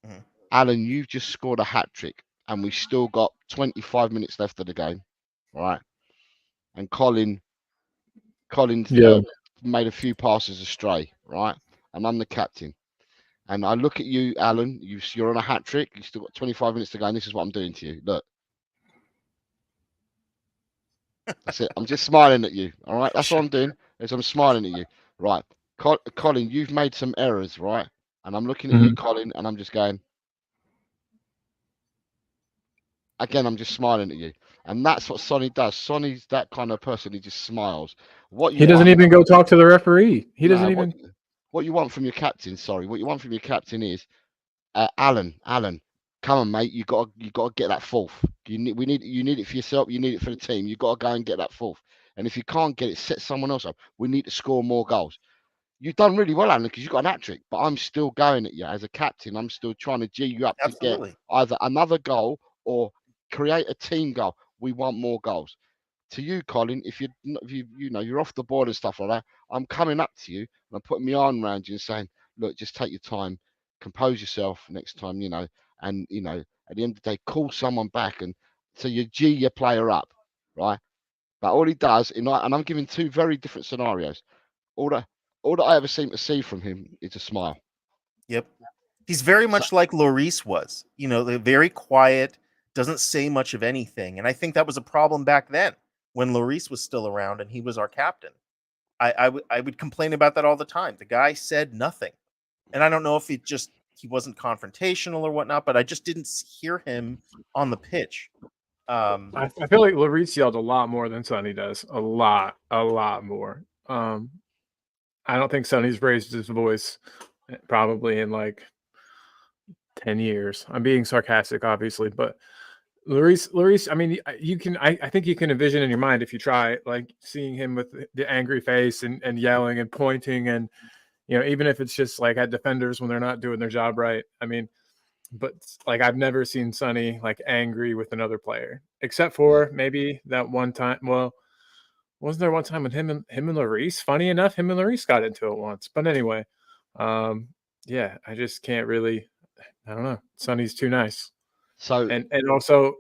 Mm-hmm. Alan, you've just scored a hat trick, and we've still got 25 minutes left of the game, right? And Colin's made a few passes astray, right? And I'm the captain. And I look at you, Alan. You're on a hat trick. You've still got 25 minutes to go, and this is what I'm doing to you. Look. That's it. I'm just smiling at you. All right. That's what I'm doing. Is I'm smiling at you. Right. Colin, you've made some errors, right? And I'm looking at you, Colin, and I'm just going. Again, I'm just smiling at you. And that's what Sonny does. Sonny's that kind of person. He just smiles. He doesn't even go talk to the referee. He doesn't even. What you want from your captain? Sorry. What you want from your captain is, Alan. Come on, mate. You got to get that fourth. You need it for yourself. You need it for the team. You got to go and get that fourth. And if you can't get it, set someone else up. We need to score more goals. You've done really well, Alan, because you've got an hat-trick. But I'm still going at you as a captain. I'm still trying to G you up to get either another goal or create a team goal. We want more goals. To you, Colin, if you're off the board and stuff like that, I'm coming up to you and I'm putting my arm around you and saying, look, just take your time, compose yourself next time, and at the end of the day, call someone back, and so you G your player up, right? But all he does, and I'm giving two very different scenarios. All that I ever seem to see from him is a smile. Yep, he's very much like Lloris was. They're very quiet, doesn't say much of anything, and I think that was a problem back then when Lloris was still around and he was our captain. I would complain about that all the time. The guy said nothing, and I don't know if he wasn't confrontational or whatnot, but I just didn't hear him on the pitch. I feel like Lloris yelled a lot more than Sonny does. A lot more. I don't think Sonny's raised his voice probably in like 10 years. I'm being sarcastic, obviously, but Lloris, I mean, I think you can envision in your mind, if you try, like seeing him with the angry face and yelling and pointing, and even if it's just like at defenders when they're not doing their job right. I mean, but like I've never seen Sonny like angry with another player, except for maybe that one time. Well, wasn't there one time with him and Lloris? Funny enough, him and Lloris got into it once. But anyway, yeah, I just can't really. I don't know. Sonny's too nice. So and also,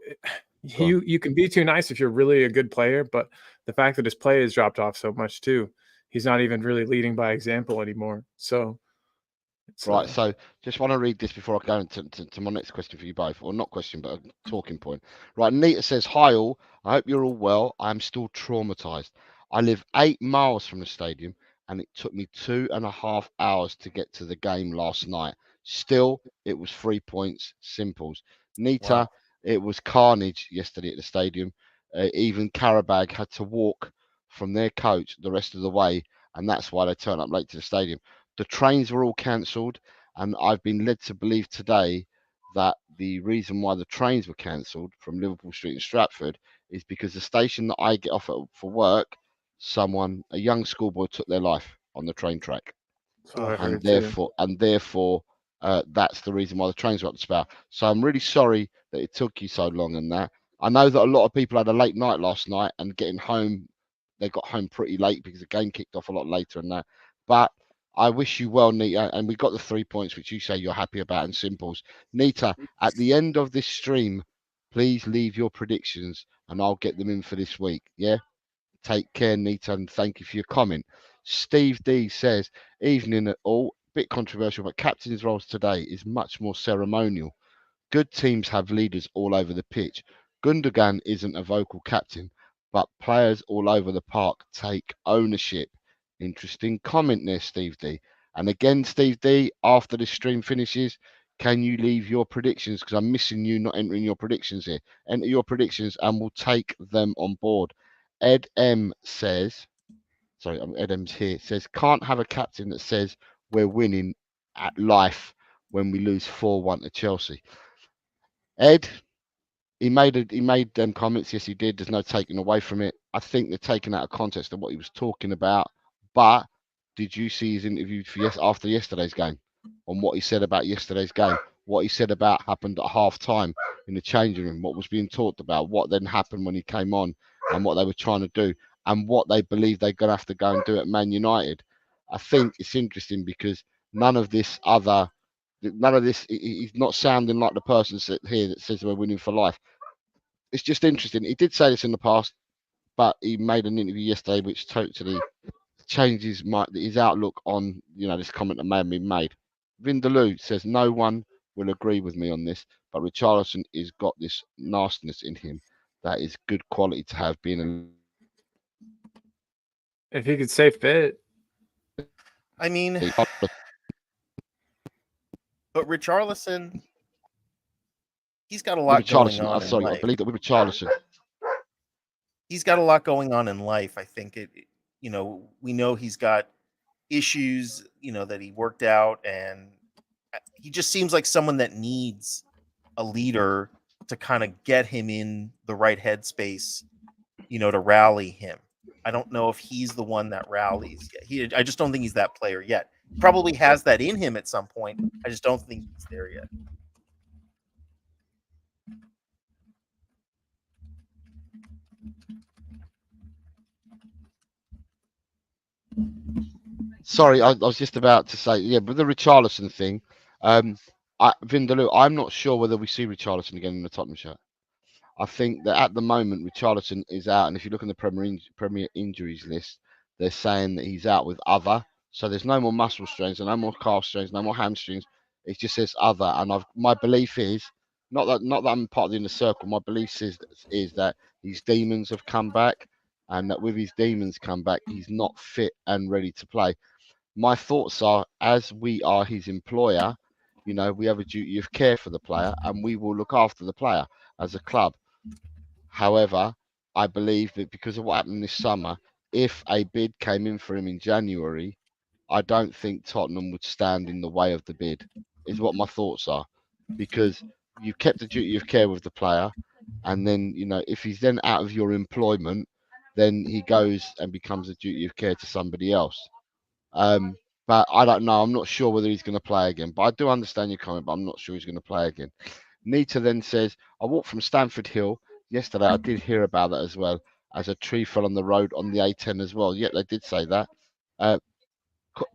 you can be too nice if you're really a good player, but the fact that his play has dropped off so much too, he's not even really leading by example anymore. So. Right, so just want to read this before I go into my next question for you both, or not question, but a talking point. Right, Nita says, hi all, I hope you're all well. I am still traumatized. I live 8 miles from the stadium, and it took me 2.5 hours to get to the game last night. Still, it was 3 points, simples. Nita, wow. It was carnage yesterday at the stadium. Even Karabag had to walk from their coach the rest of the way, and that's why they turned up late to the stadium. The trains were all cancelled, and I've been led to believe today that the reason why the trains were cancelled from Liverpool Street and Stratford is because the station that I get off at for work, a young schoolboy, took their life on the train track, and therefore, that's the reason why the trains were up to Spa. So I'm really sorry that it took you so long. And that I know that a lot of people had a late night last night, and getting home, they got home pretty late because the game kicked off a lot later and that, but. I wish you well, Nita, and we got the 3 points, which you say you're happy about, and simples. Nita, at the end of this stream, please leave your predictions, and I'll get them in for this week. Yeah? Take care, Nita, and thank you for your comment. Steve D says, evening at all, bit controversial, but captain's roles today is much more ceremonial. Good teams have leaders all over the pitch. Gundogan isn't a vocal captain, but players all over the park take ownership. Interesting comment there, Steve D. And again, Steve D, after the stream finishes, can you leave your predictions? Because I'm missing you not entering your predictions here. Enter your predictions and we'll take them on board. Ed M says, sorry, Ed M's here, says, can't have a captain that says we're winning at life when we lose 4-1 to Chelsea. Ed, he made them comments. Yes, he did. There's no taking away from it. I think they're taken out of context of what he was talking about. But did you see his interview after yesterday's game, on what he said about yesterday's game, what he said about happened at half time in the changing room, what was being talked about, what then happened when he came on, and what they were trying to do, and what they believe they're going to have to go and do at Man United? I think it's interesting because none of this, he's not sounding like the person here that says we're winning for life. It's just interesting. He did say this in the past, but he made an interview yesterday which totally changes his outlook on this comment that may have been made. Vindaloo says no one will agree with me on this, but Richarlison has got this nastiness in him that is good quality to have. Being If he could stay fit. I mean, but Richarlison, he's got a lot going on in life. I believe that with Richarlison, he's got a lot going on in life. I think we know he's got issues, that he worked out, and he just seems like someone that needs a leader to kind of get him in the right headspace, to rally him. I don't know if he's the one that rallies yet. I just don't think he's that player yet. Probably has that in him at some point. I just don't think he's there yet. Sorry, I was just about to say, yeah, but the Richarlison thing, Vindaloo, I'm not sure whether we see Richarlison again in the Tottenham shirt. I think that at the moment Richarlison is out, and if you look in the Premier injuries list, they're saying that he's out with other. So there's no more muscle strains, and no more calf strains, no more hamstrings. It just says other, and my belief is not that I'm part of the inner circle. My belief is that his demons have come back, and that with his demons come back, he's not fit and ready to play. My thoughts are, as we are his employer, we have a duty of care for the player, and we will look after the player as a club. However, I believe that because of what happened this summer, if a bid came in for him in January, I don't think Tottenham would stand in the way of the bid, is what my thoughts are. Because you've kept a duty of care with the player, and then, if he's then out of your employment, then he goes and becomes a duty of care to somebody else. But I don't know. I'm not sure whether he's going to play again. But I do understand your comment, but I'm not sure he's going to play again. Nita then says, I walked from Stamford Hill yesterday. I did hear about that as well, as a tree fell on the road on the A10 as well. Yeah, they did say that.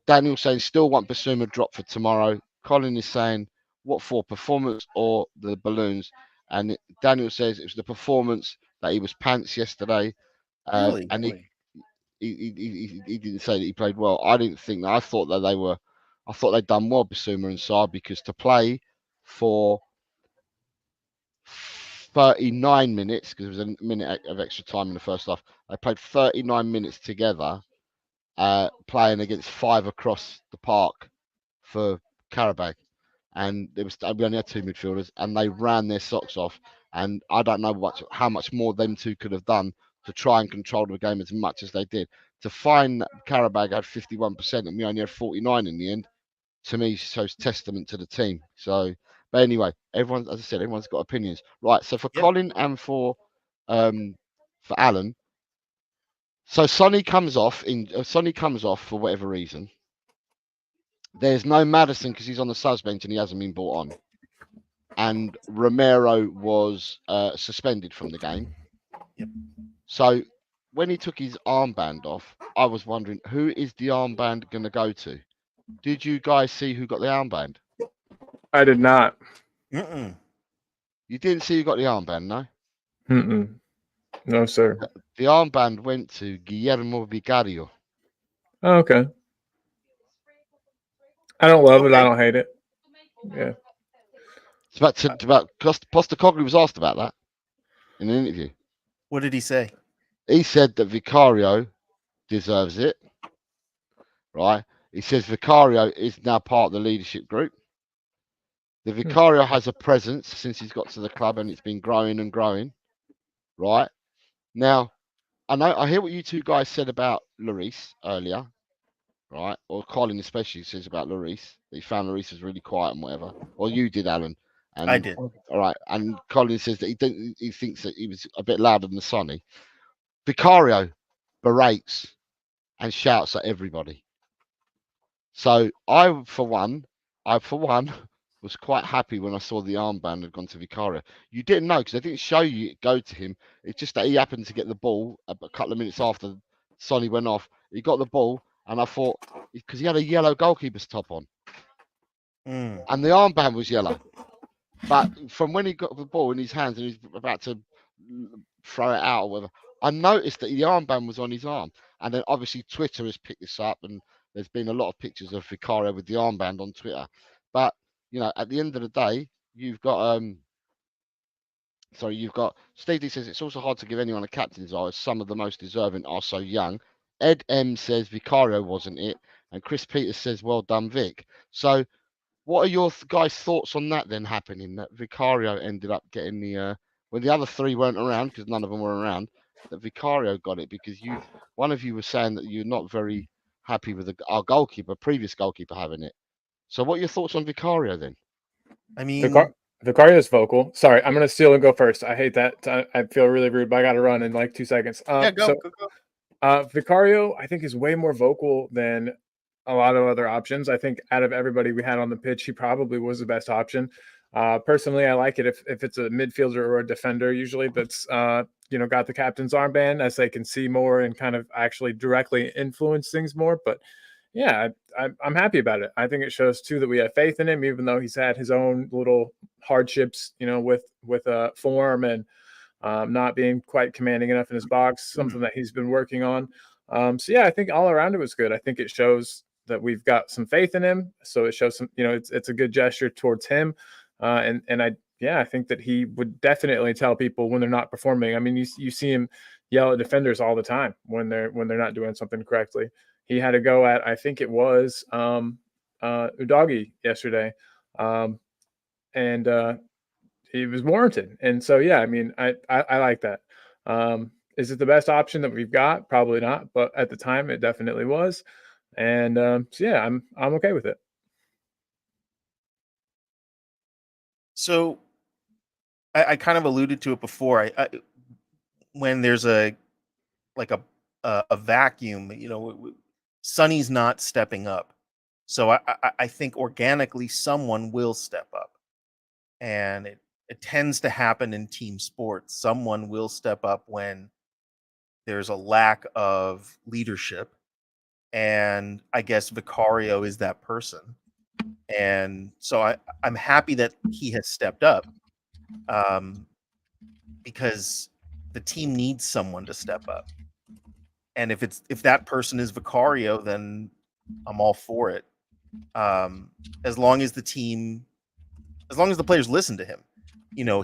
Daniel saying, still want Basuma drop for tomorrow. Colin is saying, what for, performance or the balloons? And Daniel says it was the performance that he was pants yesterday. Really? And he didn't say that he played well. I didn't think that. I thought they'd done well, Basuma and Saar, because to play for 39 minutes, because it was a minute of extra time in the first half, they played 39 minutes together, playing against 5 across the park for Karabakh. And we only had 2 midfielders, and they ran their socks off. And I don't know how much more them two could have done to try and control the game as much as they did. To find that Karabakh had 51% and we only had 49 in the end, to me shows testament to the team. So, but anyway, as I said, everyone's got opinions, right? So for Colin and for Alan, so Sonny comes off for whatever reason. There's no Maddison because he's on the subs bench and he hasn't been brought on. And Romero was suspended from the game. Yep. So when he took his armband off, I was wondering, who is the armband going to go to? Did you guys see who got the armband? I did not. Mm-mm. You didn't see who got the armband, no? Mm-mm. No, sir. The armband went to Guillermo Vicario. Oh, okay. I don't love it. I don't hate it. Yeah. Postecoglou was asked about that in an interview. What did he say? He said that Vicario deserves it, right? He says Vicario is now part of the leadership group. The Vicario has a presence since he's got to the club, and it's been growing and growing, right? Now, I hear what you two guys said about Lloris earlier, right? Or Colin especially says about Lloris, that he found Lloris was really quiet and whatever. Or you did, Alan. And, I did. All right. And Colin says that he thinks that he was a bit louder than Sonny. Vicario berates and shouts at everybody. So I, for one, was quite happy when I saw the armband had gone to Vicario. You didn't know because they didn't show you it go to him. It's just that he happened to get the ball a couple of minutes after Sonny went off. He got the ball, and I thought, because he had a yellow goalkeeper's top on, and the armband was yellow. But from when he got the ball in his hands and he's about to throw it out or whatever, I noticed that the armband was on his arm. And then obviously Twitter has picked this up, and there's been a lot of pictures of Vicario with the armband on Twitter. But at the end of the day, you've got you've got Steve D says it's also hard to give anyone a captain's eye as some of the most deserving are so young. Ed M says Vicario wasn't it, and Chris Peters says well done, Vic. So, what are your guys' thoughts on that then happening? That Vicario ended up getting the when the other three weren't around because none of them were around. That Vicario got it because one of you was saying that you're not very happy with our previous goalkeeper having it. So, what are your thoughts on Vicario then? I mean, Vicario's vocal. Sorry, I'm gonna steal and go first. I hate that. I feel really rude, but I gotta run in like 2 seconds. go. Vicario, I think, is way more vocal than a lot of other options. I think out of everybody we had on the pitch, he probably was the best option. Personally, I like it if it's a midfielder or a defender, usually that's got the captain's armband, as they can see more and kind of actually directly influence things more. But yeah, I'm happy about it. I think it shows too that we have faith in him, even though he's had his own little hardships, with form and not being quite commanding enough in his box, something that he's been working on. So yeah, I think all around it was good. I think it shows that we've got some faith in him. So it shows some, it's a good gesture towards him. And I think that he would definitely tell people when they're not performing. I mean, you see him yell at defenders all the time when they're not doing something correctly. He had to go at, I think it was Udagi yesterday, and he was warranted. And so yeah, I mean, I like that. Is it the best option that we've got? Probably not, but at the time it definitely was. And so yeah, I'm okay with it. So I kind of alluded to it before. When there's a vacuum, Sonny's not stepping up. So I think organically someone will step up, and it tends to happen in team sports. Someone will step up when there's a lack of leadership, and I guess Vicario is that person. And so I'm happy that he has stepped up, because the team needs someone to step up. And if that person is Vicario, then I'm all for it. As long as the players listen to him,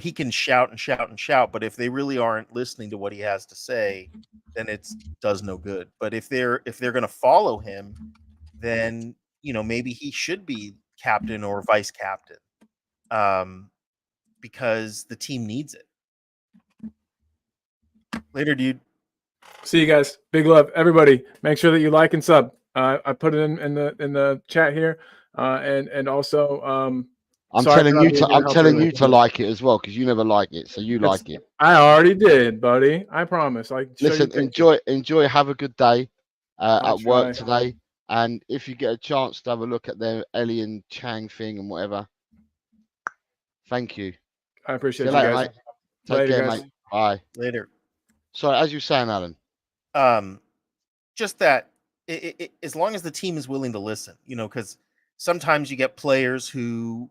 he can shout and shout and shout, but if they really aren't listening to what he has to say, then it does no good. But if they're going to follow him, then maybe he should be captain or vice captain, because the team needs it. Later, dude. See you guys. Big love, everybody. Make sure that you like and sub. I put it in the chat here, and also I'm telling you to like it as well, because you never like it, so like it. I already did, buddy. I promise. Listen, enjoy. Have a good day at work today, and if you get a chance to have a look at their Ellie and Chang thing and whatever, thank you. I appreciate you guys. Mate. Take care, guys. Mate. Bye. Later. Sorry, as you were saying, Alan. Just that as long as the team is willing to listen, because sometimes you get players who,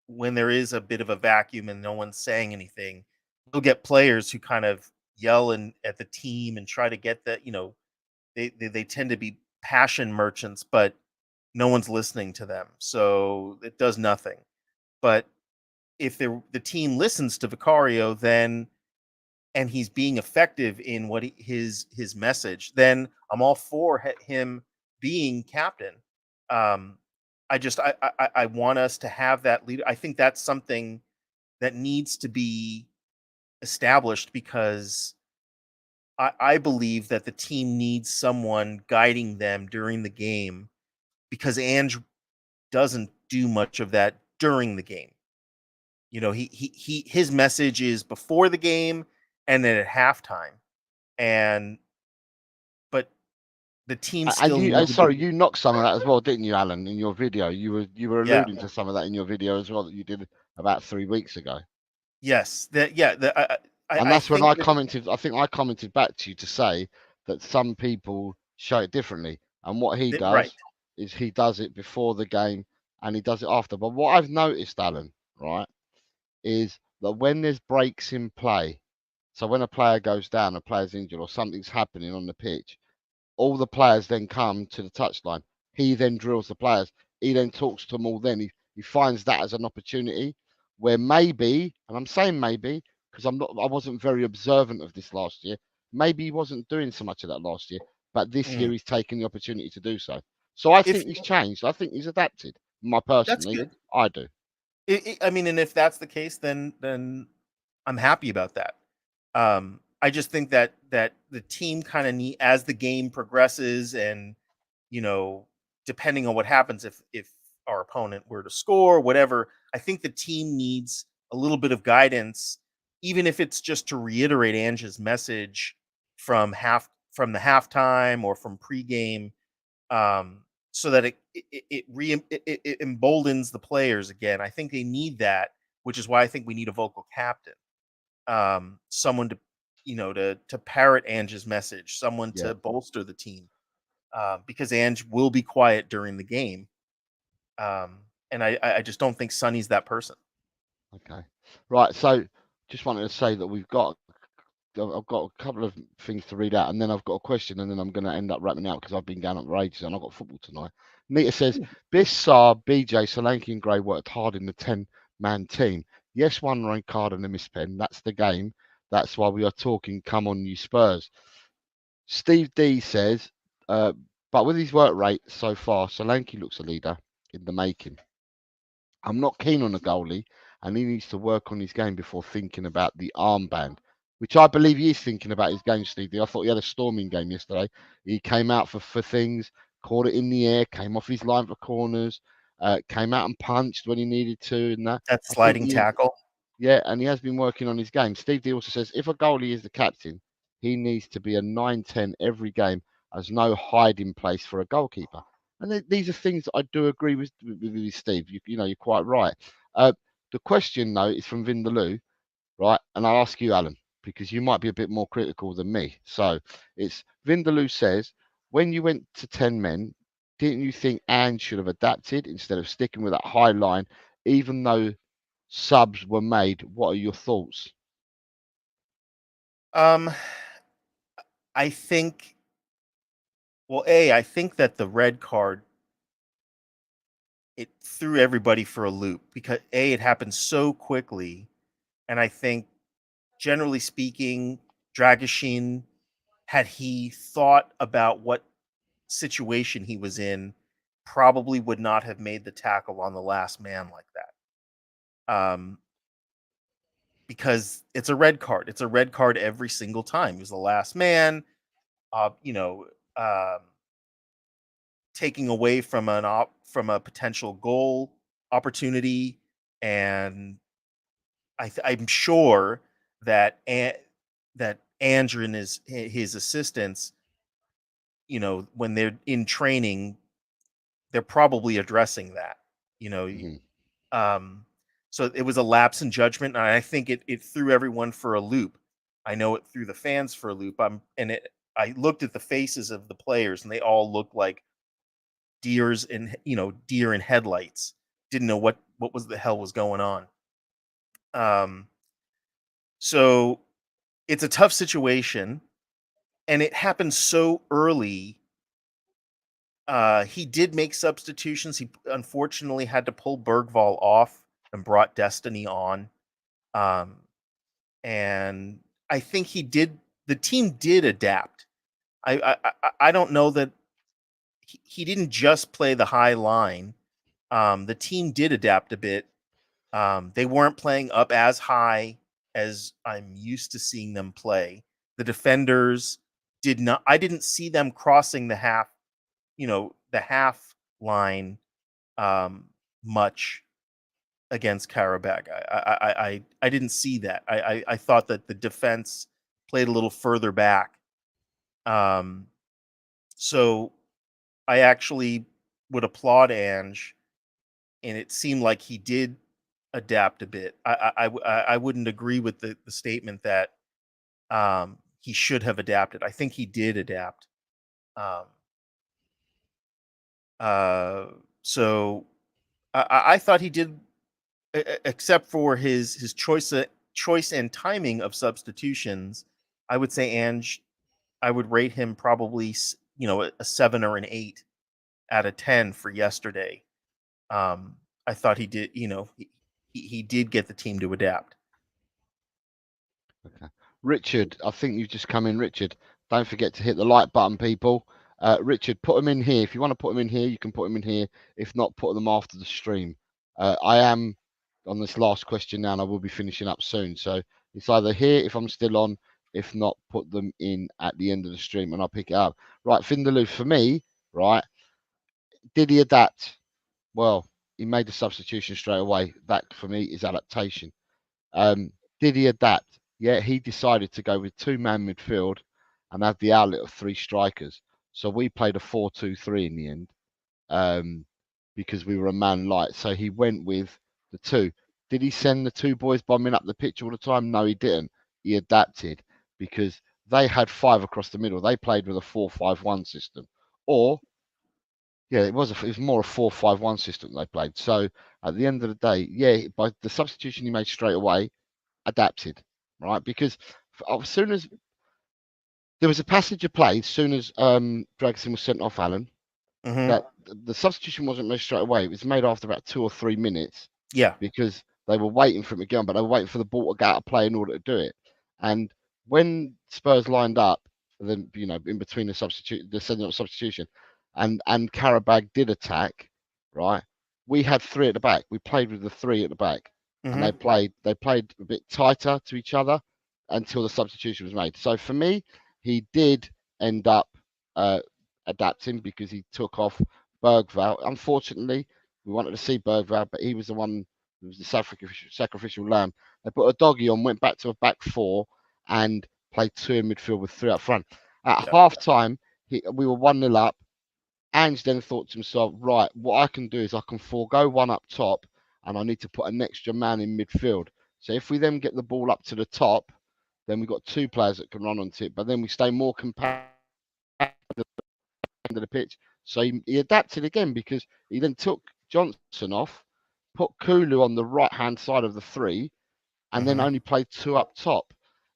when there is a bit of a vacuum and no one's saying anything, you'll get players who kind of yell at the team and try to get that, they tend to be passion merchants, but no one's listening to them. So it does nothing. But if the team listens to Vicario, then, and he's being effective in what his message, then I'm all for him being captain. I want us to have that leader. I think that's something that needs to be established, because I believe that the team needs someone guiding them during the game, because Ange doesn't do much of that during the game. His message is before the game and then at halftime, but the team still. You knocked some of that as well, didn't you, Alan? In your video, you were alluding to some of that in your video as well that you did about 3 weeks ago. Yes, and that's when I commented. I think I commented back to you to say that some people show it differently, and what he does is he does it before the game and he does it after. But what I've noticed, Alan, right, is that when there's breaks in play, so when a player goes down, a player's injured, or something's happening on the pitch, all the players then come to the touchline. He then drills the players. He then talks to them all. Then he finds that as an opportunity where maybe, and I'm saying maybe because I wasn't very observant of this last year. Maybe he wasn't doing so much of that last year, but this year he's taken the opportunity to do so. So I think he's changed. I think he's adapted. Personally, that's good. I do. I mean, and if that's the case, then I'm happy about that. I just think that the team kind of need, as the game progresses, and depending on what happens, if our opponent were to score, whatever, I think the team needs a little bit of guidance, even if it's just to reiterate Ange's message from the halftime or from pregame, so that it emboldens the players again. I think they need that, which is why I think we need a vocal captain, someone to to parrot Ange's message, someone to bolster the team, because Ange will be quiet during the game, and I just don't think Sonny's that person. Okay, right. So just wanted to say that I've got a couple of things to read out, and then I've got a question, and then I'm going to end up wrapping out because I've been going up for ages and I've got football tonight. Nita says, Biss, Saar, BJ, Solanke and Gray worked hard in the 10-man team. Yes, one red card and a missed pen. That's the game. That's why we are talking. Come on, you Spurs. Steve D says, but with his work rate so far, Solanke looks a leader in the making. I'm not keen on a goalie, and he needs to work on his game before thinking about the armband, which I believe he is thinking about his game, Steve D. I thought he had a storming game yesterday. He came out for things, caught it in the air, came off his line for corners, came out and punched when he needed to, and that sliding tackle. Yeah, and he has been working on his game. Steve D also says, if a goalie is the captain, he needs to be a 9-10 every game, as no hiding place for a goalkeeper. And these are things that I do agree with Steve. You're quite right. The question, though, is from Vindaloo, right? And I'll ask you, Alan, because you might be a bit more critical than me. So it's Vindaloo says, when you went to 10 men, didn't you think Ange should have adapted instead of sticking with that high line, even though subs were made? What are your thoughts? I think, I think that the red card, it threw everybody for a loop because it happened so quickly, and I think, generally speaking, Dragusin, had he thought about what situation he was in, probably would not have made the tackle on the last man like that. Because it's a red card. It's a red card every single time. He was the last man. Taking away from from a potential goal opportunity, and I'm sure that that Andrew and his assistants, when they're in training, they're probably addressing that. So it was a lapse in judgment, and I think it threw everyone for a loop. I know it threw the fans for a loop. I looked at the faces of the players, and they all looked like deer in headlights. Didn't know what was the hell was going on. So it's a tough situation, and it happened so early. He did make substitutions. He unfortunately had to pull Bergvall off and brought Destiny on. And I think the team did adapt. I don't know that he didn't just play the high line. The team did adapt a bit. They weren't playing up as high as I'm used to seeing them play. The defenders did not. I didn't see them crossing the half line much against Karabakh. I didn't see that. I thought that the defense played a little further back. So I actually would applaud Ange, and it seemed like he did adapt a bit. I wouldn't agree with the statement that he should have adapted. I think he did adapt. So I thought he did, except for his choice and timing of substitutions. I would say Ange, I would rate him probably a 7 or an 8 out of 10 for yesterday. I thought he did. He did get the team to adapt. Okay. Richard, I think you've just come in. Richard, don't forget to hit the like button, people. Richard, put them in here. If you want to put them in here, you can put them in here. If not, put them after the stream. I am on this last question now, and I will be finishing up soon. So it's either here if I'm still on. If not, put them in at the end of the stream, and I'll pick it up. Right, Vindaloo, for me, right, did he adapt? Well, he made the substitution straight away. That, for me, is adaptation. Did he adapt? Yeah, he decided to go with two-man midfield and have the outlet of three strikers. So we played a 4-2-3 in the end because we were a man light. So he went with the two. Did he send the two boys bombing up the pitch all the time? No, he didn't. He adapted because they had five across the middle. They played with a 4-5-1 system. Or, yeah, it was more a 4-5-1 system they played. So at the end of the day, yeah, by the substitution he made straight away, adapted, right? Because as soon as there was a passage of play, as soon as Dragosin was sent off, Alan, that the substitution wasn't made straight away. It was made after about 2 or 3 minutes. Yeah. Because they were waiting for him to get on, but they were waiting for the ball to get out of play in order to do it. And when Spurs lined up, then in between the sending up substitution, and Karabag did attack, right? We had three at the back. We played with the three at the back. And they played a bit tighter to each other until the substitution was made. So for me, he did end up adapting because he took off Bergvall. Unfortunately, we wanted to see Bergvall, but he was the one who was the sacrificial lamb. They put a doggy on, went back to a back four, and played two in midfield with three up front. At half time, we were 1-0 up. Ange then thought to himself, right, what I can do is I can forego one up top, and I need to put an extra man in midfield. So if we then get the ball up to the top, then we've got two players that can run onto it, but then we stay more compact at the end of the pitch. So he adapted again because he then took Johnson off, put Kulu on the right-hand side of the three, and then only played two up top.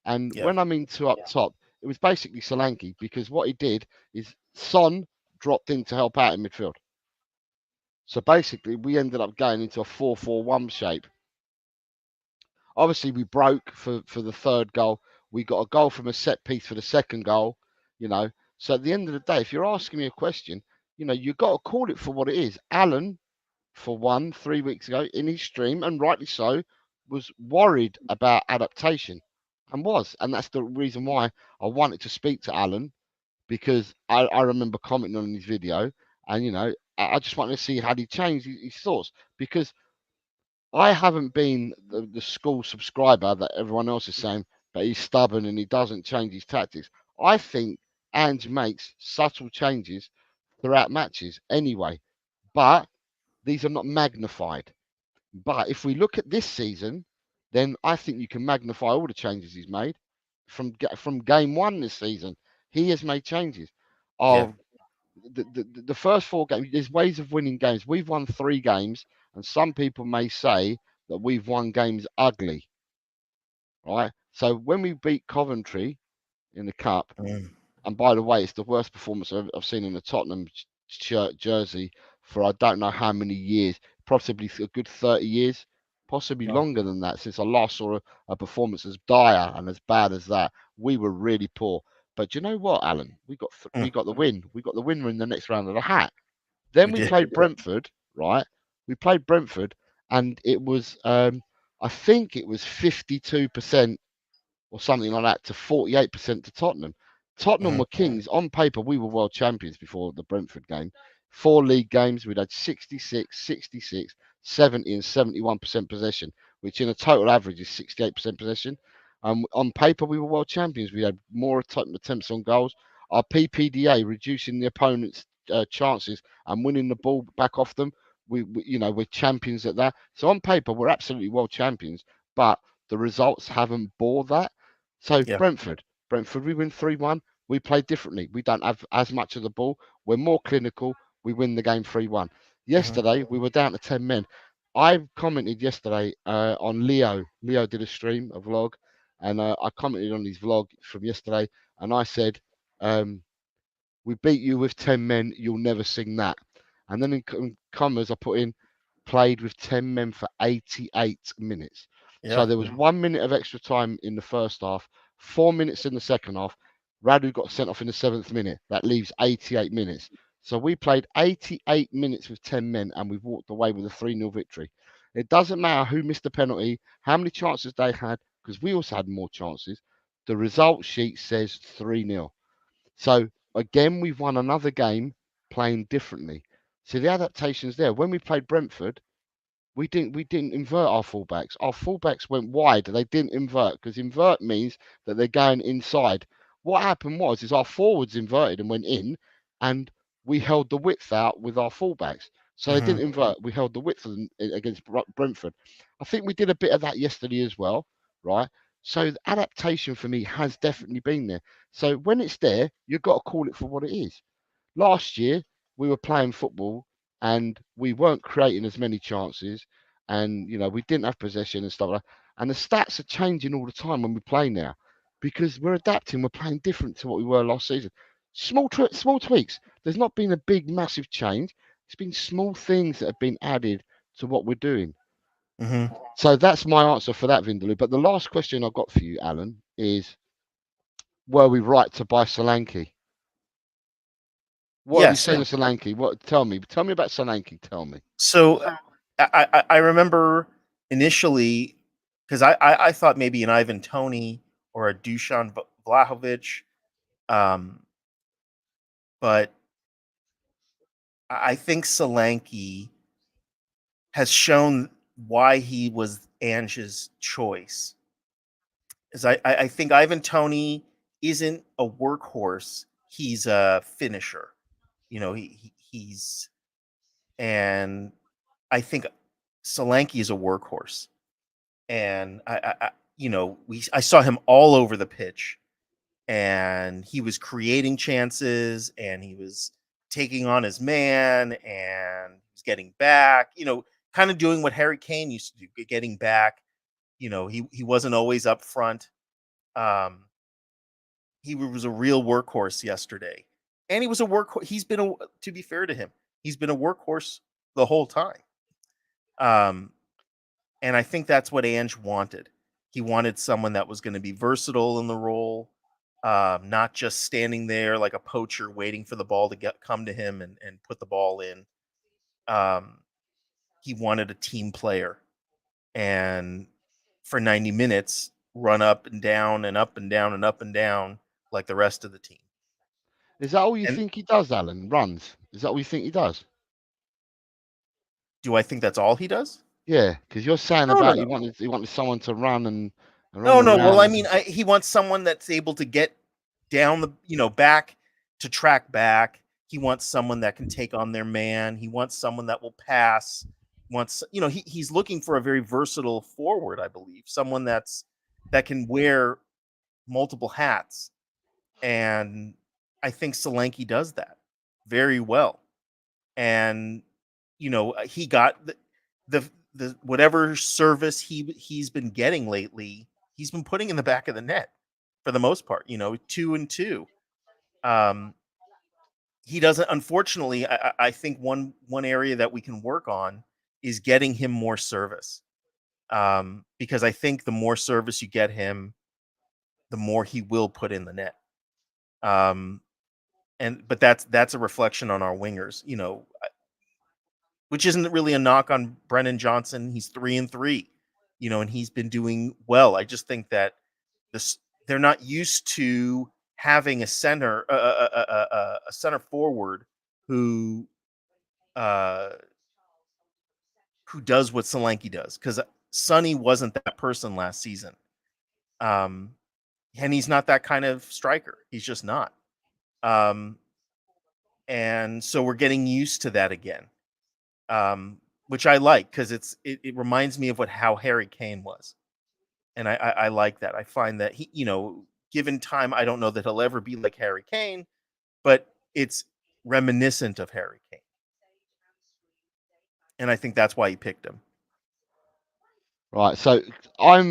And when I mean two up top, it was basically Solanke, because what he did is Son dropped in to help out in midfield. So basically, we ended up going into a 4-4-1 shape. Obviously, we broke for the third goal. We got a goal from a set piece for the second goal, So at the end of the day, if you're asking me a question, you've got to call it for what it is. Alan, for one, 3 weeks ago in his stream, and rightly so, was worried about adaptation and that's the reason why I wanted to speak to Alan, because I remember commenting on his video, and I just wanted to see how he changed his thoughts, because I haven't been the school subscriber that everyone else is saying, but he's stubborn and he doesn't change his tactics. I think Ange makes subtle changes throughout matches anyway, but these are not magnified. But if we look at this season, then I think you can magnify all the changes he's made from game one this season. He has made changes. The first 4 games, there's ways of winning games. We've won 3 games, and some people may say that we've won games ugly, right? So when we beat Coventry in the cup, and by the way, it's the worst performance I've seen in the Tottenham jersey for I don't know how many years, possibly a good 30 years, possibly longer than that, since I last saw a performance as dire and as bad as that. We were really poor. But you know what, Alan? We got the win. We got the winner in the next round of the hat. Then we played Brentford, right? We played Brentford, and it was I think it was 52% or something like that to 48% to Tottenham. Tottenham were kings. On paper, we were world champions before the Brentford game. 4 league games, we'd had 66, 66, 70 and 71% possession, which in a total average is 68% possession. On paper, we were world champions. We had more attempts on goals. Our PPDA, reducing the opponent's chances and winning the ball back off them, we're champions at that. So on paper, we're absolutely world champions, but the results haven't bore that. So Brentford, we win 3-1. We play differently. We don't have as much of the ball. We're more clinical. We win the game 3-1. Yesterday, we were down to 10 men. I commented yesterday on Leo. Leo did a stream, a vlog, and I commented on his vlog from yesterday, and I said, we beat you with 10 men. You'll never sing that. And then in commas, I put in, played with 10 men for 88 minutes. So Yeah. there was 1 minute of extra time in the first half, 4 minutes in the second half. Radu got sent off in the 7th minute. That leaves 88 minutes. So we played 88 minutes with 10 men and we've walked away with a 3-0 victory. It doesn't matter who missed the penalty, how many chances they had, because we also had more chances. The result sheet says 3-0. So again, we've won another game playing differently. So the adaptation's there. When we played Brentford, we didn't invert our fullbacks. Our fullbacks went wide. They didn't invert, because invert means that they're going inside. What happened is our forwards inverted and went in, and we held the width out with our fullbacks. So they didn't invert. We held the width against Brentford. I think we did a bit of that yesterday as well, right? So the adaptation for me has definitely been there. So when it's there, you've got to call it for what it is. Last year, we were playing football and we weren't creating as many chances, and we didn't have possession and stuff like that. And the stats are changing all the time when we play now, because we're adapting. We're playing different to what we were last season. Small tweaks. There's not been a big massive change. It's been small things that have been added to what we're doing. So that's my answer for that, Vindaloo. But the last question I've got for you, Alan, is: were we right to buy Solanke? What have you seen of Solanke? Tell me about Solanke. Tell me. So I remember initially, because I thought maybe an Ivan Toney or a Dusan Vlahovic, but I think Solanke has shown why he was Ange's choice. Is I think Ivan Toney isn't a workhorse; he's a finisher. He's, and I think Solanke is a workhorse, and I saw him all over the pitch, and he was creating chances, and he was taking on his man, and he was getting back, kind of doing what Harry Kane used to do, getting back. He wasn't always up front. He was a real workhorse yesterday, and he was a workhorse. To be fair to him, he's been a workhorse the whole time. And I think that's what Ange wanted. He wanted someone that was going to be versatile in the role, not just standing there like a poacher waiting for the ball to come to him and put the ball in. He wanted a team player, and for 90 minutes, run up and down and up and down and up and down like the rest of the team. Is that all you think he does, Alan? Runs? Is that all you think he does? Do I think that's all he does? Yeah, because you're saying No. he wanted someone to run and no. around. Well, I mean, he wants someone that's able to get down the back, to track back. He wants someone that can take on their man. He wants someone that will pass. He's looking for a very versatile forward, I believe, someone that can wear multiple hats, and I think Solanke does that very well. And he got the whatever service he's been getting lately, he's been putting in the back of the net for the most part. 2 and 2. He doesn't. Unfortunately, I think one area that we can work on is getting him more service, because I think the more service you get him, the more he will put in the net. But that's a reflection on our wingers, which isn't really a knock on Brennan Johnson. He's 3 and 3, and he's been doing well. I just think that they're not used to having a center forward who does what Solanke does, because Sonny wasn't that person last season. And he's not that kind of striker. He's just not. And so we're getting used to that again, which I like, because it reminds me of how Harry Kane was, and I like that. I find that he, given time, I don't know that he'll ever be like Harry Kane, but it's reminiscent of Harry Kane, and I think that's why he picked him. Right. So are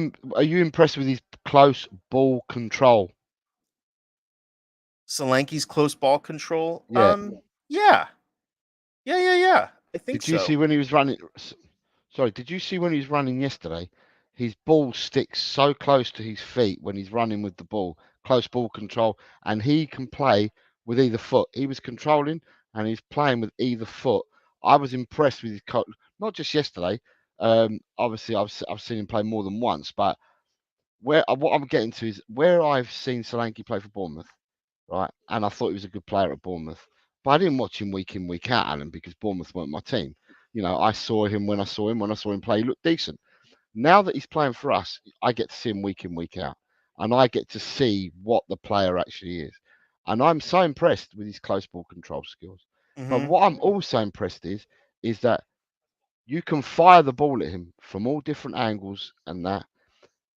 you impressed with his close ball control? Solanke's close ball control? Yeah. Yeah. I think so. Did you see when he was running? Sorry, did you see when he was running yesterday? His ball sticks so close to his feet when he's running with the ball, close ball control, and he can play with either foot. He was controlling and he's playing with either foot. I was impressed with his not just yesterday. Obviously, I've seen him play more than once, but what I'm getting to is where I've seen Solanke play for Bournemouth, right? And I thought he was a good player at Bournemouth, but I didn't watch him week in, week out, Alan, because Bournemouth weren't my team. I saw him when I saw him play, he looked decent. Now that he's playing for us, I get to see him week in, week out, and I get to see what the player actually is. And I'm so impressed with his close ball control skills. But what I'm also impressed is that you can fire the ball at him from all different angles, and that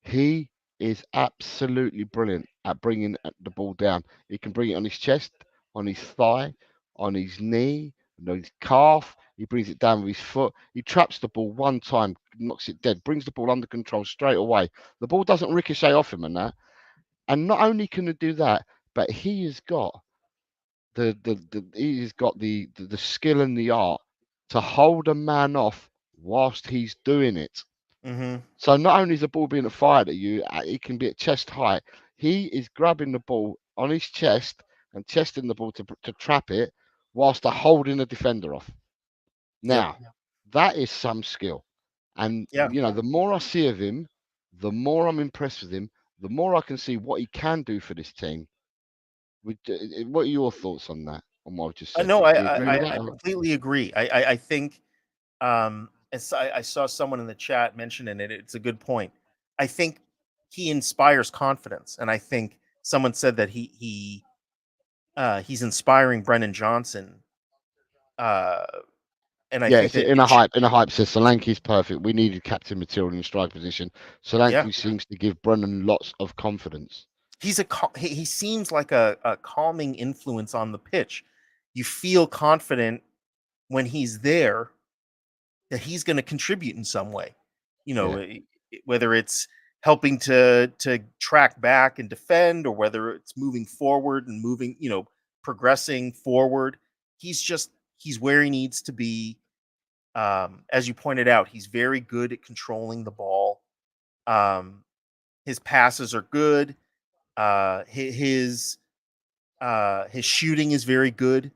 he is absolutely brilliant at bringing the ball down. He can bring it on his chest, on his thigh, on his knee, on his calf. He brings it down with his foot. He traps the ball one time, knocks it dead, brings the ball under control straight away. The ball doesn't ricochet off him and that. And not only can he do that, but he has got the skill and the art to hold a man off whilst he's doing it. So not only is the ball being fired at you, it can be at chest height. He is grabbing the ball on his chest and chesting the ball to trap it whilst holding the defender off. Now, that is some skill. And, the more I see of him, the more I'm impressed with him, the more I can see what he can do for this team. What are your thoughts on that? On what I've just said? No, Do you agree with I that? completely agree. I think as I saw someone in the chat mentioning it. It's a good point. I think he inspires confidence, and I think someone said that he's inspiring Brennan Johnson. And I think that in a hype says Solanke's perfect. We needed captain material in the strike position. Solanke seems to give Brennan lots of confidence. He seems like a calming influence on the pitch. You feel confident when he's there that he's going to contribute in some way. Whether it's helping to track back and defend, or whether it's moving forward and progressing forward. He's where he needs to be. As you pointed out, he's very good at controlling the ball. His passes are good. His shooting is very good.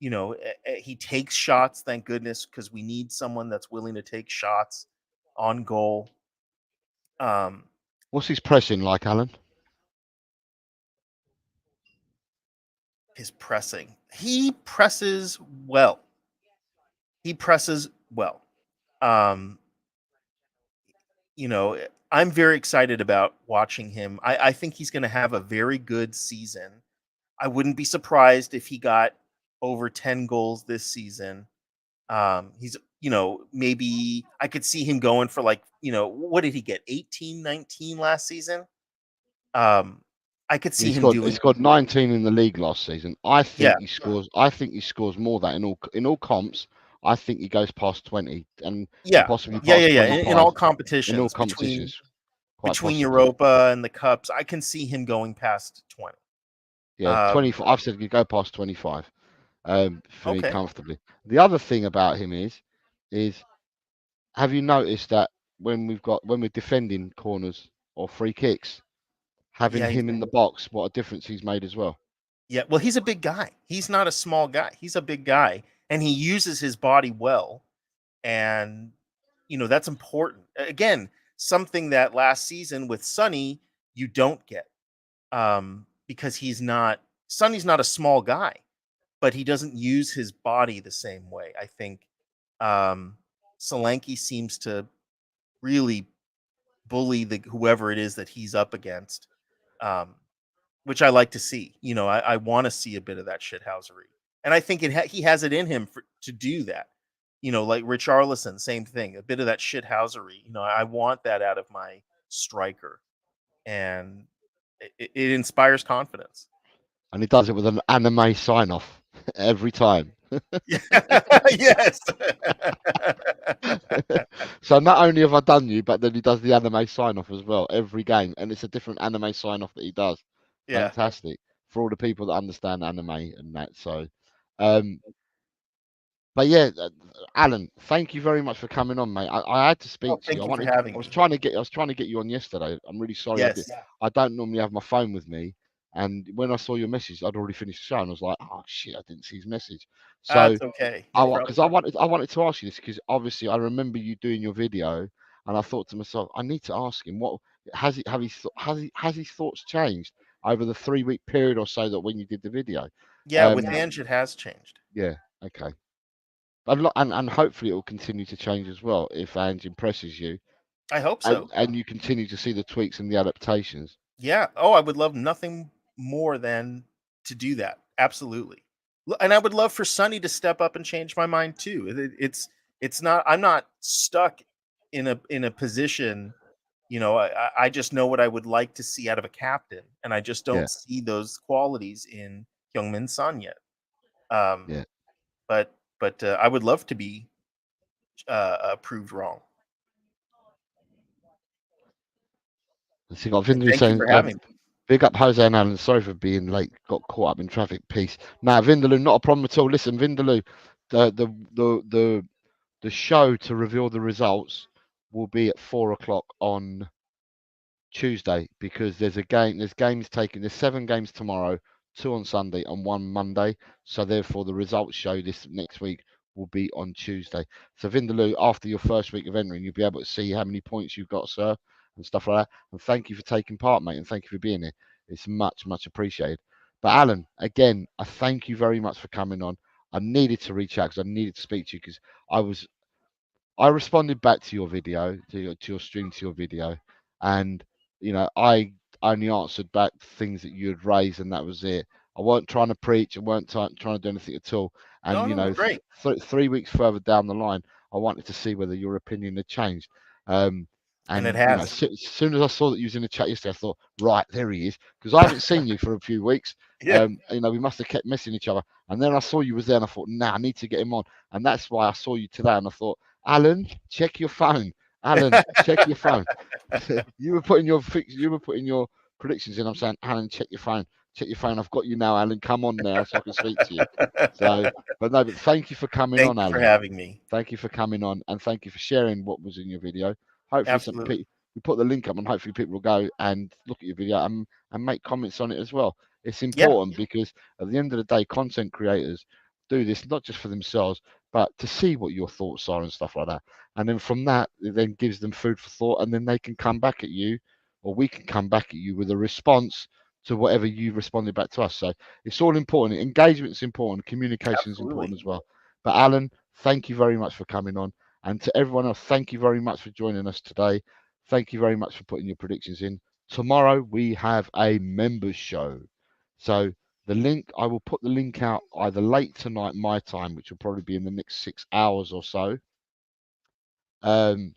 He takes shots, thank goodness, because we need someone that's willing to take shots on goal. What's his pressing like, Alan? His pressing. He presses well. I'm very excited about watching him. I think he's going to have a very good season. I wouldn't be surprised if he got over 10 goals this season. He's, maybe I could see him going for what did he get? 18, 19 last season? I could see him doing. He scored 19 in the league last season. I think he scores. I think he scores more than in all comps. I think he goes past 20 and possibly past 25. In all competitions. In all competitions, between Europa and the Cups, I can see him going past 20. Yeah, 25. I've said you go past 25 for me comfortably. The other thing about him is have you noticed that when we're defending corners or free kicks, having him in the box, what a difference he's made as well. Yeah, well, he's a big guy. He's not a small guy. He's a big guy, and he uses his body well. And, that's important. Again, something that last season with Sonny, you don't get. Because Sonny's not a small guy, but he doesn't use his body the same way. I think Solanke seems to really bully whoever it is that he's up against, which I like to see. I want to see a bit of that shithousery, and I think he has it in him to do that. Like Richarlison, same thing, a bit of that shithousery. I want that out of my striker, and it inspires confidence. And he does it with an anime sign-off every time. Yes. So not only have I done you, but then he does the anime sign-off as well every game, and it's a different anime sign-off that he does. Yeah. Fantastic for all the people that understand anime and that. So, But yeah, Alan, thank you very much for coming on, mate. I had to speak to thank you. you for having I was me. trying to get you on yesterday. I'm really sorry. Yes. I don't normally have my phone with me, and when I saw your message, I'd already finished the show, and I was like, oh shit, I didn't see his message. So It's okay. No because problem. I wanted to ask you this because obviously I remember you doing your video, and I thought to myself, I need to ask him what has his thoughts changed over the 3-week period or so that when you did the video. Yeah, with Ange, it has changed. Yeah. Okay. And hopefully it will continue to change as well if Ange impresses you, I hope so. and you continue to see the tweaks and the adaptations. Yeah. Oh, I would love nothing more than to do that. Absolutely. And I would love for Sonny to step up and change my mind too. It's not. I'm not stuck in a position. You know, I just know what I would like to see out of a captain, and I just don't Yeah. see those qualities in Heung-min Son yet. Yeah. But I would love to be proved wrong. So you got And Vindaloo thank you saying, for having me. big up Jose and Alan. Sorry for being late. Got caught up in traffic. Peace. Now, Vindaloo, not a problem at all. Listen, Vindaloo, the show to reveal the results will be at 4 o'clock on Tuesday because there's a game. There's games taken. There's 7 games tomorrow, 2 on Sunday and 1 Monday. So therefore, the results show this next week will be on Tuesday. So Vindaloo, after your first week of entering, you'll be able to see how many points you've got, sir, and stuff like that. And thank you for taking part, mate, and thank you for being here. It's much, much appreciated. But Alan, again, I thank you very much for coming on. I needed to reach out because I needed to speak to you because I responded back to your video, to your stream, to your video, and I only answered back things that you had raised, and that was it. I weren't trying to preach, I weren't trying to do anything at all. And No, great. 3 weeks further down the line, I wanted to see whether your opinion had changed. And it as has. soon as I saw that you was in the chat yesterday, I thought, right, there he is, because I haven't seen you for a few weeks. Yeah. We must have kept missing each other. And then I saw you was there, and I thought, nah, I need to get him on. And that's why I saw you today, and I thought, Alan, check your phone. Alan, check your phone. You were putting your predictions in. I'm saying, Alan, check your phone. Check your phone. I've got you now, Alan. Come on now, so I can speak to you. So, but thank you for coming on, Thank you Alan. for having me. Thank you for coming on, and thank you for sharing what was in your video. Hopefully, Absolutely. we put the link up, and hopefully, people will go and look at your video and make comments on it as well. It's important because at the end of the day, content creators do this not just for themselves, but to see what your thoughts are and stuff like that. And then from that, it then gives them food for thought, and then they can come back at you, or we can come back at you with a response to whatever you responded back to us. So it's all important. Engagement's important. Communication's important as well. But Alan, thank you very much for coming on. And to everyone else, thank you very much for joining us today. Thank you very much for putting your predictions in. Tomorrow we have a members show. So the link, I will put the link out either late tonight, my time, which will probably be in the next 6 hours or so. And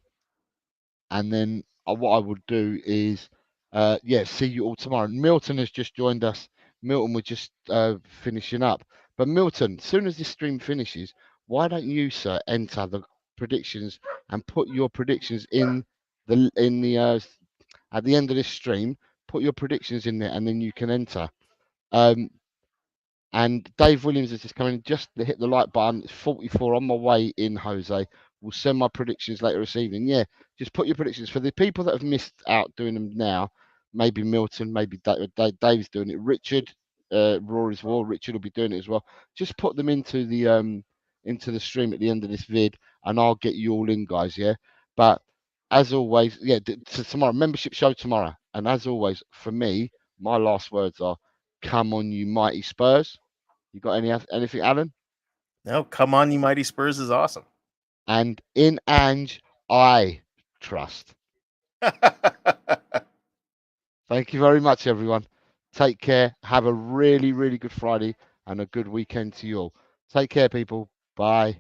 then what I would do is, see you all tomorrow. Milton has just joined us. Milton, we're just finishing up. But Milton, as soon as this stream finishes, why don't you, sir, enter the predictions and put your predictions at the end of this stream? Put your predictions in there, and then you can enter. And Dave Williams is just coming. Just to hit the like button. It's 44 on my way in, Jose. We'll send my predictions later this evening. Yeah, just put your predictions for the people that have missed out doing them now. Maybe Milton, maybe Dave's doing it. Richard, Rory's War. Richard will be doing it as well. Just put them into the stream at the end of this vid, and I'll get you all in, guys. Yeah, but as always, so tomorrow, membership show tomorrow. And as always, for me, my last words are, come on, you mighty Spurs. You got anything, Alan? No, come on, you mighty Spurs is awesome. And in Ange, I trust. Thank you very much, everyone. Take care. Have a really, really good Friday and a good weekend to you all. Take care, people. Bye.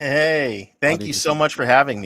Hey, thank you so much for having me.